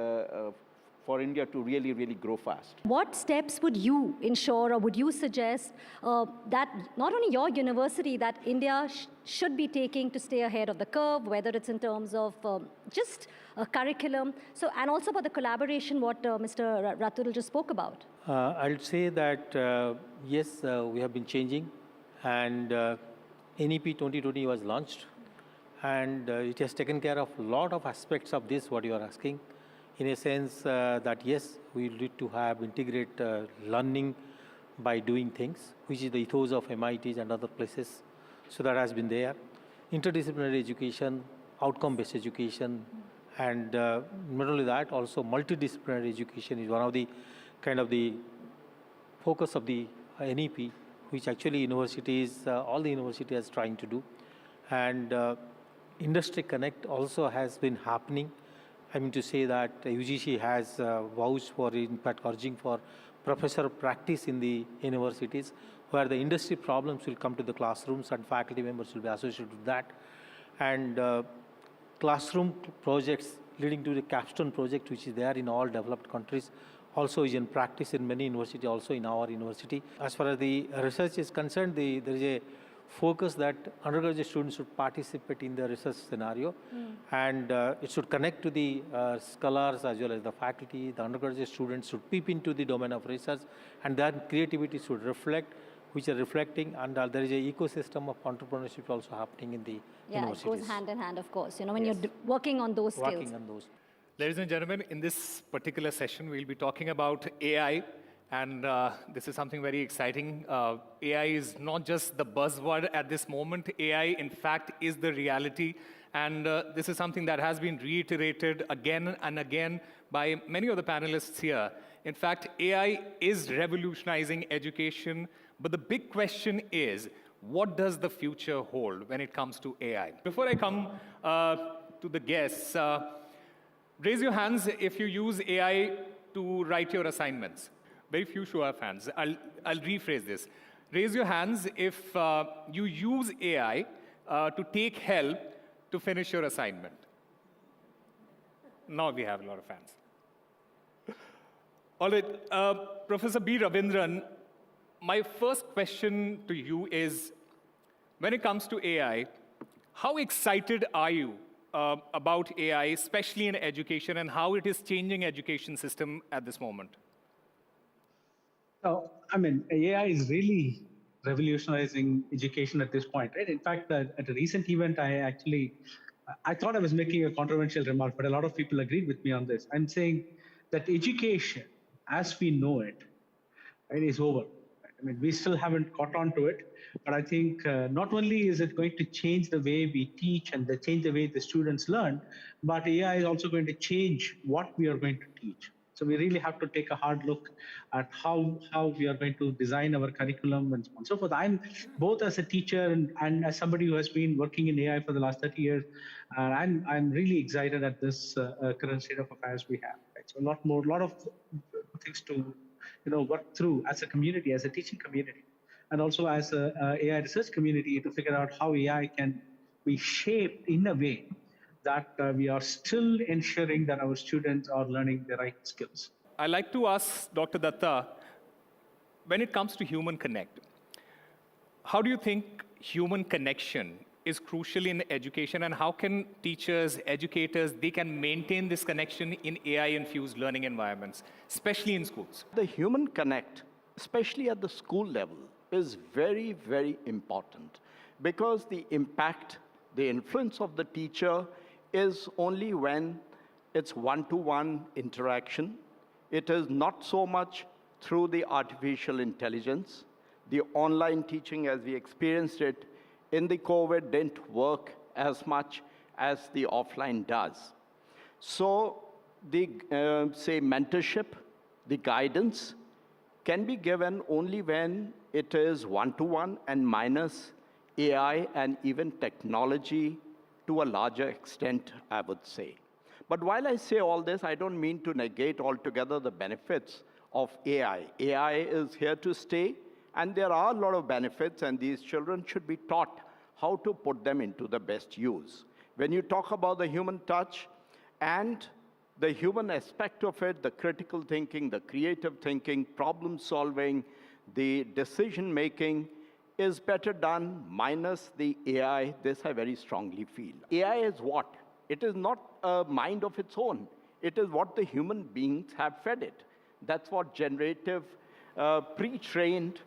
Speaker 9: for India to really, really grow fast.
Speaker 4: What steps would you ensure or would you suggest that not only your university, that India should be taking to stay ahead of the curve, whether it's in terms of just a curriculum, so and also for the collaboration, what Mr. Ratul just spoke about?
Speaker 10: I'll say that, yes, we have been changing, and NEP 2020 was launched, and it has taken care of a lot of aspects of this, what you are asking, in a sense that, yes, we need to have integrate learning by doing things, which is the ethos of MITs and other places. So that has been there. Interdisciplinary education, outcome-based education, and not only that, also multidisciplinary education is one of the kind of the focus of the NEP, which actually universities, all the universities are trying to do. And Industry Connect also has been happening. I mean to say that UGC has vouched for, in fact, urging for professor practice in the universities, where the industry problems will come to the classrooms and faculty members will be associated with that. And classroom projects leading to the capstone project, which is there in all developed countries, also is in practice in many universities, also in our university. As far as the research is concerned, there is a focus that undergraduate students should participate in the research scenario, and it should connect to the scholars as well as the faculty. The undergraduate students should peep into the domain of research, and then creativity should reflect, which are reflecting, and there is an ecosystem of entrepreneurship also happening in the universities.
Speaker 4: It goes hand in hand, of course, when you're working on those skills.
Speaker 10: Working on those.
Speaker 1: Ladies and gentlemen, in this particular session, we'll be talking about AI. And this is something very exciting. AI is not just the buzzword at this moment. AI, in fact, is the reality. And this is something that has been reiterated again and again by many of the panelists here. In fact, AI is revolutionizing education. But the big question is, what does the future hold when it comes to AI? Before I come to the guests, raise your hands if you use AI to write your assignments. Very few show of hands. I'll rephrase this. Raise your hands if you use AI to take help to finish your assignment. Now we have a lot of hands. All right, Professor B. Ravindran, my first question to you is, when it comes to AI, how excited are you about AI, especially in education, and how it is changing education system at this moment?
Speaker 11: I mean, AI is really revolutionizing education at this point, right? In fact, at a recent event, I thought I was making a controversial remark, but a lot of people agreed with me on this. I'm saying that education, as we know it, right, is over. I mean, we still haven't caught on to it, but I think not only is it going to change the way we teach and change the way the students learn, but AI is also going to change what we are going to teach. So we really have to take a hard look at how we are going to design our curriculum and so on and so forth. I'm both as a teacher and as somebody who has been working in AI for the last 30 years, I'm really excited at this current state of affairs we have. Right? So a lot of things to work through as a community, as a teaching community. and also as a AI research community to figure out how AI can be shaped in a way that we are still ensuring that our students are learning the right skills.
Speaker 1: I like to ask Dr. Datta, when it comes to human connect, how do you think human connection is crucial in education, and how can teachers, educators, they can maintain this connection in AI-infused learning environments, especially in schools?
Speaker 12: The human connect, especially at the school level, is very, very important because the impact, the influence of the teacher is only when it's one-to-one interaction. It is not so much through the artificial intelligence. The online teaching, as we experienced it in the COVID, didn't work as much as the offline does. So the, say, mentorship, the guidance can be given only when it is one-to-one and minus AI and even technology to a larger extent, I would say. But while I say all this, I don't mean to negate altogether the benefits of AI. AI is here to stay, and there are a lot of benefits, and these children should be taught how to put them into the best use. When you talk about the human touch and the human aspect of it, the critical thinking, the creative thinking, problem solving, the decision making is better done minus the AI. This I very strongly feel. AI is what? It is not a mind of its own. It is what the human beings have fed it. That's what generative, pre-trained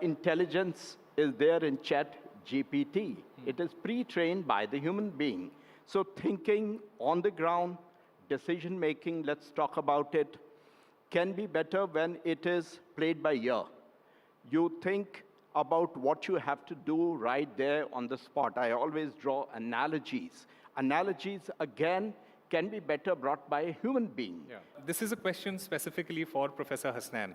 Speaker 12: intelligence is there in ChatGPT. It is pre-trained by the human being. So thinking on the ground, decision making, let's talk about it, can be better when it is played by ear. You think about what you have to do right there on the spot. I always draw analogies. Analogies, again, can be better brought by a human being.
Speaker 1: Yeah. This is a question specifically for Professor Hasnain.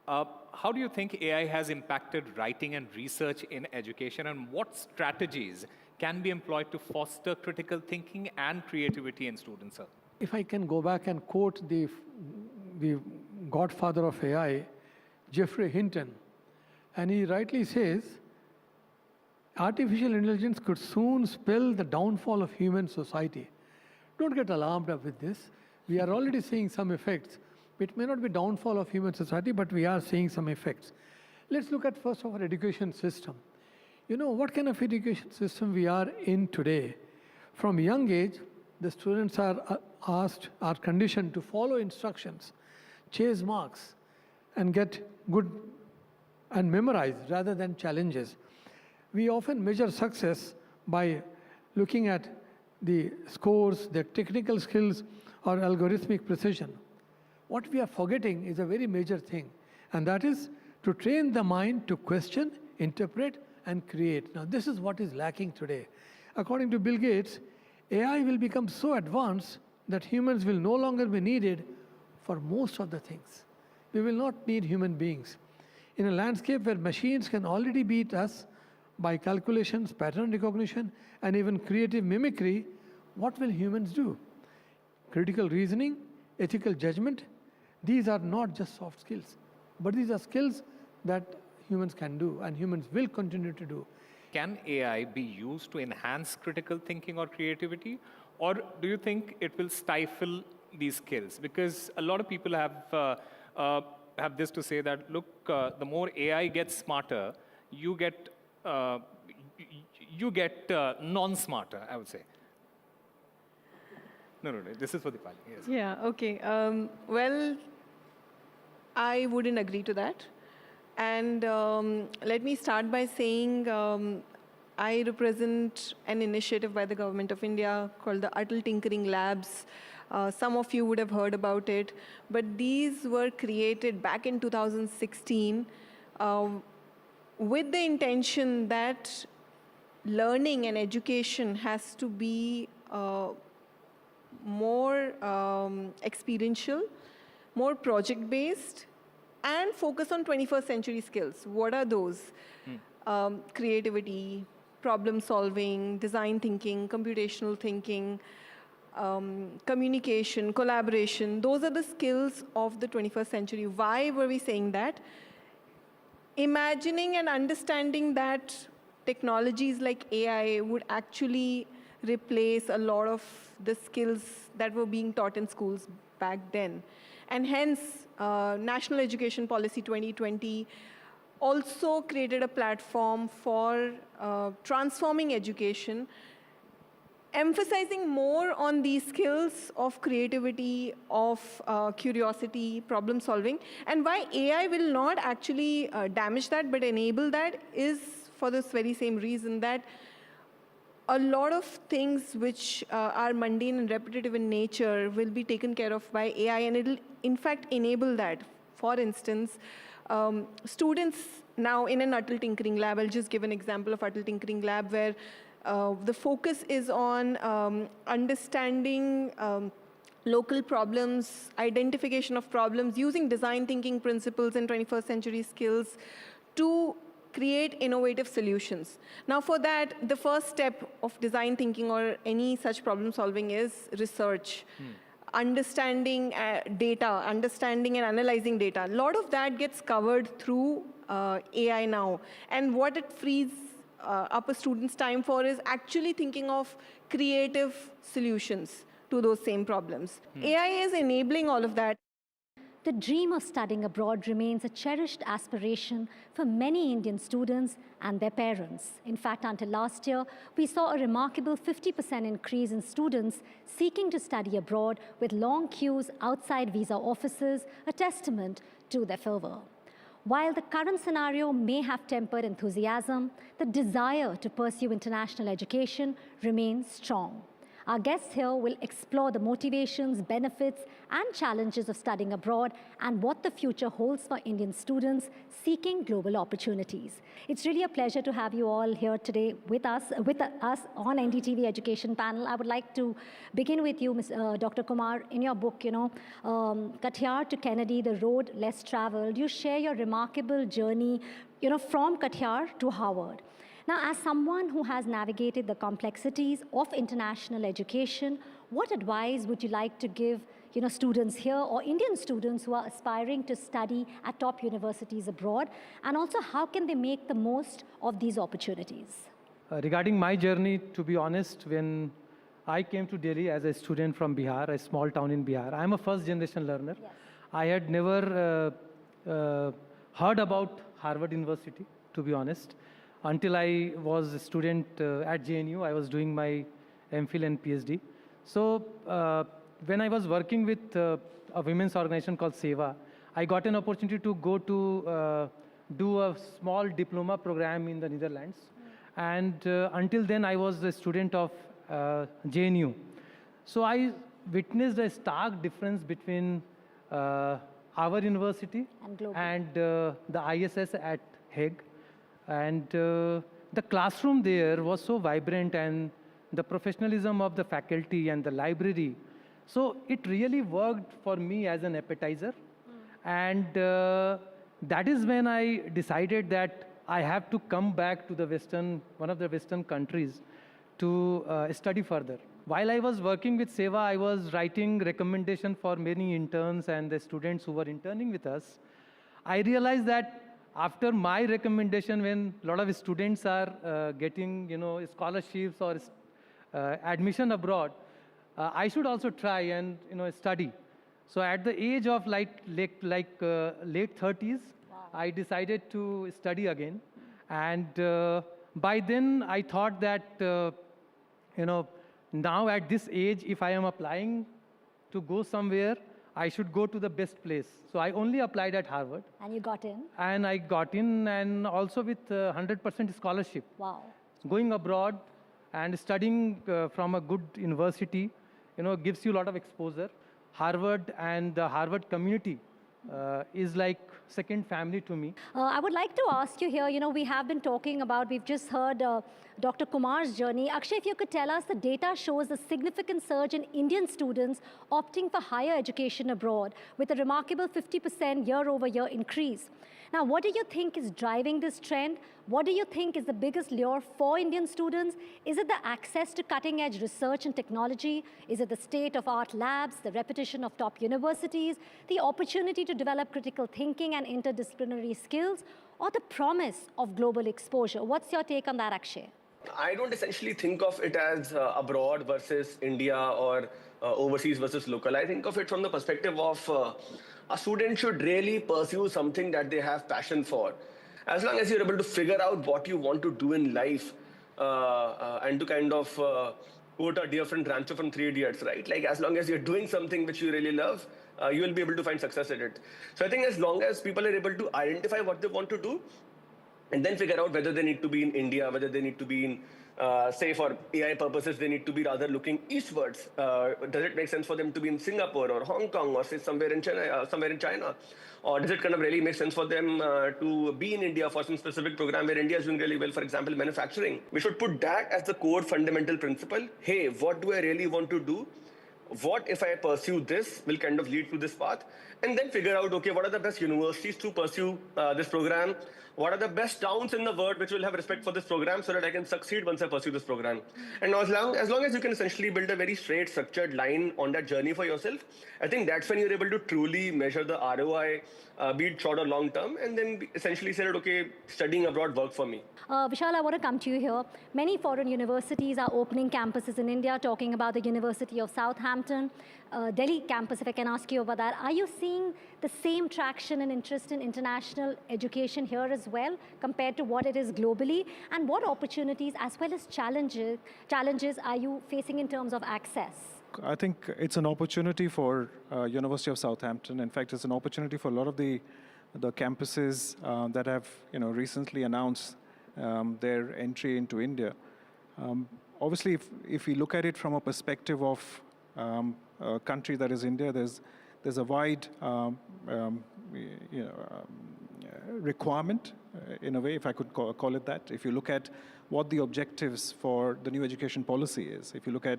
Speaker 1: How do you think AI has impacted writing and research in education, and what strategies can be employed to foster critical thinking and creativity in students, sir?
Speaker 13: If I can go back and quote the godfather of AI, Geoffrey Hinton, and he rightly says, artificial intelligence could soon spell the downfall of human society. Don't get alarmed up with this. We are already seeing some effects. It may not be downfall of human society, but we are seeing some effects. Let's look at first our education system. You know, what kind of education system we are in today? From young age, the students are conditioned to follow instructions, chase marks, and get good and memorize rather than challenges. We often measure success by looking at the scores, the technical skills, or algorithmic precision. What we are forgetting is a very major thing, and that is to train the mind to question, interpret, and create. Now, this is what is lacking today. According to Bill Gates, AI will become so advanced that humans will no longer be needed for most of the things. We will not need human beings. In a landscape where machines can already beat us by calculations, pattern recognition, and even creative mimicry, what will humans do? Critical reasoning, ethical judgment, these are not just soft skills, but these are skills that humans can do and humans will continue to do.
Speaker 1: Can AI be used to enhance critical thinking or creativity, or do you think it will stifle these skills? Because a lot of people have this to say that, look, the more AI gets smarter, you get non-smarter, I would say. No, this is for the panel. Yes.
Speaker 14: Yeah, okay. Well, I wouldn't agree to that. And let me start by saying I represent an initiative by the Government of India called the Atal Tinkering Labs. Some of you would have heard about it, but these were created back in 2016 with the intention that learning and education has to be more experiential, more project-based, and focus on 21st century skills. What are those? Creativity, problem solving, design thinking, computational thinking, communication, collaboration. Those are the skills of the 21st century. Why were we saying that? imagining and understanding that technologies like AI would actually replace a lot of the skills that were being taught in schools back then. And hence, National Education Policy 2020 also created a platform for transforming education, emphasizing more on these skills of creativity, of curiosity, problem solving. And why AI will not actually damage that but enable that is for this very same reason, that a lot of things which are mundane and repetitive in nature will be taken care of by AI, and it'll in fact enable that. For instance, students now in an Atal Tinkering Lab, I'll just give an example of Atal Tinkering Lab where the focus is on understanding local problems, identification of problems, using design thinking principles and 21st century skills to create innovative solutions. Now for that, the first step of design thinking or any such problem solving is research. Understanding data, understanding and analyzing data. A lot of that gets covered through AI now. And what it frees up a student's time for is actually thinking of creative solutions to those same problems. AI is enabling all of that.
Speaker 4: The dream of studying abroad remains a cherished aspiration for many Indian students and their parents. In fact, until last year, we saw a remarkable 50% increase in students seeking to study abroad, with long queues outside visa offices, a testament to their fervor. While the current scenario may have tempered enthusiasm, the desire to pursue international education remains strong. Our guests here will explore the motivations, benefits, and challenges of studying abroad and what the future holds for Indian students seeking global opportunities. It's really a pleasure to have you all here today with us on NDTV Education Panel. I would like to begin with you, Dr. Kumar. In your book, Kathiawar to Kennedy, The Road Less Traveled, you share your remarkable journey, from Kathiawar to Harvard. Now, as someone who has navigated the complexities of international education, what advice would you like to give, students here or Indian students who are aspiring to study at top universities abroad? And also, how can they make the most of these opportunities?
Speaker 13: Regarding my journey, to be honest, when I came to Delhi as a student from Bihar, a small town in Bihar, I'm a first-generation learner. Yes. I had never heard about Harvard University, to be honest. Until I was a student at JNU, I was doing my MPhil and PhD. So when I was working with a women's organization called SEWA, I got an opportunity to go to do a small diploma program in the Netherlands. And until then, I was a student of JNU. So I witnessed a stark difference between our university and the ISS at Hague. And the classroom there was so vibrant, and the professionalism of the faculty and the library. So it really worked for me as an appetizer. And that is when I decided that I have to come back to one of the Western countries to study further. While I was working with SEWA, I was writing recommendation for many interns and the students who were interning with us. I realized that after my recommendation, when a lot of students are getting, scholarships or admission abroad, I should also try and, study. So at the age of late 30s, wow, I decided to study again. And by then, I thought that, now at this age, if I am applying to go somewhere, I should go to the best place. So I only applied at Harvard.
Speaker 4: And you got in?
Speaker 13: And I got in, and also with 100% scholarship.
Speaker 4: Wow.
Speaker 13: Going abroad and studying from a good university, gives you a lot of exposure. Harvard and the Harvard community is like second family to me.
Speaker 4: I would like to ask you here, we have been talking about, we've just heard Dr. Kumar's journey. Akshay, if you could tell us, the data shows a significant surge in Indian students opting for higher education abroad, with a remarkable 50% year-over-year increase. Now, what do you think is driving this trend? What do you think is the biggest lure for Indian students? Is it the access to cutting-edge research and technology? Is it the state-of-art labs, the repetition of top universities, the opportunity to develop critical thinking and interdisciplinary skills? or the promise of global exposure? What's your take on that, Akshay?
Speaker 15: I don't essentially think of it as abroad versus India or overseas versus local. I think of it from the perspective of a student should really pursue something that they have passion for. As long as you're able to figure out what you want to do in life and to kind of quote a dear friend Rancho from 3 Idiots, right? Like as long as you're doing something which you really love, you will be able to find success at it. So I think as long as people are able to identify what they want to do, and then figure out whether they need to be in India, whether they need to be in, say for AI purposes, they need to be rather looking eastwards. Does it make sense for them to be in Singapore or Hong Kong or say somewhere in China? Or does it kind of really make sense for them to be in India for some specific program where India is doing really well, for example, manufacturing? We should put that as the core fundamental principle. Hey, what do I really want to do? What if I pursue this will kind of lead to this path, and then figure out, okay, what are the best universities to pursue this program? What are the best towns in the world which will have respect for this program so that I can succeed once I pursue this program? And as long as you can essentially build a very straight, structured line on that journey for yourself, I think that's when you're able to truly measure the ROI, be it short or long term, and then essentially say that, okay, studying abroad worked for me.
Speaker 4: Vishal, I want to come to you here. Many foreign universities are opening campuses in India, talking about the University of Southampton, Delhi campus, if I can ask you about that. Are you seeing the same traction and interest in international education here as well, compared to what it is globally? And what opportunities as well as challenges are you facing in terms of access?
Speaker 16: I think it's an opportunity for University of Southampton. In fact, it's an opportunity for a lot of the campuses that have recently announced their entry into India. Obviously, if we look at it from a perspective of a country that is India, there's a wide requirement, in a way, if I could call it that. If you look at what the objectives for the new education policy is, if you look at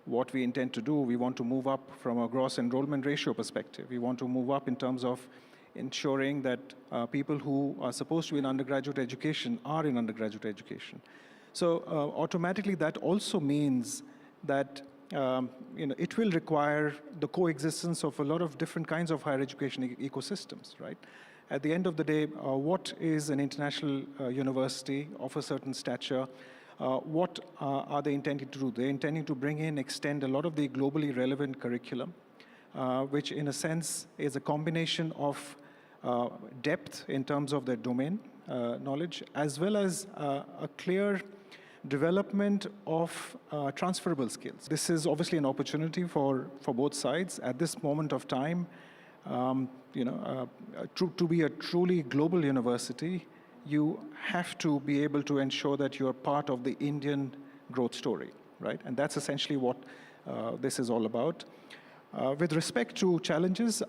Speaker 16: what we intend to do, we want to move up from a gross enrollment ratio perspective. We want to move up in terms of ensuring that people who are supposed to be in undergraduate education are in undergraduate education. So automatically that also means that it will require the coexistence of a lot of different kinds of higher education ecosystems, right? At the end of the day, what is an international university of a certain stature? What are they intending to do? They're intending to bring in, extend a lot of the globally relevant curriculum, which in a sense is a combination of depth in terms of their domain knowledge, as well as a clear development of transferable skills. This is obviously an opportunity for both sides. At this moment of time, to be a truly global university, you have to be able to ensure that you're part of the Indian growth story, right? And that's essentially what this is all about. With respect to challenges,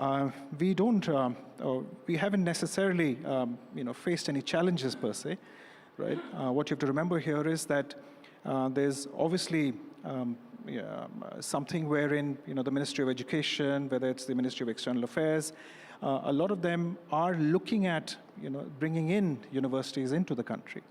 Speaker 16: we haven't necessarily, faced any challenges per se, right? What you have to remember here is that there's obviously something wherein, the Ministry of Education, whether it's the Ministry of External Affairs, a lot of them are looking at, bringing in universities into the country.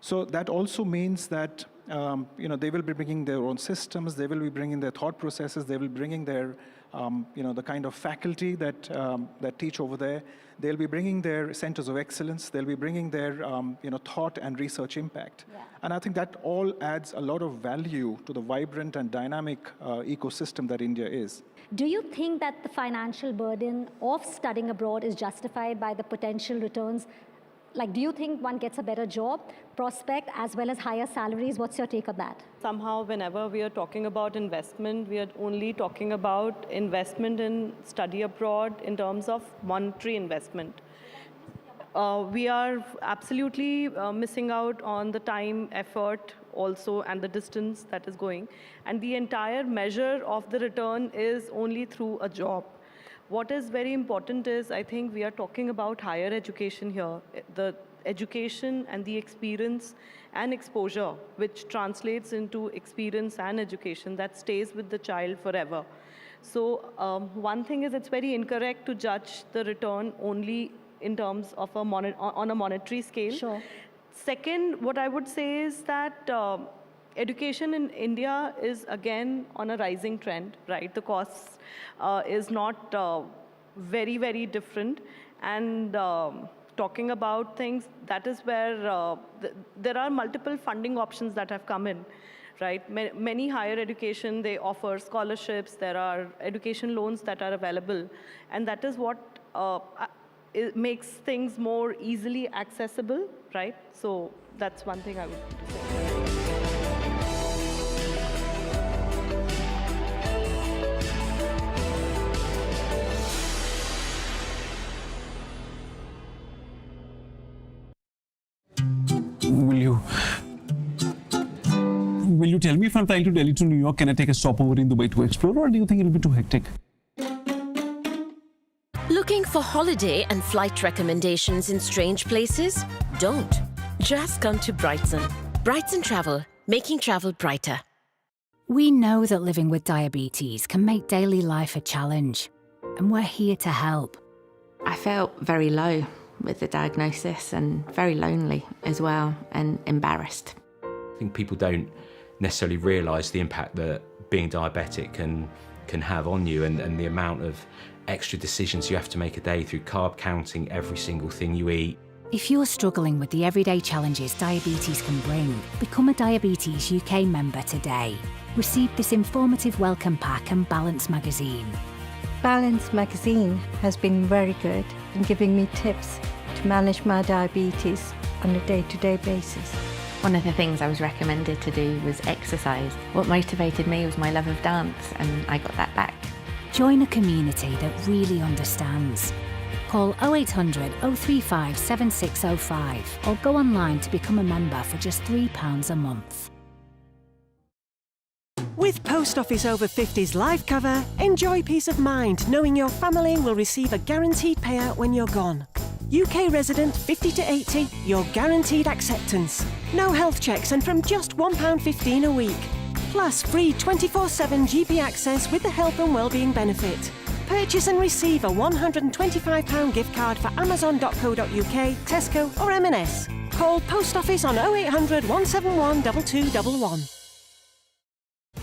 Speaker 16: So that also means that, they will be bringing their own systems, they will be bringing their thought processes, they will be bringing their, the kind of faculty that teach over there. They'll be bringing their centers of excellence, they'll be bringing their, thought and research impact. Yeah. And I think that all adds a lot of value to the vibrant and dynamic ecosystem that India is.
Speaker 4: Do you think that the financial burden of studying abroad is justified by the potential returns? Like, do you think one gets a better job prospect as well as higher salaries? What's your take on that?
Speaker 28: Somehow, whenever we are talking about investment, we are only talking about investment in study abroad in terms of monetary investment. We are absolutely missing out on the time, effort also, and the distance that is going. And the entire measure of the return is only through a job. What is very important is, I think we are talking about higher education here. The education and the experience and exposure, which translates into experience and education that stays with the child forever. So one thing is, it's very incorrect to judge the return only in terms of on a monetary scale. Sure. Second, what I would say is that education in India is again on a rising trend, right? The costs is not very, very different. And talking about things, that is where there are multiple funding options that have come in, right? Many higher education, they offer scholarships, there are education loans that are available, and that is what it makes things more easily accessible, right? So that's one thing I would say.
Speaker 17: Will you tell me if I'm flying to Delhi to New York, can I take a stopover in Dubai to explore, or do you think it'll be too hectic?
Speaker 18: Looking for holiday and flight recommendations in strange places? Don't. Just come to Brighton. Brighton Travel, making travel brighter.
Speaker 19: We know that living with diabetes can make daily life a challenge, and we're here to help.
Speaker 20: I felt very low with the diagnosis and very lonely as well and embarrassed.
Speaker 21: I think people don't necessarily realise the impact that being diabetic can have on you, and the amount of extra decisions you have to make a day through carb counting every single thing you eat.
Speaker 19: If you're struggling with the everyday challenges diabetes can bring, become a Diabetes UK member today. Receive this informative welcome pack and Balance magazine.
Speaker 22: Balance magazine has been very good in giving me tips to manage my diabetes on a day-to-day basis.
Speaker 20: One of the things I was recommended to do was exercise. What motivated me was my love of dance, and I got that back.
Speaker 19: Join a community that really understands. Call 0800 035 7605 or go online to become a member for just £3 a month.
Speaker 6: With Post Office Over 50s life cover, enjoy peace of mind knowing your family will receive a guaranteed payout when you're gone. UK resident 50 to 80, your guaranteed acceptance. No health checks and from just £1.15 a week. Plus free 24/7 GP access with the health and wellbeing benefit. Purchase and receive a £125 gift card for amazon.co.uk, Tesco or M&S. Call Post Office on 0800 171 2211.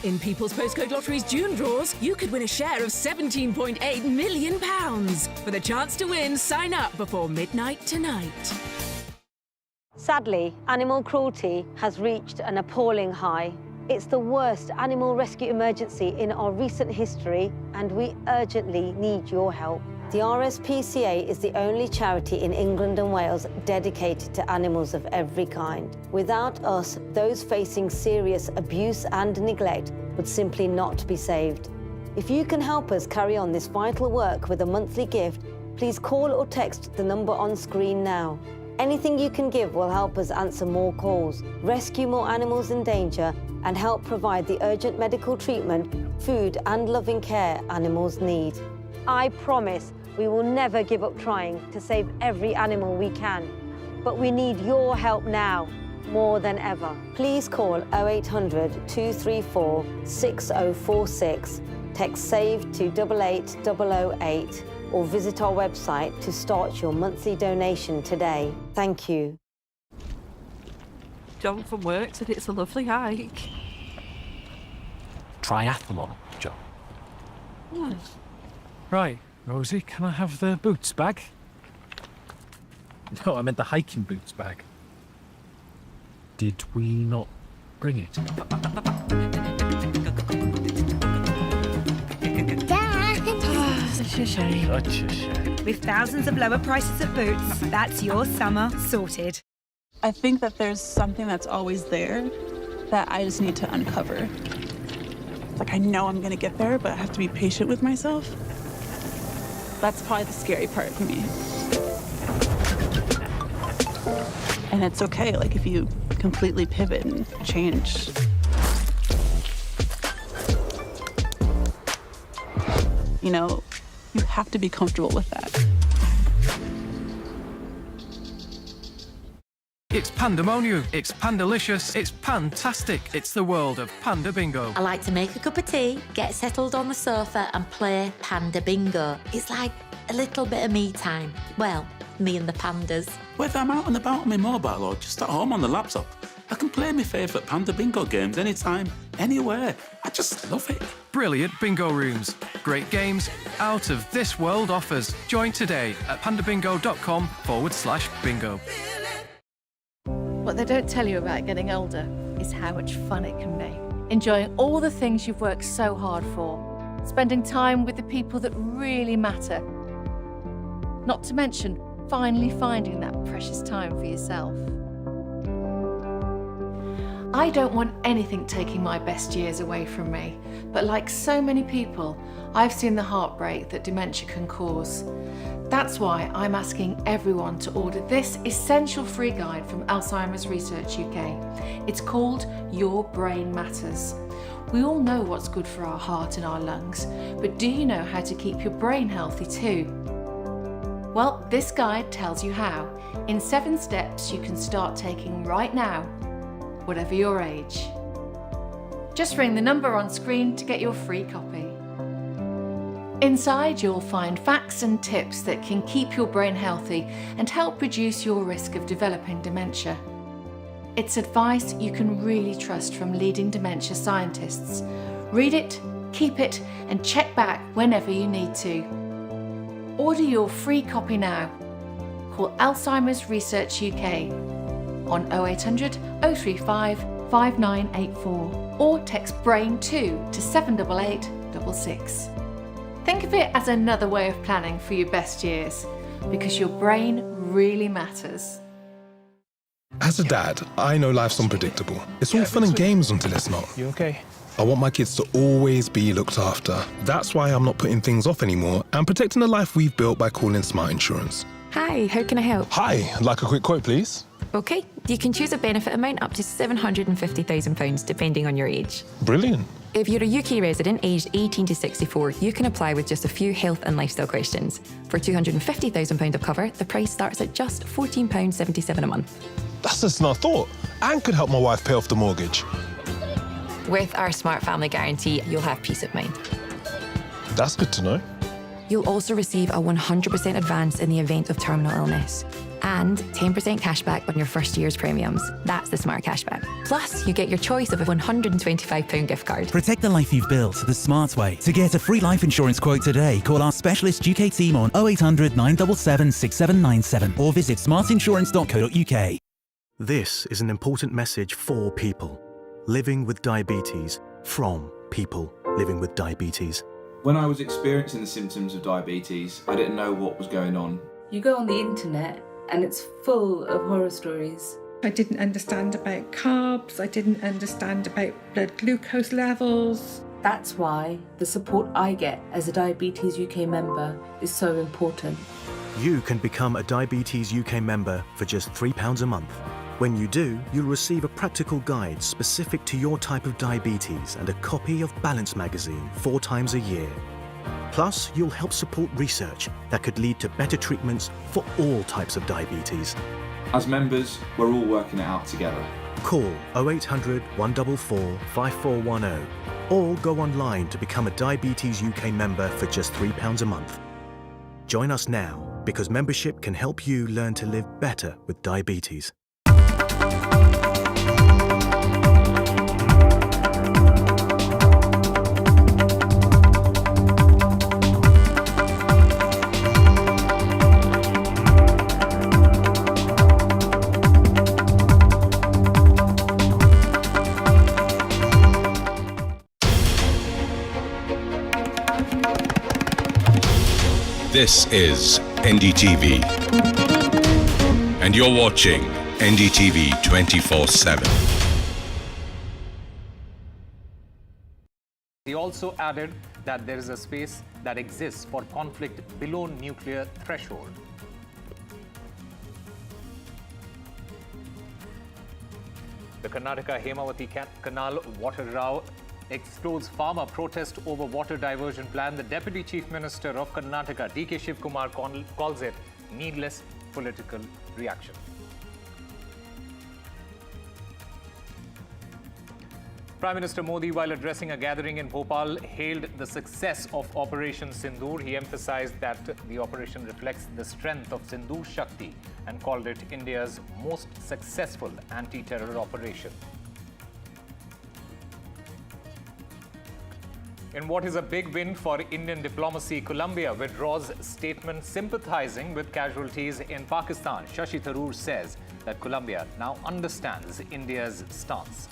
Speaker 23: In People's Postcode Lottery's June draws, you could win a share of £17.8 million. For the chance to win, sign up before midnight tonight.
Speaker 24: Sadly, animal cruelty has reached an appalling high. It's the worst animal rescue emergency in our recent history, and we urgently need your help. The RSPCA is the only charity in England and Wales dedicated to animals of every kind. Without us, those facing serious abuse and neglect would simply not be saved. If you can help us carry on this vital work with a monthly gift, please call or text the number on screen now. Anything you can give will help us answer more calls, rescue more animals in danger, and help provide the urgent medical treatment, food and loving care animals need. I promise we will never give up trying to save every animal we can. But we need your help now, more than ever. Please call 0800 234 6046, text SAVE to 88008, or visit our website to start your monthly donation today. Thank you.
Speaker 25: John from work said it's a lovely hike.
Speaker 26: Triathlon, John.
Speaker 25: Nice.
Speaker 26: Right, Rosie, can I have the boots bag? No, I meant the hiking boots bag. Did we not bring it?
Speaker 27: Such a shame.
Speaker 26: Such a shame.
Speaker 27: With thousands of lower prices of boots, that's your summer sorted.
Speaker 29: I think that there's something that's always there that I just need to uncover. Like, I know I'm gonna get there, but I have to be patient with myself. That's probably the scary part for me. And it's okay, like, if you completely pivot and change. You know, you have to be comfortable with that.
Speaker 26: It's pandemonium, it's pandalicious, it's pantastic. It's the world of Panda Bingo.
Speaker 30: I like to make a cup of tea, get settled on the sofa and play Panda Bingo. It's like a little bit of me time. Well, me and the pandas.
Speaker 32: Whether I'm out and about on my mobile or just at home on the laptop, I can play my favourite Panda Bingo games anytime,
Speaker 1: anywhere. I just love it.
Speaker 26: Brilliant bingo rooms. Great games, out of this world offers. Join today at pandabingo.com/bingo.
Speaker 2: What they don't tell you about getting older is how much fun it can be. Enjoying all the things you've worked so hard for. Spending time with the people that really matter. Not to mention, finally finding that precious time for yourself. I don't want anything taking my best years away from me, but like so many people, I've seen the heartbreak that dementia can cause. That's why I'm asking everyone to order this essential free guide from Alzheimer's Research UK. It's called Your Brain Matters. We all know what's good for our heart and our lungs, but do you know how to keep your brain healthy too? Well, this guide tells you how, in 7 steps you can start taking right now, whatever your age. Just ring the number on screen to get your free copy. Inside, you'll find facts and tips that can keep your brain healthy and help reduce your risk of developing dementia. It's advice you can really trust from leading dementia scientists. Read it, keep it, and check back whenever you need to. Order your free copy now. Call Alzheimer's Research UK on 0800 035 5984 or text BRAIN2 to 78866. Think of it as another way of planning for your best years, because your brain really matters.
Speaker 3: As a dad, I know life's unpredictable. It's all fun and games until it's not.
Speaker 26: You okay?
Speaker 3: I want my kids to always be looked after. That's why I'm not putting things off anymore and protecting the life we've built by calling Smart Insurance.
Speaker 5: Hi, how can I help?
Speaker 3: Hi, I'd like a quick quote, please.
Speaker 5: Okay, you can choose a benefit amount up to £750,000 depending on your age.
Speaker 3: Brilliant.
Speaker 5: If you're a UK resident aged 18 to 64, you can apply with just a few health and lifestyle questions. For £250,000 of cover, the price starts at just £14.77 a month.
Speaker 3: That's less than I thought, and could help my wife pay off the mortgage.
Speaker 5: With our Smart Family Guarantee, you'll have peace of mind.
Speaker 3: That's good to know.
Speaker 5: You'll also receive a 100% advance in the event of terminal illness and 10% cashback on your first year's premiums. That's the Smart Cashback. Plus, you get your choice of a £125 gift card.
Speaker 7: Protect the life you've built the smart way. To get a free life insurance quote today, call our specialist UK team on 0800 977 6797 or visit smartinsurance.co.uk.
Speaker 8: This is an important message for people living with diabetes, from people living with diabetes.
Speaker 9: When I was experiencing the symptoms of diabetes, I didn't know what was going on.
Speaker 10: You go on the internet and it's full of horror stories.
Speaker 11: I didn't understand about carbs, I didn't understand about blood glucose levels.
Speaker 10: That's why the support I get as a Diabetes UK member is so important.
Speaker 8: You can become a Diabetes UK member for just £3 a month. When you do, you'll receive a practical guide specific to your type of diabetes and a copy of Balance magazine 4 times a year. Plus, you'll help support research that could lead to better treatments for all types of diabetes.
Speaker 9: As members, we're all working it out together.
Speaker 8: Call 0800 144 5410 or go online to become a Diabetes UK member for just £3 a month. Join us now, because membership can help you learn to live better with diabetes.
Speaker 12: This is NDTV, and you're watching NDTV 24/7.
Speaker 31: He also added that there is a space that exists for conflict below nuclear threshold. The Karnataka Hemavati Canal water row explodes farmer protest over water diversion plan. The Deputy Chief Minister of Karnataka, D.K. Shivkumar, calls it needless political reaction. Prime Minister Modi, while addressing a gathering in Bhopal, hailed the success of Operation Sindoor. He emphasized that the operation reflects the strength of Sindoor Shakti and called it India's most successful anti-terror operation. In what is a big win for Indian diplomacy, Colombia withdraws statement sympathizing with casualties in Pakistan. Shashi Tharoor says that Colombia now understands India's stance.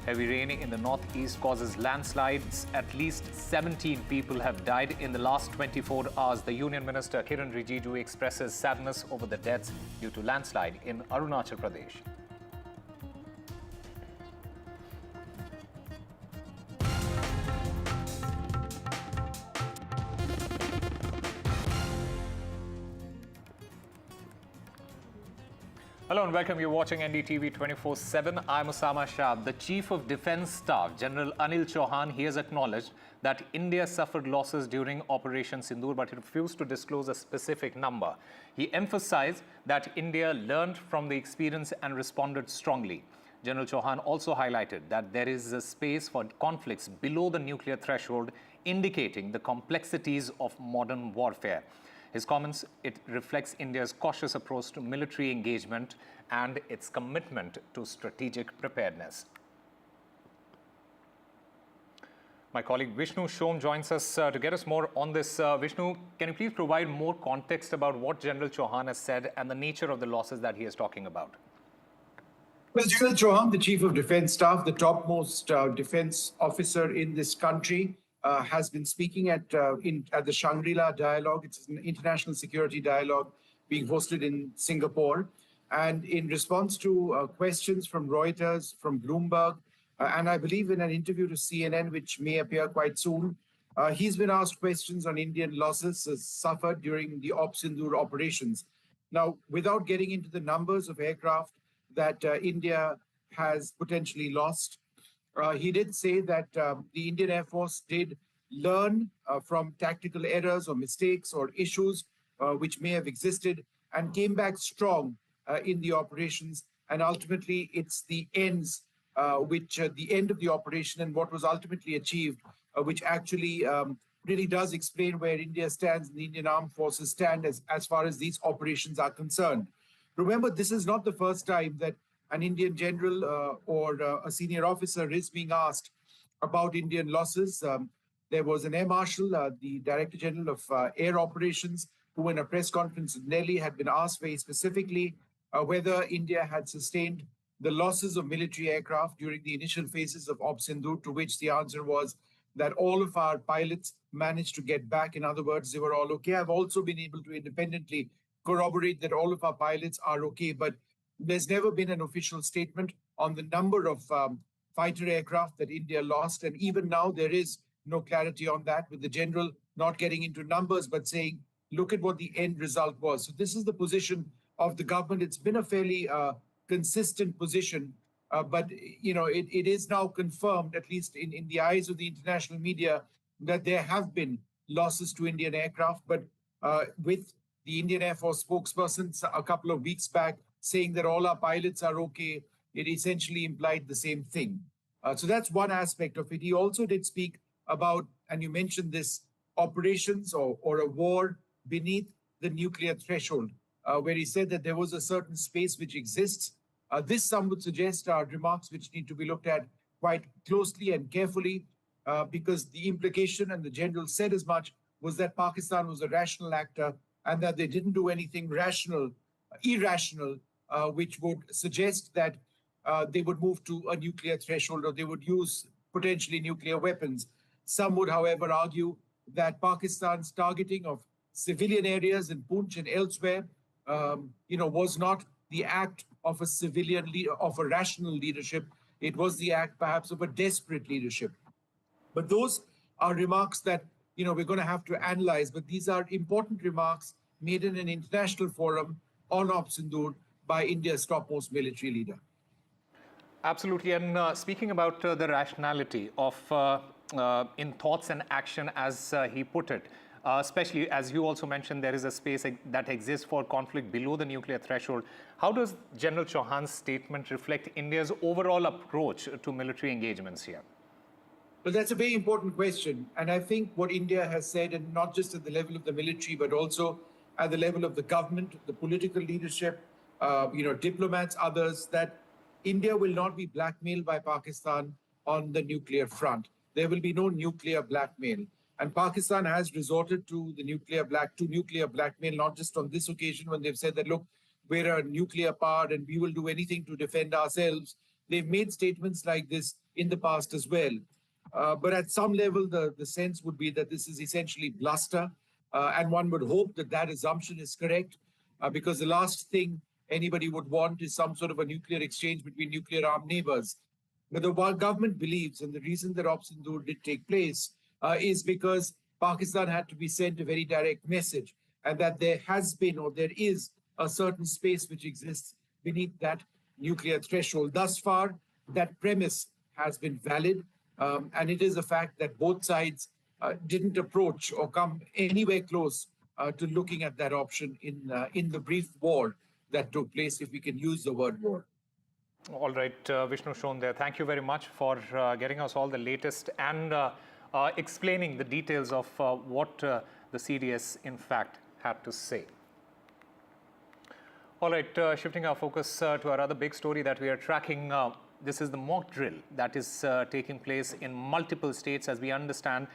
Speaker 31: Heavy rain in the northeast causes landslides. At least 17 people have died in the last 24 hours. The Union Minister Kiran Rijiju expresses sadness over the deaths due to landslide in Arunachal Pradesh. Hello and welcome. You're watching NDTV 24/7. I'm Osama Shah. The Chief of Defence Staff, General Anil Chauhan, he has acknowledged that India suffered losses during Operation Sindoor, but he refused to disclose a specific number. He emphasized that India learned from the experience and responded strongly. General Chauhan also highlighted that there is a space for conflicts below the nuclear threshold, indicating the complexities of modern warfare. His comments, it reflects India's cautious approach to military engagement and its commitment to strategic preparedness. My colleague Vishnu Shom joins us to get us more on this. Vishnu, can you please provide more context about what General Chauhan has said and the nature of the losses that he is talking about?
Speaker 4: Well, General Chauhan, the Chief of Defence Staff, the topmost defence officer in this country, has been speaking at the Shangri-La Dialogue. It's an international security dialogue being hosted in Singapore. And in response to questions from Reuters, from Bloomberg, and I believe in an interview to CNN, which may appear quite soon, he's been asked questions on Indian losses suffered during the Op Sindoor operations. Now, without getting into the numbers of aircraft that India has potentially lost, he did say that the Indian Air Force did learn from tactical errors or mistakes or issues which may have existed and came back strong in the operations. And ultimately, it's the ends, the end of the operation and what was ultimately achieved, which actually really does explain where India stands and the Indian Armed Forces stand as far as these operations are concerned. Remember, this is not the first time that an Indian general or a senior officer is being asked about Indian losses. There was an Air Marshal, the Director General of Air Operations, who in a press conference in Delhi had been asked very specifically whether India had sustained the losses of military aircraft during the initial phases of Op Sindoor, to which the answer was that all of our pilots managed to get back. In other words, they were all okay. I've also been able to independently corroborate that all of our pilots are okay, but there's never been an official statement on the number of fighter aircraft that India lost. And even now, there is no clarity on that, with the general not getting into numbers, but saying, look at what the end result was. So this is the position of the government. It's been a fairly consistent position, but it is now confirmed, at least in the eyes of the international media, that there have been losses to Indian aircraft. But with the Indian Air Force spokesperson a couple of weeks back saying that all our pilots are okay, it essentially implied the same thing. So that's one aspect of it. He also did speak about, and you mentioned this, operations or a war beneath the nuclear threshold, where he said that there was a certain space which exists. This, some would suggest, are remarks which need to be looked at quite closely and carefully, because the implication, and the general said as much, was that Pakistan was a rational actor and that they didn't do anything irrational, which would suggest that they would move to a nuclear threshold or they would use potentially nuclear weapons. Some would, however, argue that Pakistan's targeting of civilian areas in Poonch and elsewhere, was not the act of a civilian of a rational leadership. It was the act, perhaps, of a desperate leadership. But those are remarks that we're going to have to analyze. But these are important remarks made in an international forum on Op Sindoor by India's topmost military leader.
Speaker 31: Absolutely. And speaking about the rationality of in thoughts and action, as he put it, especially as you also mentioned, there is a space that exists for conflict below the nuclear threshold. How does General Chauhan's statement reflect India's overall approach to military engagements here?
Speaker 4: Well, that's a very important question. And I think what India has said, and not just at the level of the military, but also at the level of the government, the political leadership, diplomats, others, that India will not be blackmailed by Pakistan on the nuclear front. There will be no nuclear blackmail. And Pakistan has resorted to nuclear blackmail, not just on this occasion when they've said that, look, we're a nuclear power and we will do anything to defend ourselves. They've made statements like this in the past as well. But at some level, the sense would be that this is essentially bluster. And one would hope that that assumption is correct, because the last thing anybody would want is some sort of a nuclear exchange between nuclear-armed neighbors. But the government believes, and the reason that Op Sindoor did take place is because Pakistan had to be sent a very direct message, and that there has been, or there is, a certain space which exists beneath that nuclear threshold. Thus far, that premise has been valid, and it is a fact that both sides didn't approach or come anywhere close to looking at that option in the brief war that took place, if we can use the word war.
Speaker 31: All right, Vishnu Shon there. Thank you very much for getting us all the latest and explaining the details of what the CDS in fact had to say. All right, shifting our focus to our other big story that we are tracking. This is the mock drill that is taking place in multiple states. As we understand,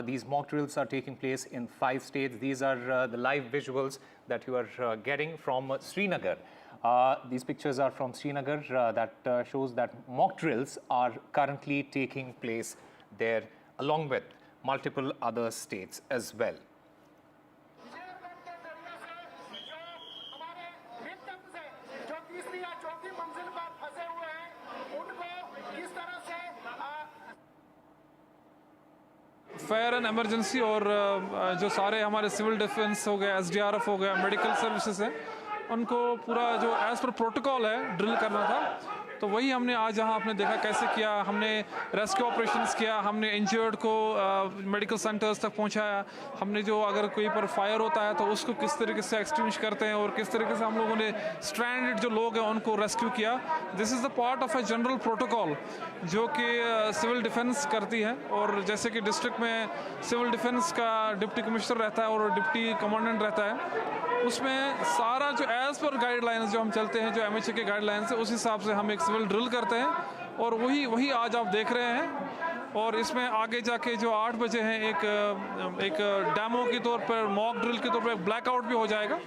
Speaker 31: these mock drills are taking place in 5 states. These are the live visuals that you are getting from Srinagar. These pictures are from Srinagar that shows that mock drills are currently taking place there, along with multiple other states as well.
Speaker 13: Fire and emergency और जो सारे हमारे civil defence हो गया, SDRF हो गया, medical services है, उनको पूरा जो एज पर प्रोटोकॉल है ड्रिल करना था। तो वही हमने आज यहाँ आपने देखा कैसे किया। हमने रेस्क्यू ऑपरेशंस किया, हमने इंजर्ड को मेडिकल सेंटर्स तक पहुँचाया। हमने जो अगर कोई पर फायर होता है तो उसको किस तरीके से एक्सटिंग्विश करते हैं और किस तरीके से हम लोगों ने स्ट्रैंडेड जो लोग हैं उनको रेस्क्यू किया। This is the part of a general protocol जो कि सिविल डिफेंस करती है। और जैसे कि डिस्ट्रिक्ट में सिविल डिफेंस का डिप्टी कमिश्नर रहता है और डिप्टी कमांडेंट रहता है, उसमें सारा जो एज पर गाइडलाइंस जो हम चलते हैं, जो MHA के गाइडलाइंस है, उस हिसाब से हम एक सिविल ड्रिल करते हैं और वही आज आप देख रहे हैं। और इसमें आगे जाके जो 8 बजे हैं एक डेमो के तौर पर, मॉक ड्रिल के तौर पर ब्लैकआउट भी हो जाएगा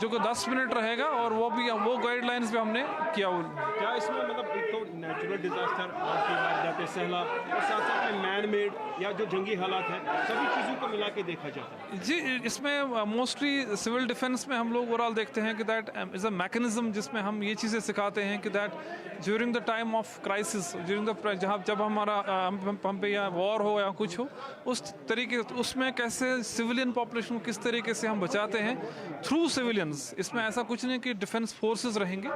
Speaker 13: जो कि 10 मिनट रहेगा और वो गाइडलाइंस भी हमने किया।
Speaker 14: क्या इसमें मतलब एक तो नेचुरल डिजास्टर, आग की वारदातें, सैलाब और साथ में मैन मेड या जो जंगी हालात हैं, सभी चीज़ों को मिला के देखा जाता है?
Speaker 13: जी, इसमें मोस्टली सिविल डिफेंस में हम लोग ओवरऑल देखते हैं कि दैट इज़ अ मैकेनिज्म जिसमें हम ये चीज़ें सिखाते हैं कि that during the time of crisis, during the जब हमारा हम पे या वॉर हो या कुछ हो, उस तरीके उसमें कैसे सिविलियन पॉपुलेशन को किस तरीके से हम बचाते हैं थ्रू सिविलियंस। इसमें ऐसा कुछ नहीं कि डिफेंस फोर्सेस रहेंगे,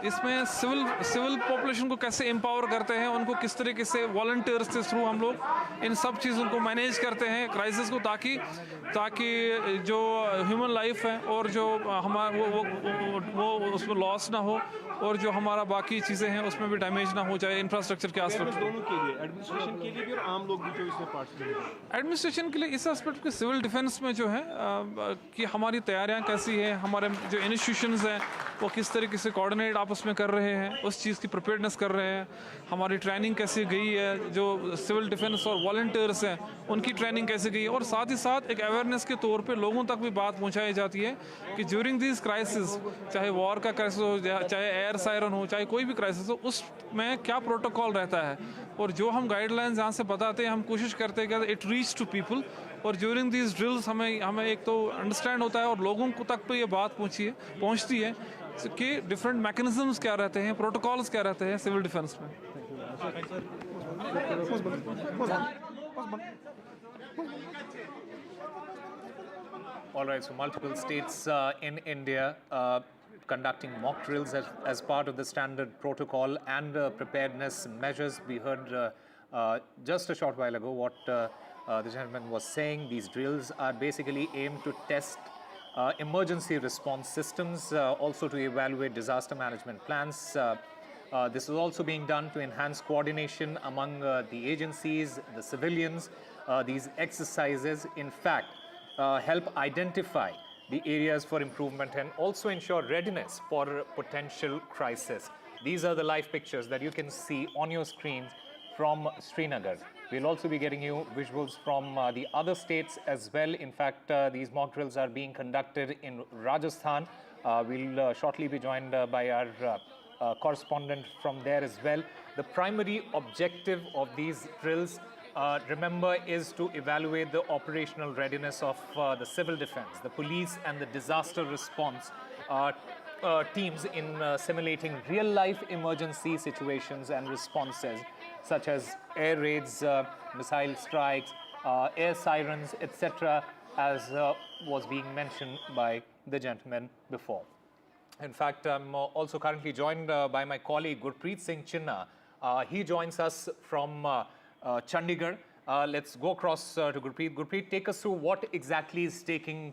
Speaker 13: इसमें सिविल पॉपुलेशन को कैसे एम्पावर करते हैं, उनको किस तरीके से वॉलंटियर्स के थ्रू हम लोग इन सब चीज़ों को मैनेज करते हैं क्राइसिस को, ताकि जो ह्यूमन लाइफ है और जो हमारा वो उसमें लॉस ना हो और जो हमारा बाकी चीज़ें हैं उसमें भी डैमेज ना हो जाए इंफ्रास्ट्रक्चर के आस्पेक्ट।
Speaker 14: दोनों के लिए, एडमिनिस्ट्रेशन के लिए भी और आम लोग भी जो इसमें पार्टिसिपेट करें।
Speaker 13: एडमिनिस्ट्रेशन के लिए इस एस्पेक्ट के सिविल डिफेंस में जो है कि हमारी तैयारियां कैसी हैं, हमारे जो इंस्टीट्यूशंस हैं वो किस तरीके से कोऑर्डिनेट आपस में कर रहे हैं, उस चीज़ की प्रिपेयर्डनेस कर रहे हैं, हमारी ट्रेनिंग कैसी गई है, जो सिविल डिफेंस और वॉलंटियर्स हैं उनकी ट्रेनिंग कैसे गई, और साथ ही साथ एक अवेयरनेस के तौर पे लोगों तक भी बात पहुंचाई जाती है कि ड्यूरिंग दिस क्राइसिस, चाहे वॉर का क्राइसिस हो, चाहे एयर सायरन हो, चाहे कोई भी क्राइसिस हो, उसमें क्या प्रोटोकॉल रहता है। और जो हम गाइडलाइंस यहाँ से बताते हैं, हम कोशिश करते हैं कि इट रीच टू पीपल, और ड्यूरिंग दिस ड्रिल्स हमें एक तो अंडरस्टैंड होता है और लोगों को तक पे ये बात पहुँचती है कि डिफरेंट मैकेनिज्म्स क्या रहते हैं, प्रोटोकॉल्स क्या रहते हैं सिविल डिफेंस में।
Speaker 31: All right, so multiple states in India conducting mock drills as part of the standard protocol and preparedness measures. We heard just a short while ago what the gentleman was saying. These drills are basically aimed to test emergency response systems, also to evaluate disaster management plans. This is also being done to enhance coordination among the agencies, the civilians. These exercises, in fact, help identify the areas for improvement and also ensure readiness for potential crisis. These are the live pictures that you can see on your screens from Srinagar. We'll also be getting you visuals from the other states as well. In fact, these mock drills are being conducted in Rajasthan. We'll shortly be joined by our correspondent from there as well. The primary objective of these drills, remember, is to evaluate the operational readiness of the civil defense, the police and the disaster response teams in simulating real-life emergency situations and responses, such as air raids, missile strikes, air sirens, etc., as was being mentioned by the gentleman before. In fact, I'm also currently joined by my colleague Gurpreet Singh Chinna. He joins us from Chandigarh. Let's go across to Gurpreet. Gurpreet, take us through what exactly is taking place